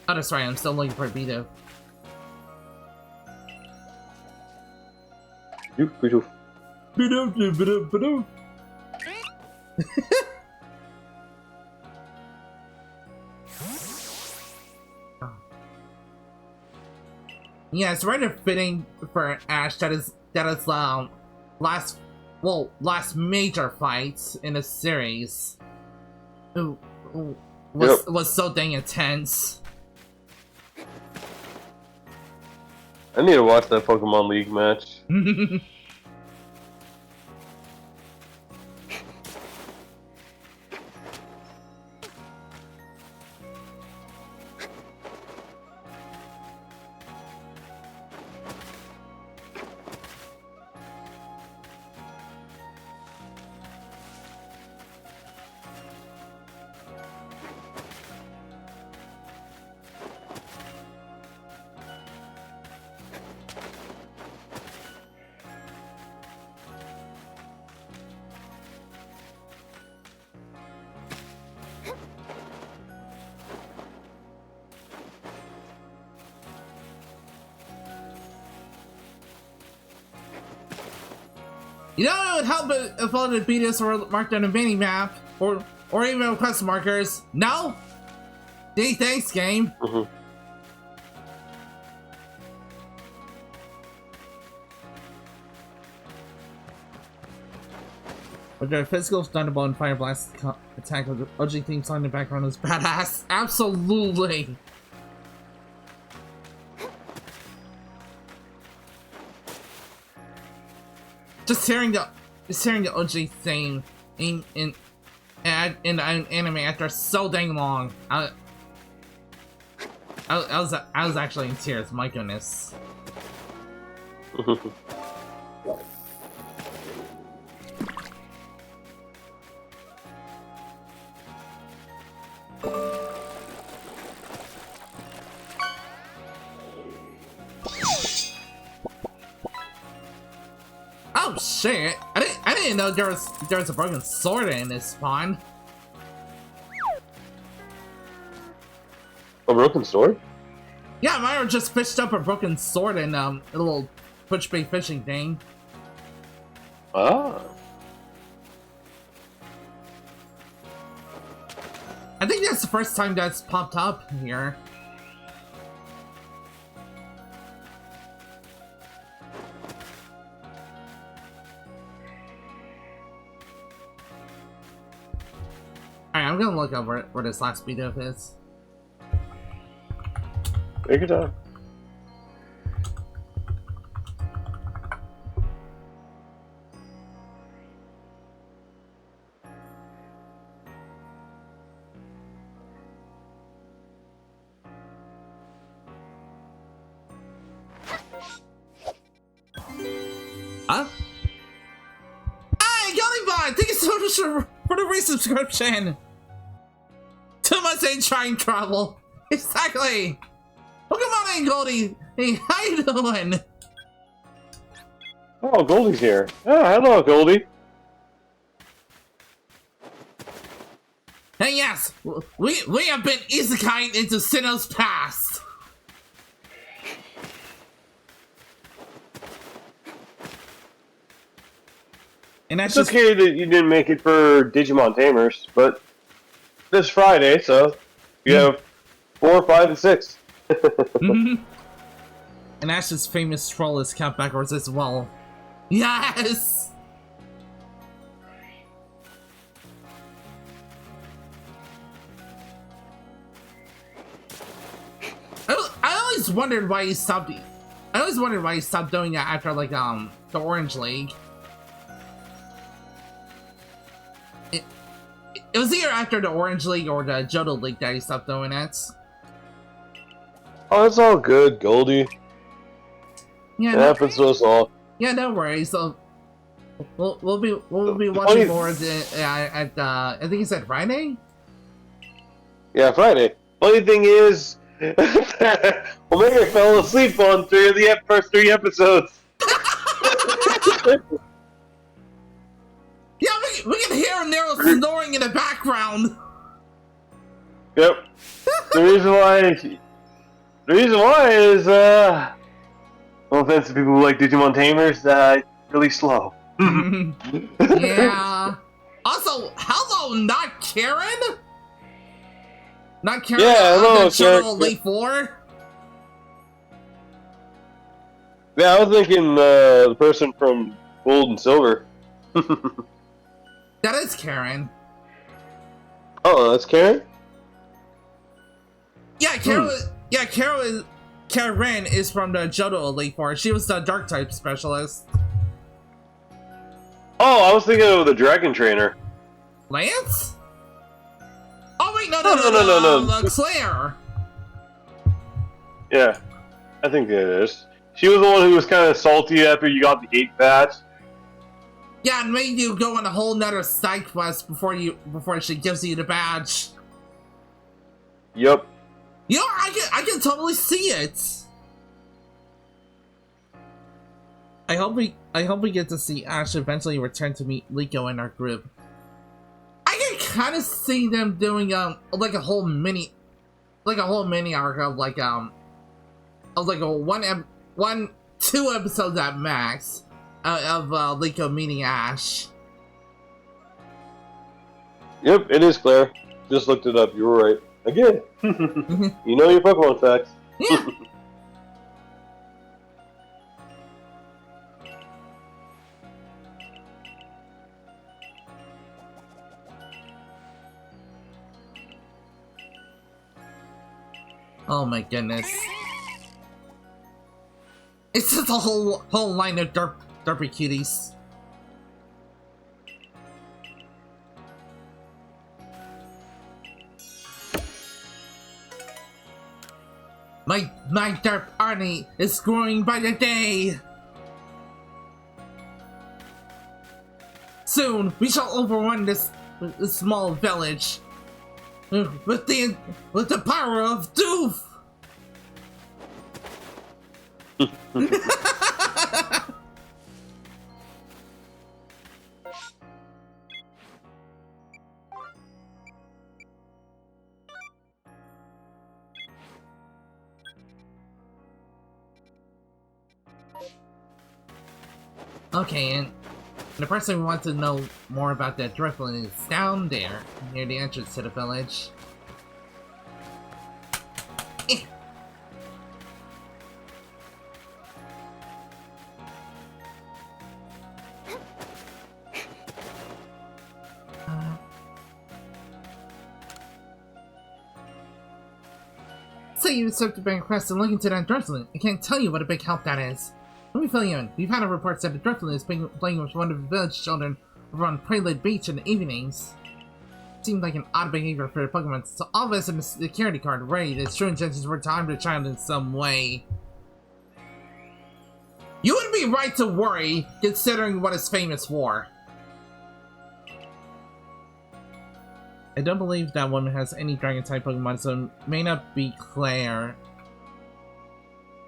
Oh, that's right, I'm still looking for a Beto. Beto. Yeah, it's rather fitting for Ash that is last major fight in the series. Was so dang intense. I need to watch that Pokemon League match. You know it would help if all the Betos were marked on a mini map, or even quest markers. No? Gee, thanks, game. With their physical Thunderbolt and Fire Blast attack with the OG theme song in the background is badass. Absolutely. Just hearing the OG theme in anime after so dang long, I was actually in tears. My goodness. Oh shit! I didn't know there was a broken sword in this spawn. A broken sword? Yeah, Mario just fished up a broken sword in a little push-bait fishing thing. Ah. I think that's the first time that's popped up here. Alright, I'm gonna look up where this last speed up is. Take your time. Huh? Hey, Yollibot! Thank you so much for the resubscription! Too much ain't trying trouble. Exactly! Pokemon and Goldie! Hey, how you doing? Oh, Goldie's here. Ah, hello, Goldie. Hey, yes! We have been isekai into Sinnoh's past! And that's It's just okay that you didn't make it for Digimon Tamers, but this Friday, so you have 4, 5, and 6. And Ash's famous troll is count backwards as well. Yes! I always wondered why he stopped. I always wondered why he stopped doing that after like the Orange League. It was either after the Orange League or the Johto League that he stopped doing it. Oh, it's all good, Goldie. Yeah, It no, happens to us all. yeah, no worries. So we'll be watching more of the at I think it's at Friday. Yeah, Friday. Funny thing is, Omega fell asleep on first three episodes. Yeah, we can hear Nero snoring in the background. Yep. The reason why is, no offense to people who like Digimon Tamers, really slow. Yeah. Also, hello, not Karen? Not Karen? Yeah, hello, the Channel Karen. Elite 4? Yeah, I was thinking, the person from Gold and Silver. That is Karen. Oh, that's Karen? Yeah, Karen is from the Johto Elite Four. She was the Dark type specialist. Oh, I was thinking of the Dragon Trainer. Lance? Oh wait, no, Claire. Yeah, I think it is. She was the one who was kind of salty after you got the 8 badge. Yeah, and made you go on a whole nother side quest before she gives you the badge. Yep. You know, I can totally see it. I hope we get to see Ash eventually return to meet Liko in our group. I can kind of see them doing like a whole mini arc of like a 2 episodes at max of Liko meeting Ash. Yep, it is Claire. Just looked it up. You were right. Again. You know your Pokemon facts. Yeah. Oh my goodness. It's just a whole line of derpy cuties. My derp army is growing by the day. Soon we shall overrun this small village with the power of Doof. Okay, and the person who wants to know more about that Driftlin is down there, near the entrance to the village. Eh. So you accepted my request and look into that Driftlin. I can't tell you what a big help that is. Let me fill you in. We've had a report that the Driftlin is playing with one of the village children over on Prelude Beach in the evenings. Seemed like an odd behavior for the Pokemon, so all of us in the security card raid its true intentions were to harm the child in some way. You would be right to worry, considering what it's famous for. I don't believe that woman has any Dragon-type Pokemon, so it may not be Claire.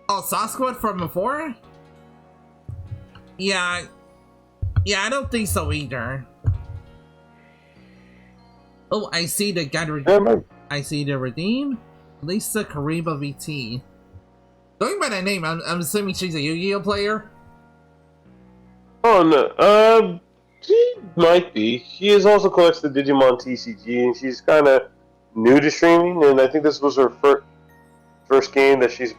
Oh, Sasquatch from before? Yeah, I don't think so either. Oh, I see the I see the redeem. Lisa Kariba VT. Going by that name, I'm assuming she's a Yu-Gi-Oh player. Oh no, she might be. She is also collects the Digimon TCG, and she's kind of new to streaming. And I think this was her first game that she's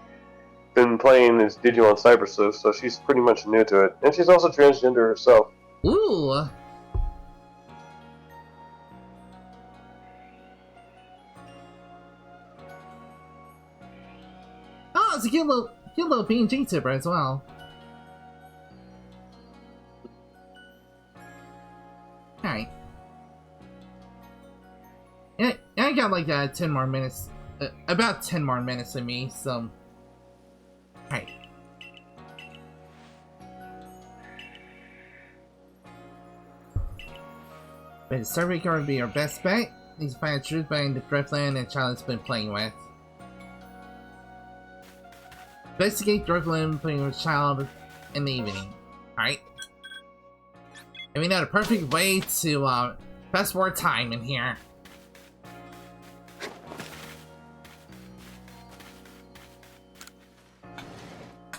been playing is Digimon Cybersleuth, so she's pretty much new to it. And she's also transgender herself. Ooh. Oh, it's a cute little PNG tipper as well. Alright. got like 10 more minutes, about 10 more minutes of me, so... Alright. But the survey card would be your best bet. Needs to find the truth behind the Driftland and child has been playing with. Investigate Driftland playing with child in the evening. Alright. And we know the perfect way to fast forward time in here.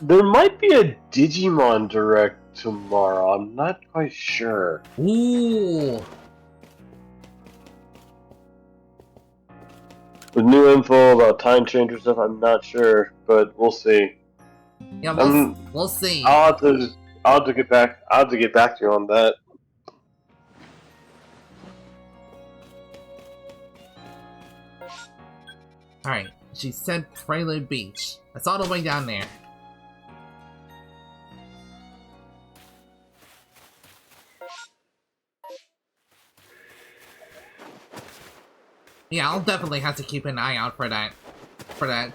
There might be a Digimon Direct tomorrow. I'm not quite sure. Ooh. With new info about time changer stuff, I'm not sure, but we'll see. Yeah, we'll see. I'll have to get back to you on that. Alright, she said Prelude Beach. That's all the way down there. Yeah, I'll definitely have to keep an eye out for that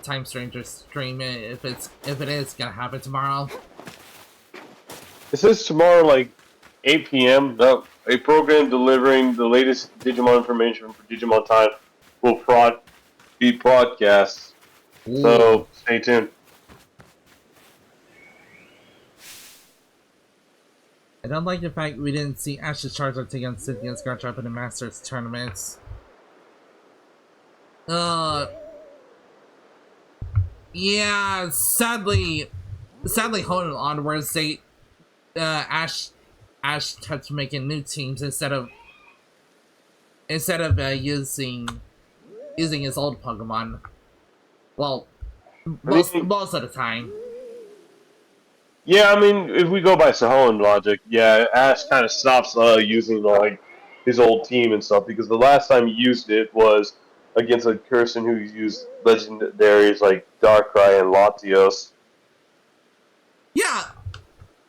Time Stranger stream if it is gonna happen tomorrow. It says tomorrow, like 8 p.m. A program delivering the latest Digimon information for Digimon Time will be broadcast. Ooh. So stay tuned. I don't like the fact we didn't see Ash's Charizard take on Cynthia's Garchomp in the Masters tournaments. Yeah, sadly holding onwards, they, Ash kept making new teams instead of using his old Pokemon. Well, most of the time. Yeah, I mean, if we go by Sahoan logic, yeah, Ash kind of stops using like his old team and stuff because the last time he used it was against a person who used legendaries like Darkrai and Latios. Yeah,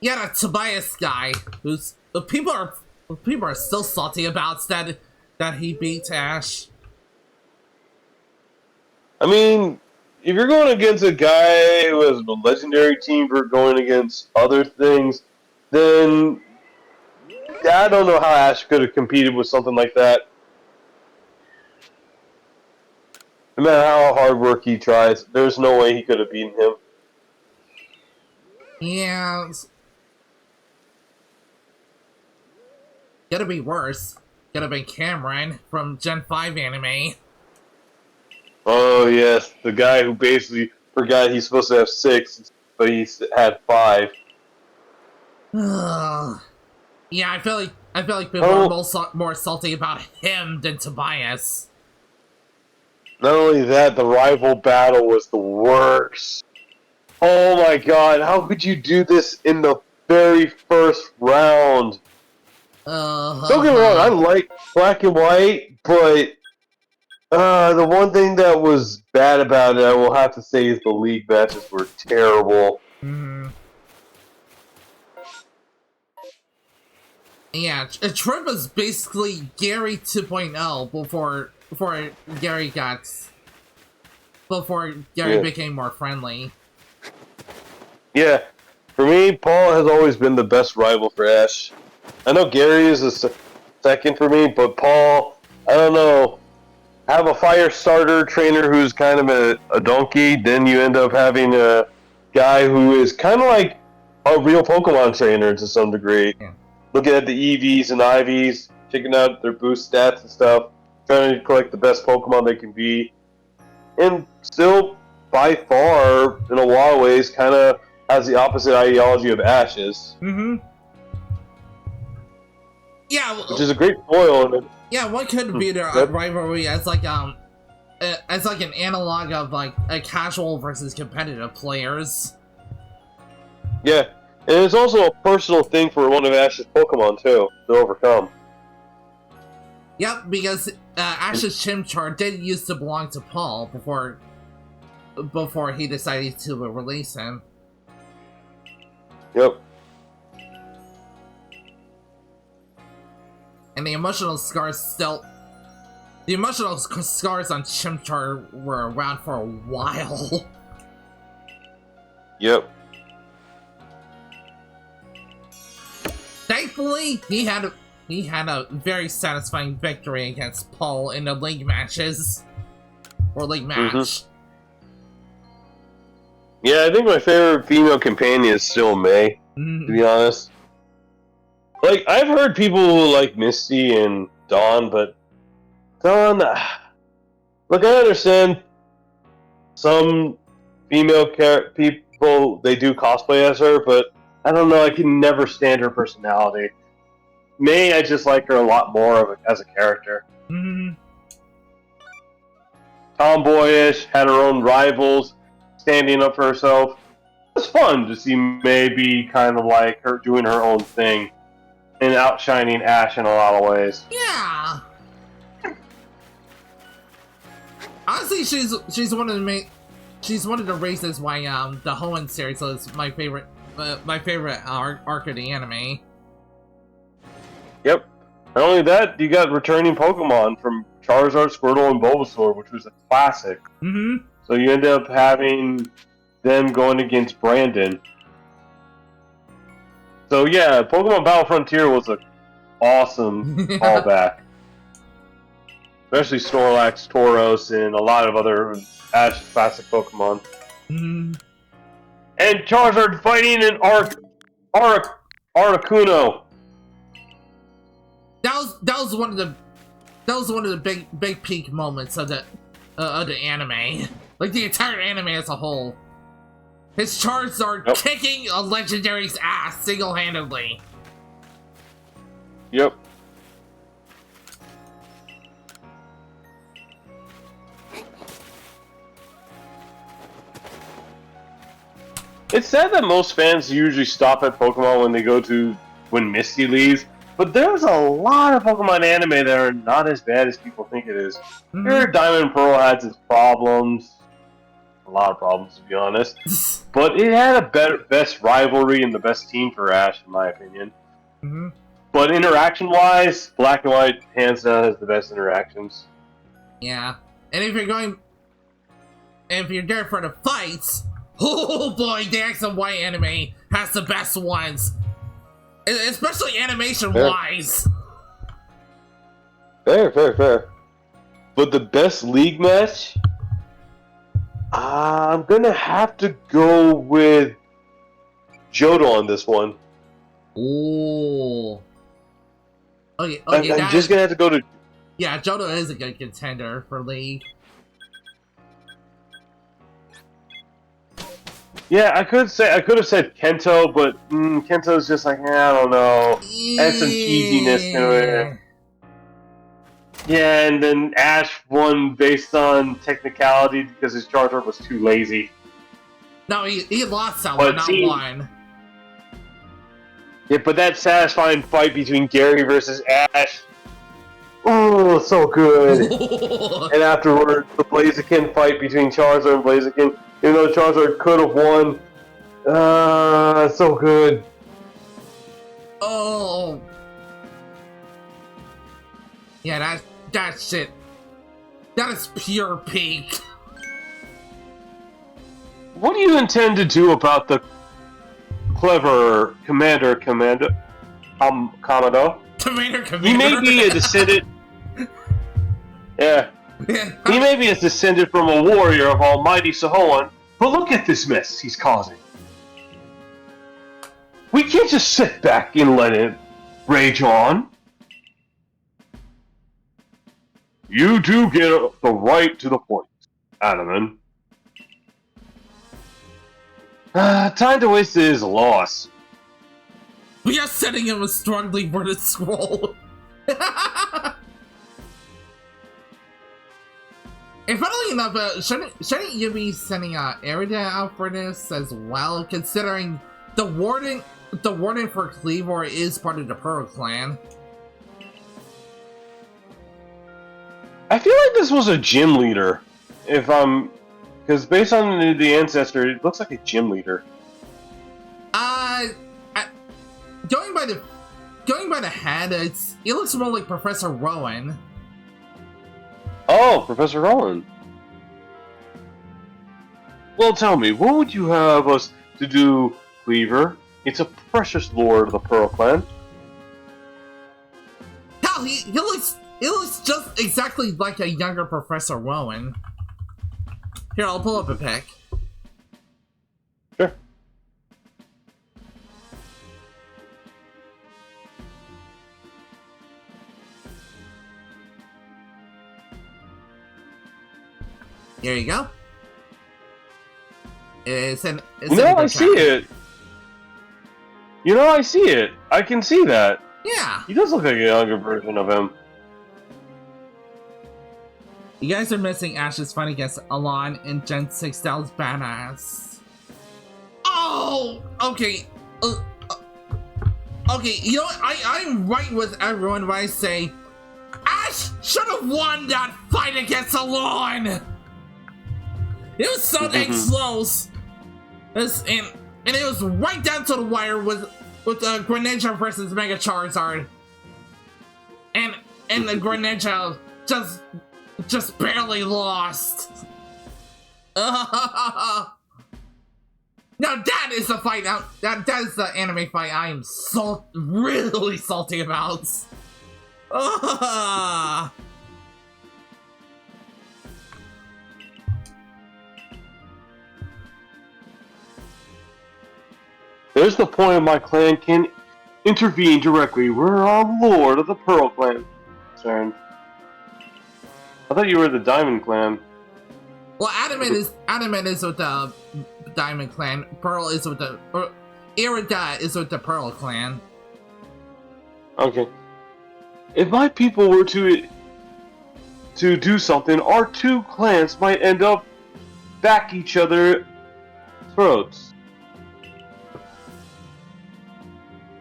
that Tobias guy who's people are still salty about that he beat Ash. I mean, if you're going against a guy who has a legendary team for going against other things, then I don't know how Ash could have competed with something like that. No matter how hard work he tries, there's no way he could have beaten him. Yeah. Gotta be worse. Gotta be Cameron from Gen 5 anime. Oh, yes. The guy who basically forgot he's supposed to have 6, but he had 5. Yeah, I feel like people are more salty about him than Tobias. Not only that, the rival battle was the worst. Oh my god, how could you do this in the very first round? Don't get me wrong, I like black and white, but the one thing that was bad about it, I will have to say, is the league matches were terrible. Yeah, Trip was basically Gary 2.0 before Gary became more friendly. Yeah, for me, Paul has always been the best rival for Ash. I know Gary is a second for me, but Paul, I don't know. Have a fire starter trainer who's kind of a donkey, then you end up having a guy who is kind of like a real Pokemon trainer to some degree. Yeah. Looking at the EVs and IVs, checking out their boost stats and stuff, trying to collect the best Pokemon they can be, and still, by far, in a lot of ways, kind of has the opposite ideology of Ash's. Yeah, which is a great foil. Yeah, one could be the rivalry as like an analog of like a casual versus competitive players. Yeah, and it's also a personal thing for one of Ash's Pokemon too to overcome. Yep, because Ash's Chimchar did used to belong to Paul before he decided to release him. Yep. And the emotional scars still The emotional scars on Chimchar were around for a while. Yep. Thankfully, he had a very satisfying victory against Paul in the league matches. Or league match. Yeah, I think my favorite female companion is still May, to be honest. Like, I've heard people like Misty and Dawn, but Dawn... Look, I understand some female people, they do cosplay as her, but I don't know, I can never stand her personality. May, I just like her a lot more as a character. Tomboyish, had her own rivals, standing up for herself. It's fun to see May be kind of like her doing her own thing and outshining Ash in a lot of ways. Yeah. Honestly, she's one of the reasons why the Hoenn series is my favorite arc of the anime. Yep. Not only that, you got returning Pokemon from Charizard, Squirtle, and Bulbasaur, which was a classic. So you end up having them going against Brandon. So yeah, Pokemon Battle Frontier was an awesome callback. Especially Snorlax, Tauros, and a lot of other Ash classic Pokemon. And Charizard fighting an Articuno. That was one of the big peak moments of the anime. Like the entire anime as a whole. His Charizard kicking a legendary's ass single-handedly. Yep. It's sad that most fans usually stop at Pokemon when Misty leaves, but there's a lot of Pokemon anime that are not as bad as people think it is. Sure, Diamond and Pearl has its problems. A lot of problems, to be honest. But it had a best rivalry and the best team for Ash, in my opinion. But interaction-wise, Black and White, hands down, has the best interactions. Yeah. And if you're there for the fights, oh boy, the X and Y anime has the best ones. Especially animation-wise. Fair. But the best league match? I'm gonna have to go with Johto on this one. Ooh. Okay, I'm just gonna have to go to... Yeah, Johto is a good contender for league. Yeah, I could have said Kento, but Kento's just like, I don't know. Has some cheesiness to it. Yeah, and then Ash won based on technicality because his Charizard was too lazy. No, he lost that one, not won. Yeah, but that satisfying fight between Gary versus Ash. Oh, so good. And afterward, the Blaziken fight between Charizard and Blaziken. Even though Charizard could have won. So good. Oh. Yeah, that shit. That is pure peak. What do you intend to do about the clever Commander Commando? He may be a descendant. Yeah. He may be a descendant from a warrior of Almighty Sahoan, but look at this mess he's causing. We can't just sit back and let it rage on. You do get the right to the point, Adaman. Time to waste is loss. We are sending him a strongly worded scroll. And funnily enough, shouldn't you be sending Erida out for this as well, considering the warden for Cleavor is part of the Pearl clan? I feel like this was a gym leader, because based on the ancestor, it looks like a gym leader. Going by the head, it looks more like Professor Rowan. Oh, Professor Rowan. Well, tell me, what would you have us to do, Cleaver? It's a precious lord of the Pearl Clan. Hell, he looks just exactly like a younger Professor Rowan. Here, I'll pull up a pic. Sure. Here you go. It's I see it. You know, I see it. I can see that. Yeah. He does look like a younger version of him. You guys are missing Ash's fight against Alon in Gen 6 Styles Badass. Oh! Okay. Okay, you know what? I'm right with everyone when I say Ash should have won that fight against Alon! It was so dang close. And it was right down to the wire with Greninja versus Mega Charizard. And the Greninja just barely lost. Now that is the fight out. That is the anime fight I am really salty about. There's the point my clan can intervene directly. We're our lord of the Pearl Clan. Concerned. I thought you were the Diamond Clan. Well, Adamant is with the Diamond Clan. Pearl is with the Irida is with the Pearl Clan. Okay. If my people were to do something, our two clans might end up back each other throats.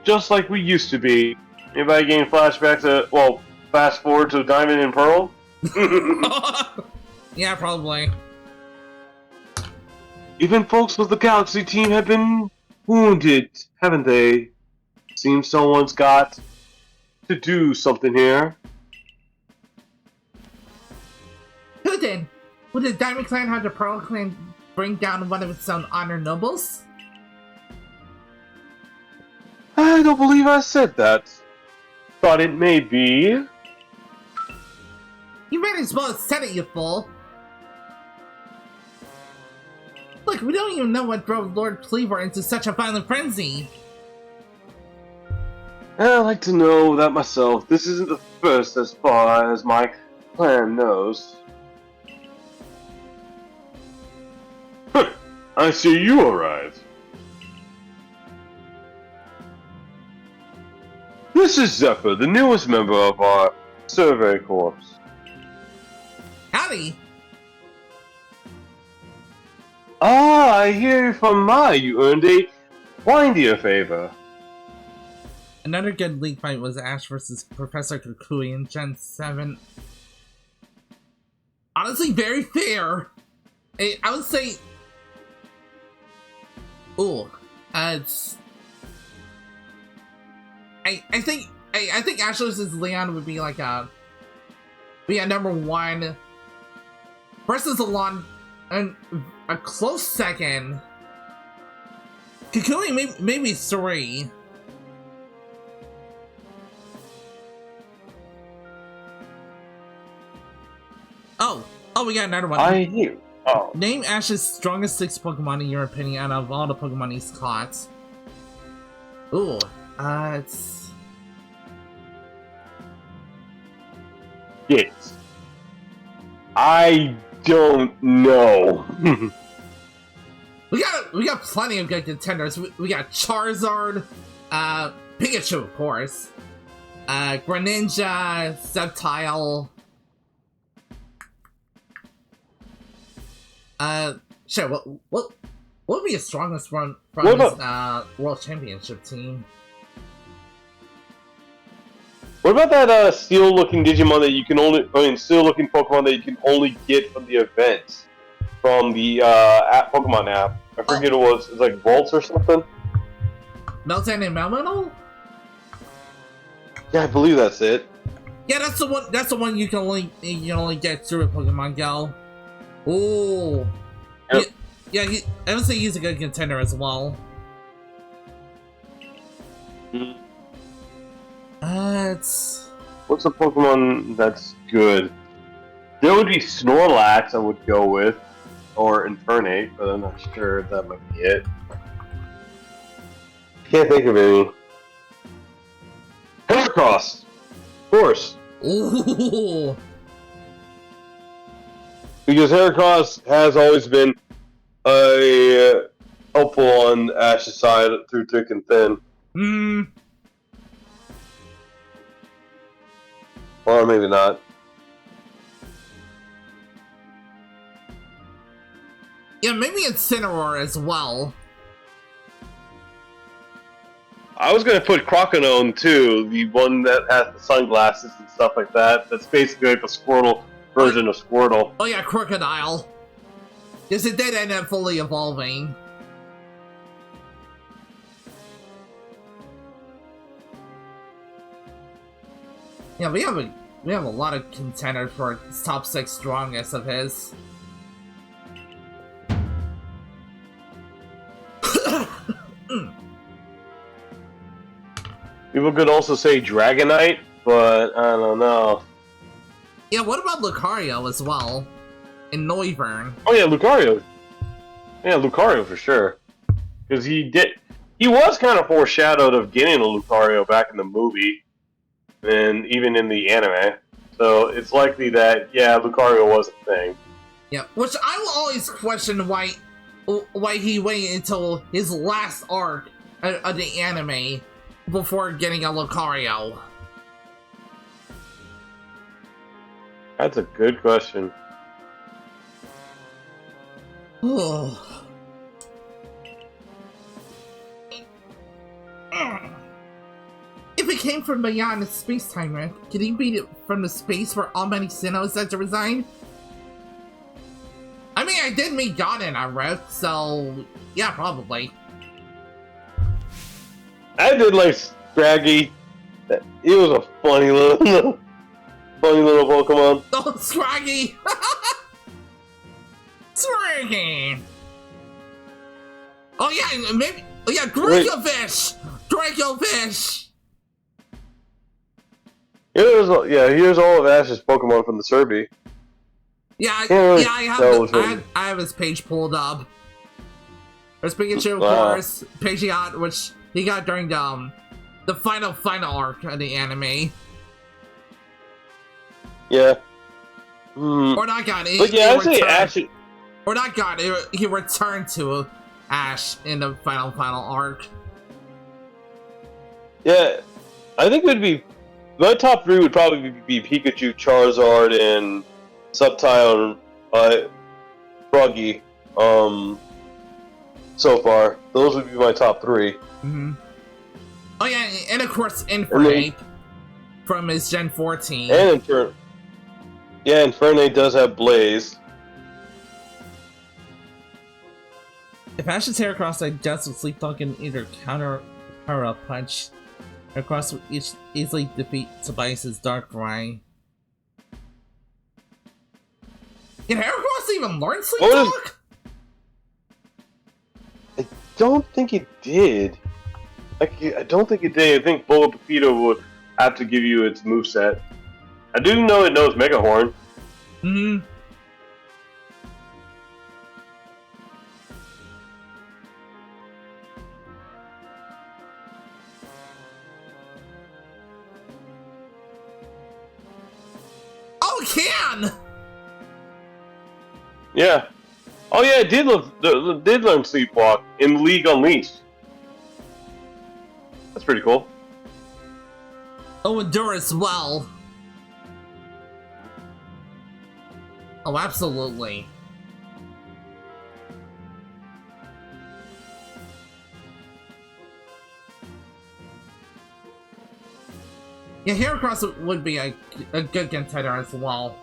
Just like we used to be. Anybody getting flashbacks to, well, fast forward to Diamond and Pearl? Yeah, probably. Even folks with the Galaxy team have been wounded, haven't they? Seems someone's got to do something here. Who did? Would the Diamond Clan have the Pearl Clan bring down one of its own honor nobles? I don't believe I said that. Thought it may be. You might as well have said it, you fool. Look, we don't even know what drove Lord Cleaver into such a violent frenzy. I like to know that myself. This isn't the first as far as my clan knows. I see you arrived. This is Zephyr, the newest member of our Survey Corps. Howdy! Ah, I hear from Mai you earned a windier favor. Another good league fight was Ash versus Professor Kukui in Gen 7. Honestly, very fair. I would say... Ooh, it's... I think Ash versus Leon would be like a number one versus Alon and a close second. Kukui maybe 3. Oh, we got another one. I hear. Oh. Name Ash's strongest 6 Pokemon in your opinion out of all the Pokemon he's caught. Ooh, it's... Yes. I don't know. We got plenty of good contenders. We got Charizard, Pikachu, of course, Greninja, Sceptile. Sure. What would be the strongest one from this World Championship team? What about that steel-looking Digimon that you can only, steel-looking Pokemon that you can only get from the event, from the Pokemon app? I forget what it was. It's like Volts or something. Meltan and Melmetal? Yeah, I believe that's it. Yeah, that's the one. That's the one you can only get through with Pokemon Go. Oh. Yep. Yeah. I would say he's a good contender as well. It's. What's a Pokemon that's good? There would be Snorlax I would go with, or Infernape, but I'm not sure if that might be it. Can't think of any. Heracross! Of course! Ooh. Because Heracross has always been helpful on Ash's side through thick and thin. Hmm. Or maybe not. Yeah, maybe Incineroar as well. I was gonna put Croconon too, the one that has the sunglasses and stuff like that. That's basically like the Squirtle version of Squirtle. Oh yeah, Crocodile. Yes, it did end up fully evolving. Yeah, we have a lot of contenders for top 6 strongest of his. People could also say Dragonite, but I don't know. Yeah, what about Lucario as well? And Noivern. Oh yeah, Lucario. Yeah, Lucario for sure. Because he was kind of foreshadowed of getting a Lucario back in the movie, and even in the anime. So it's likely that, yeah, Lucario was a thing. Yeah, which I will always question why he waited until his last arc of the anime before getting a Lucario. That's a good question. If it came from beyond the space-time rift, could he beat it from the space where all many Sinnohs had to resign? I mean, I did meet God in our rift, so yeah, probably. I did like Scraggy. He was a funny little Pokemon. Oh, Scraggy! Scraggy! Oh yeah, maybe. Oh yeah, Dracovish! Dracovish! Here's all of Ash's Pokemon from the Survey. Yeah, I have his page pulled up. There's Pikachu, of course, Pidgeot, which he got during the final arc of the anime. Yeah. Or not got it. But yeah, I'd say Ash. Or not got it. He returned to Ash in the final arc. Yeah, I think it would be my top 3 would probably be Pikachu, Charizard, and Subtile and Froggy. So far, those would be my top 3. Mm-hmm. Oh yeah, and of course Infernape from his Gen 14. And Infernape does have Blaze. If Ash's Heracross like Death with Sleep Talk and either counter a punch, Heracross would easily defeat Tobias's Darkrai. Can Heracross even learn Sleep Talk? I don't think it did. I don't think it did. I think Bulbapedia would have to give you its moveset. I do know it knows Mega Horn. Hmm. Oh, it can! Yeah. Oh yeah, it did learn Sleepwalk in League Unleashed. That's pretty cool. Oh, Endure as well. Oh, absolutely. Yeah, Heracross would be a good contender as well.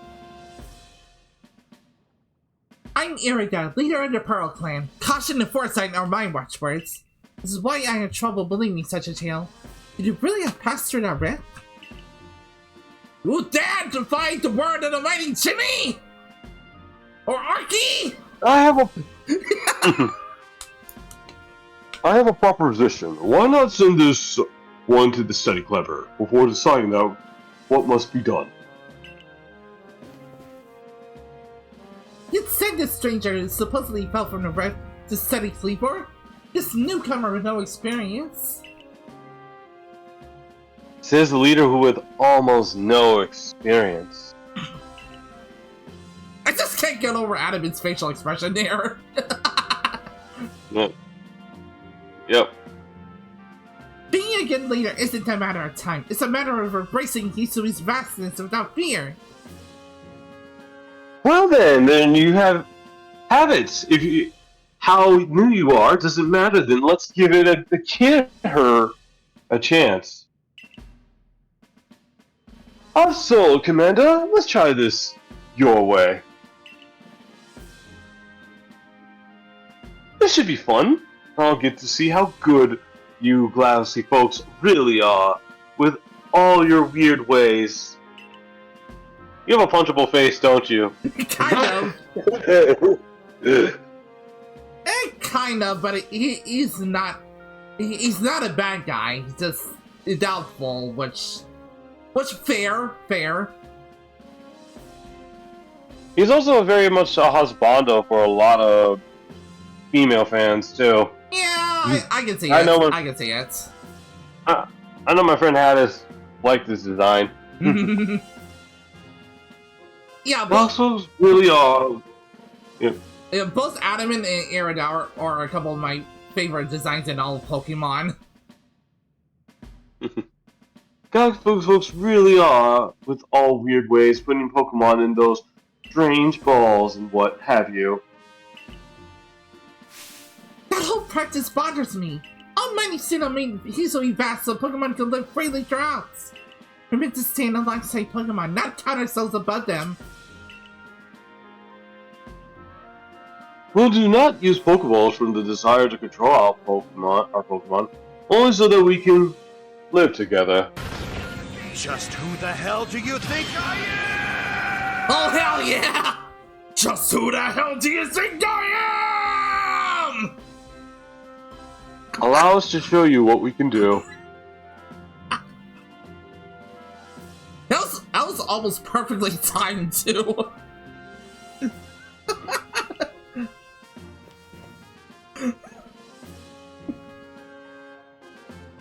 I'm Irida, leader of the Pearl Clan. Caution and foresight are my watchwords. This is why I have trouble believing such a tale. Did you really have passed through that rift? Who dared to fight the word of the mighty Jimmy? Or Arky? I have a proposition. Why not send this one to the study clever before deciding out what must be done? You'd send this stranger who supposedly fell from the roof to study sleeper? This newcomer with no experience. Says the leader who with almost no experience. I just can't get over Adamant's facial expression there. Yep. Being a good leader isn't a matter of time. It's a matter of embracing Hisui's vastness without fear. Well then you have habits. If you how new you are doesn't matter. Then let's give it a kid her a chance. So, Commander, let's try this your way. This should be fun. I'll get to see how good you Galaxy folks really are with all your weird ways. You have a punchable face, don't you? Kind of. Kind of, but he's not a bad guy. He's just doubtful, which fair. He's also very much a husbando for a lot of female fans too. Yeah, I can see it. I can see it. I know my friend Haddis liked this design. Yeah, both really are. Yeah, both Adamant and Iridaur are a couple of my favorite designs in all of Pokemon. Galaxy folks really are, with all weird ways, putting Pokemon in those strange balls and what have you. That whole practice bothers me. Almighty Sinnoh made Hisui vast so Pokemon can live freely throughout. We're meant to stand alongside Pokemon, not count ourselves above them. We'll do not use Pokeballs from the desire to control our Pokemon, only so that we can live together. Just who the hell do you think I am? Oh hell yeah! Just who the hell do you think I am? Allow us to show you what we can do. That was almost perfectly timed too.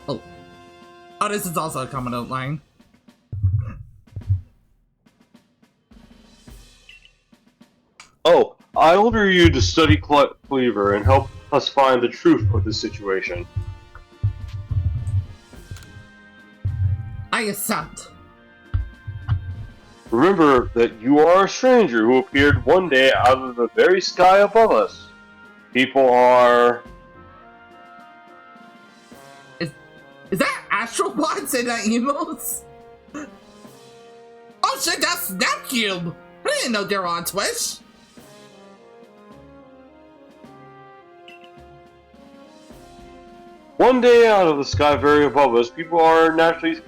Oh, this is also a common outline. Oh, I order you to study Cleaver and help us find the truth of this situation. I accept. Remember that you are a stranger who appeared one day out of the very sky above us. People are... Is that Astrobots and emotes? Oh shit, that's Snapcube! I didn't know they were on Twitch. One day out of the sky very above us, people are naturally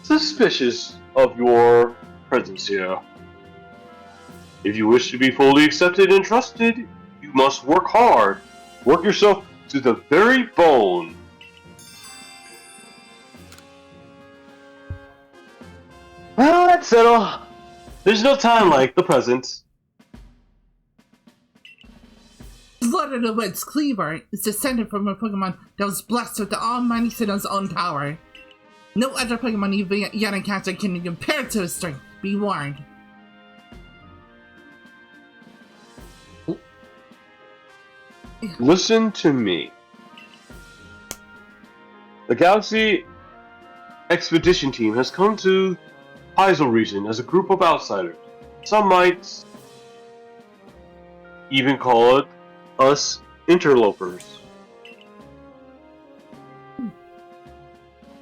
suspicious of your presence here. If you wish to be fully accepted and trusted, you must work hard. Work yourself to the very bone. Well, that's settled. There's no time like the present. Lord of the Woods, Cleaver is descended from a Pokemon that was blessed with the almighty Sinnoh's own power. No other Pokemon you've yet encountered can be compared to his strength. Be warned. Listen to me. The Galaxy Expedition Team has come to Hyzel region as a group of outsiders. Some might even call it us interlopers.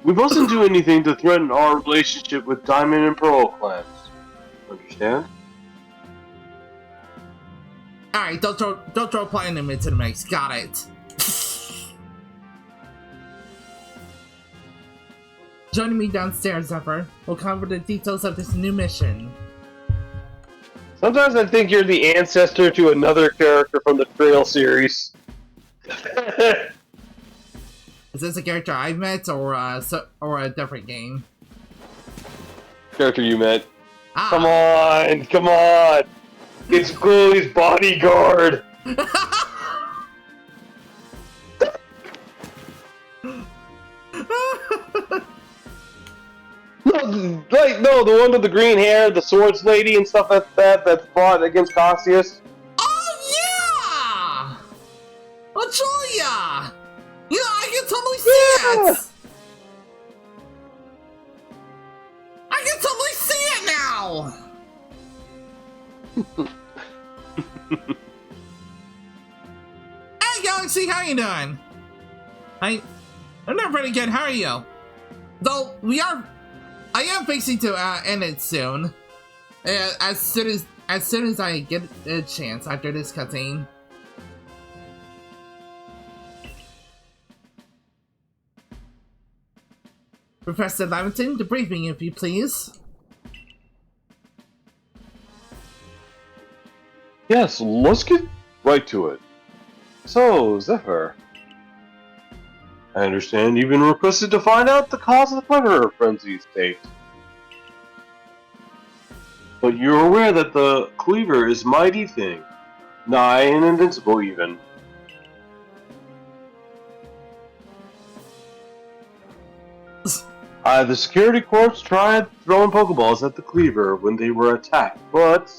We mustn't do anything to threaten our relationship with Diamond and Pearl clans. Understand? Alright, don't throw Platinum into the mix. Got it. Joining me downstairs, Zephyr. We'll cover the details of this new mission. Sometimes I think you're the ancestor to another character from the Trail series. Is this a character I've met, or a different game? Character you met. Ah. Come on! It's Chloe's bodyguard! No, the one with the green hair, the swords lady and stuff like that, that's fought against Cassius. Oh yeah! Oh Julia! You know, I can totally see it! I can totally see it now! Hey Galaxy, how you doing? I'm doing pretty good, how are you? Though, I am fixing to end it soon. As soon as I get a chance after this cutscene. Professor Lamington, the briefing, if you please. Yes, let's get right to it. So, Zephyr, I understand you've been requested to find out the cause of the Predator Frenzy state. But you're aware that the Cleaver is mighty thing, nigh and invincible even. The security corps tried throwing Pokeballs at the Cleaver when they were attacked, but...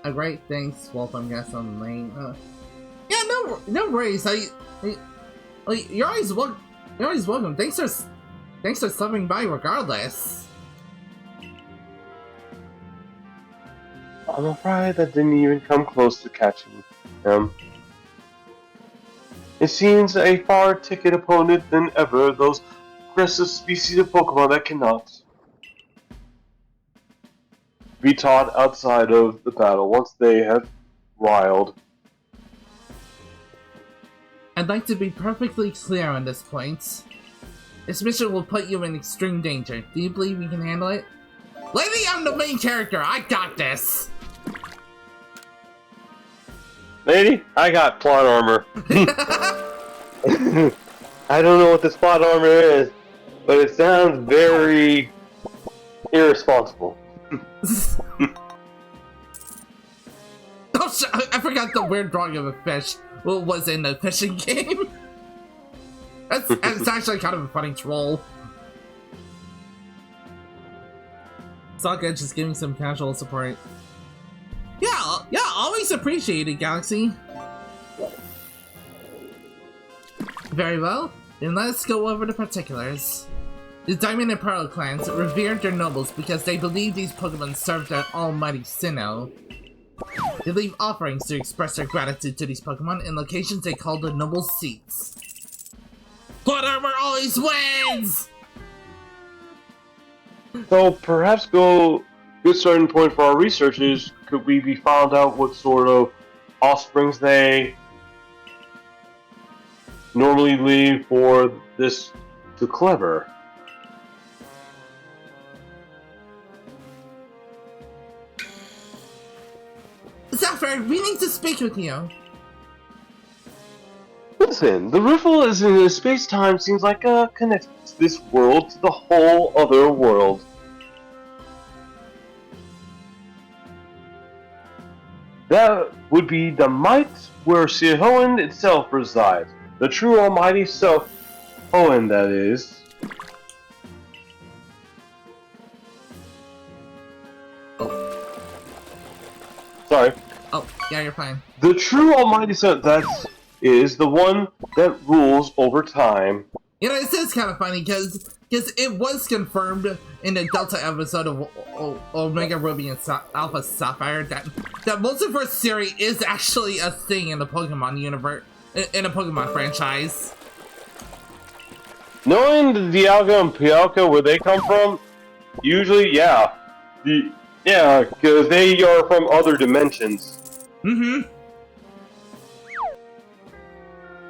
A great thanks, Wolf, I'm guessing lane. Yeah, no worries. You're always welcome. Thanks for stopping by regardless. I'm afraid that didn't even come close to catching him. It seems a far ticket opponent than ever, those aggressive species of Pokemon that cannot be taught outside of the battle once they have riled. I'd like to be perfectly clear on this point. This mission will put you in extreme danger. Do you believe you can handle it? Lady, I'm the main character. I got this. Lady, I got plot armor. I don't know what this plot armor is, but it sounds very irresponsible. Oh, I forgot the weird drawing of a fish. Well, was in the fishing game. It's actually kind of a funny troll. Sokka just giving some casual support. Yeah, always appreciated, Galaxy. Very well, then let's go over the particulars. The Diamond and Pearl clans revered their nobles because they believed these Pokemon served their almighty Sinnoh. They leave offerings to express their gratitude to these Pokemon in locations they call the noble seats. Plot armor always wins! So perhaps good starting point for our research is, could we be found out what sort of offsprings they normally leave for this to Clever? Zephyr, we need to speak with you. Listen, the riffle is in a space-time seems like connects this world to the whole other world. That would be the might where Sihoan itself resides. The true almighty self, Hoenn that is. Sorry. Oh, yeah, you're fine. The true almighty self, that is the one that rules over time. You know, this is kind of funny because it was confirmed in the Delta episode of Omega Ruby and Alpha Sapphire that Multiverse Theory is actually a thing in the Pokemon universe, in a Pokemon franchise. Knowing the Dialga and Pialka, where they come from, usually, yeah. Yeah, because they are from other dimensions. Mm-hmm.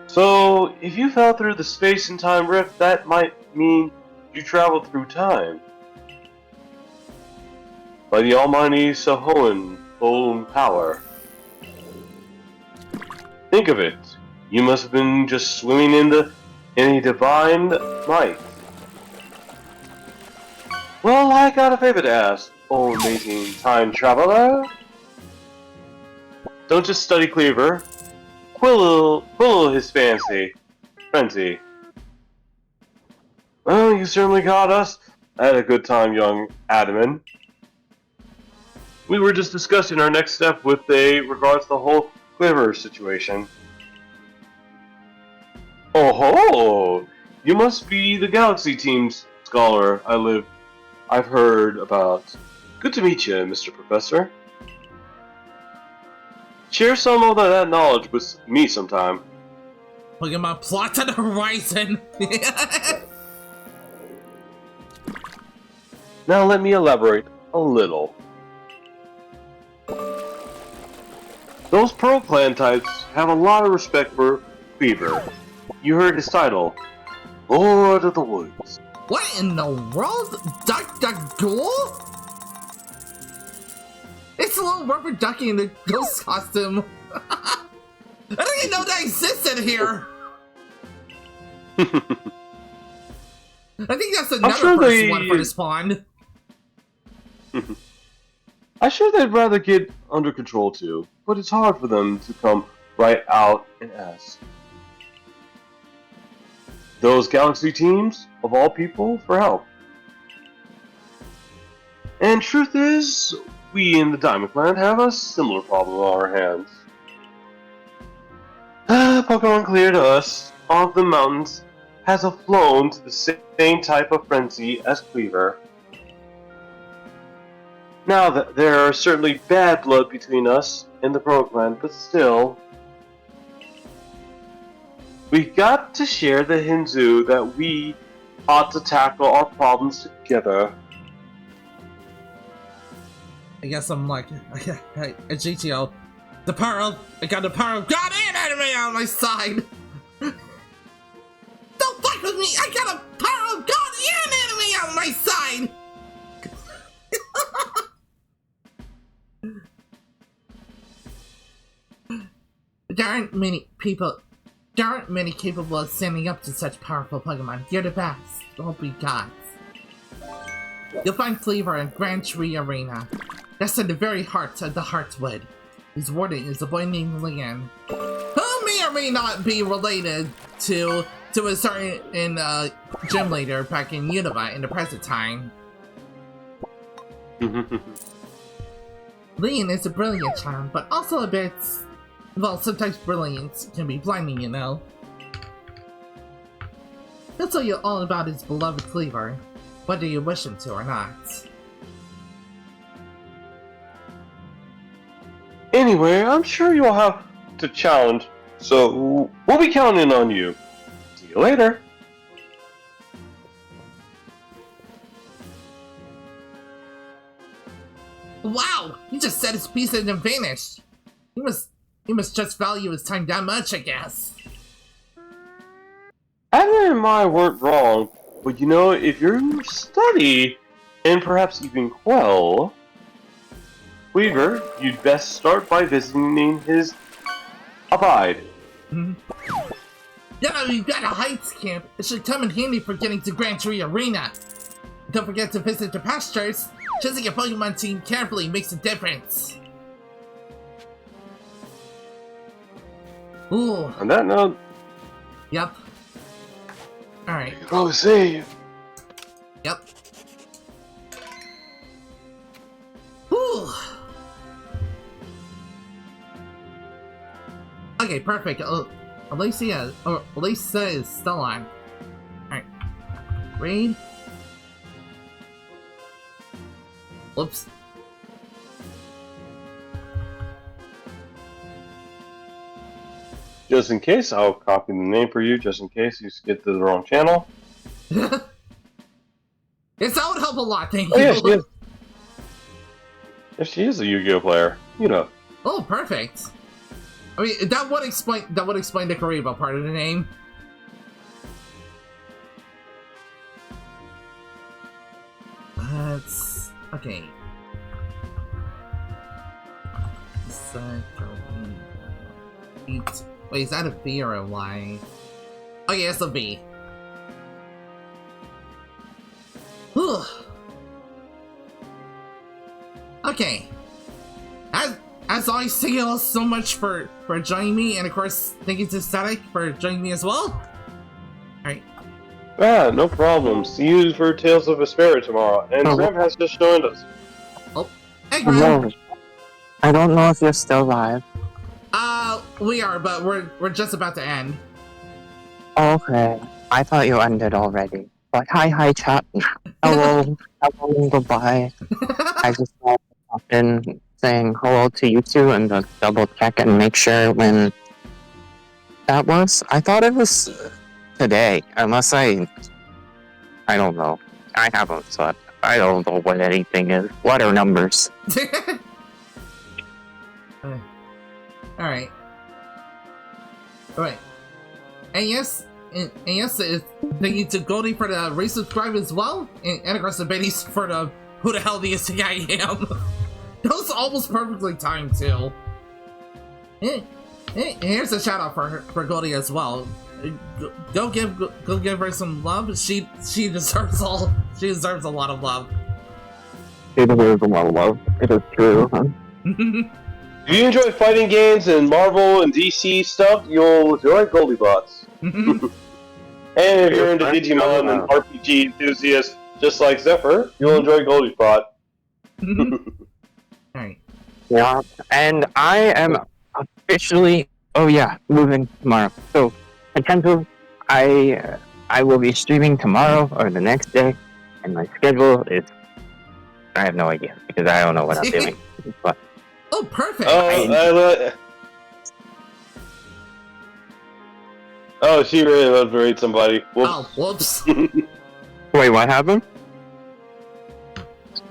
So, if you fell through the space and time rift, that might mean you traveled through time. By the almighty Sahoan full power. Think of it. You must have been just swimming in a divine might. Well, I got a favor to ask, oh amazing time traveler. Don't just study Cleaver. Quill his frenzy. Well, you certainly got us. I had a good time, young Adaman. We were just discussing our next step with regards to the whole Quiver situation. Oh ho! You must be the Galaxy Team's scholar I've heard about. Good to meet you, Mr. Professor. Share some of that knowledge with me sometime. Pokemon plot on the horizon! Now let me elaborate a little. Those Pearl Clan types have a lot of respect for Fever. You heard his title, Lord of the Woods. What in the world? Duck Ghoul? It's a little rubber ducky in the ghost costume. I didn't even know that existed here. I think that's another sure person one for the spawn. I'm sure they'd rather get under control too, but it's hard for them to come right out and ask. Those Galaxy teams, of all people, for help. And truth is, we in the Diamond Clan have a similar problem on our hands. Pokemon Clear to us, on the mountains, has flown to the same type of frenzy as Cleaver. Now that there are certainly bad blood between us and the Pro Clan, but still, we got to share the Hinzu that we ought to tackle our problems together. I guess I'm like, hey, GTO, I got the power of God and enemy on my side. Don't fight with me! I got a power of God and enemy on my side. There aren't many capable of standing up to such powerful Pokemon. You're the best. Don't be gods. You'll find Cleaver in Grand Tree Arena. That's in the very heart of the Heartwood. His warden is a boy named Leon, who may or may not be related to a certain gym leader back in Unova in the present time. Leon is a brilliant child, but also a bit... well, sometimes brilliance can be blinding, you know. He'll tell you all about his beloved Cleaver, whether you wish him to or not. Anyway, I'm sure you'll have to challenge, so we'll be counting on you. See you later. Wow! He just said his piece and then vanished. He must just value his time that much, I guess. Adler and I weren't wrong, but you know, if you study, and perhaps even quell, Weaver, you'd best start by visiting his abide. Yeah, we've got a Heights camp. It should come in handy for getting to Grand Tree Arena. Don't forget to visit the pastures. Choosing your Pokemon team carefully makes a difference. Ooh. On that note, Yep. Alright. go save. Yep. Ooh. Okay, perfect. Alicia is still on. Alright. Raid. Whoops. Just in case, I'll copy the name for you, just in case you skip to the wrong channel. Yes, that would help a lot, thank Oh, you. yeah, she is. Yeah, she is a Yu-Gi-Oh player. You know. Oh, perfect. I mean, that would explain the Kariba part of the name. Let's... Okay. Wait, is that a V or a Y? Oh yeah, it's a V. Whew. Okay. As always, thank you all so much for joining me, and of course, thank you to Static for joining me as well. Alright. Ah, no problem. See you for Tales of Vesperia tomorrow. And Graham has just joined us. Oh, hey Graham! Hello. I don't know if you're still live. We are, but we're just about to end. Okay. I thought you ended already. But hi, chat. Hello. Hello, goodbye. I just thought I'd pop in saying hello to you two and to double check and make sure when that was. I thought it was today, unless I don't know. I haven't slept. I don't know what anything is. What are numbers? Alright. Alright. And yes, thank you to Goldie for the resubscribe as well, and of course to Betty's for the who the hell do you think I am? That was almost perfectly timed too. Here's a shout out for Goldie as well. Go give her some love. She deserves a lot of love. She deserves a lot of love. It is true. If you enjoy fighting games and Marvel and DC stuff, you'll enjoy Goldiebots. And if you're into Digimon and RPG enthusiasts just like Zephyr, you'll enjoy Goldiebot. Alright. Yeah, and I am officially, moving tomorrow. So, potential, I will be streaming tomorrow or the next day, and my schedule is, I have no idea, because I don't know what I'm doing. But oh, perfect! Oh, she really loves to raid somebody. Whoops. Oh, whoops. wait, what happened?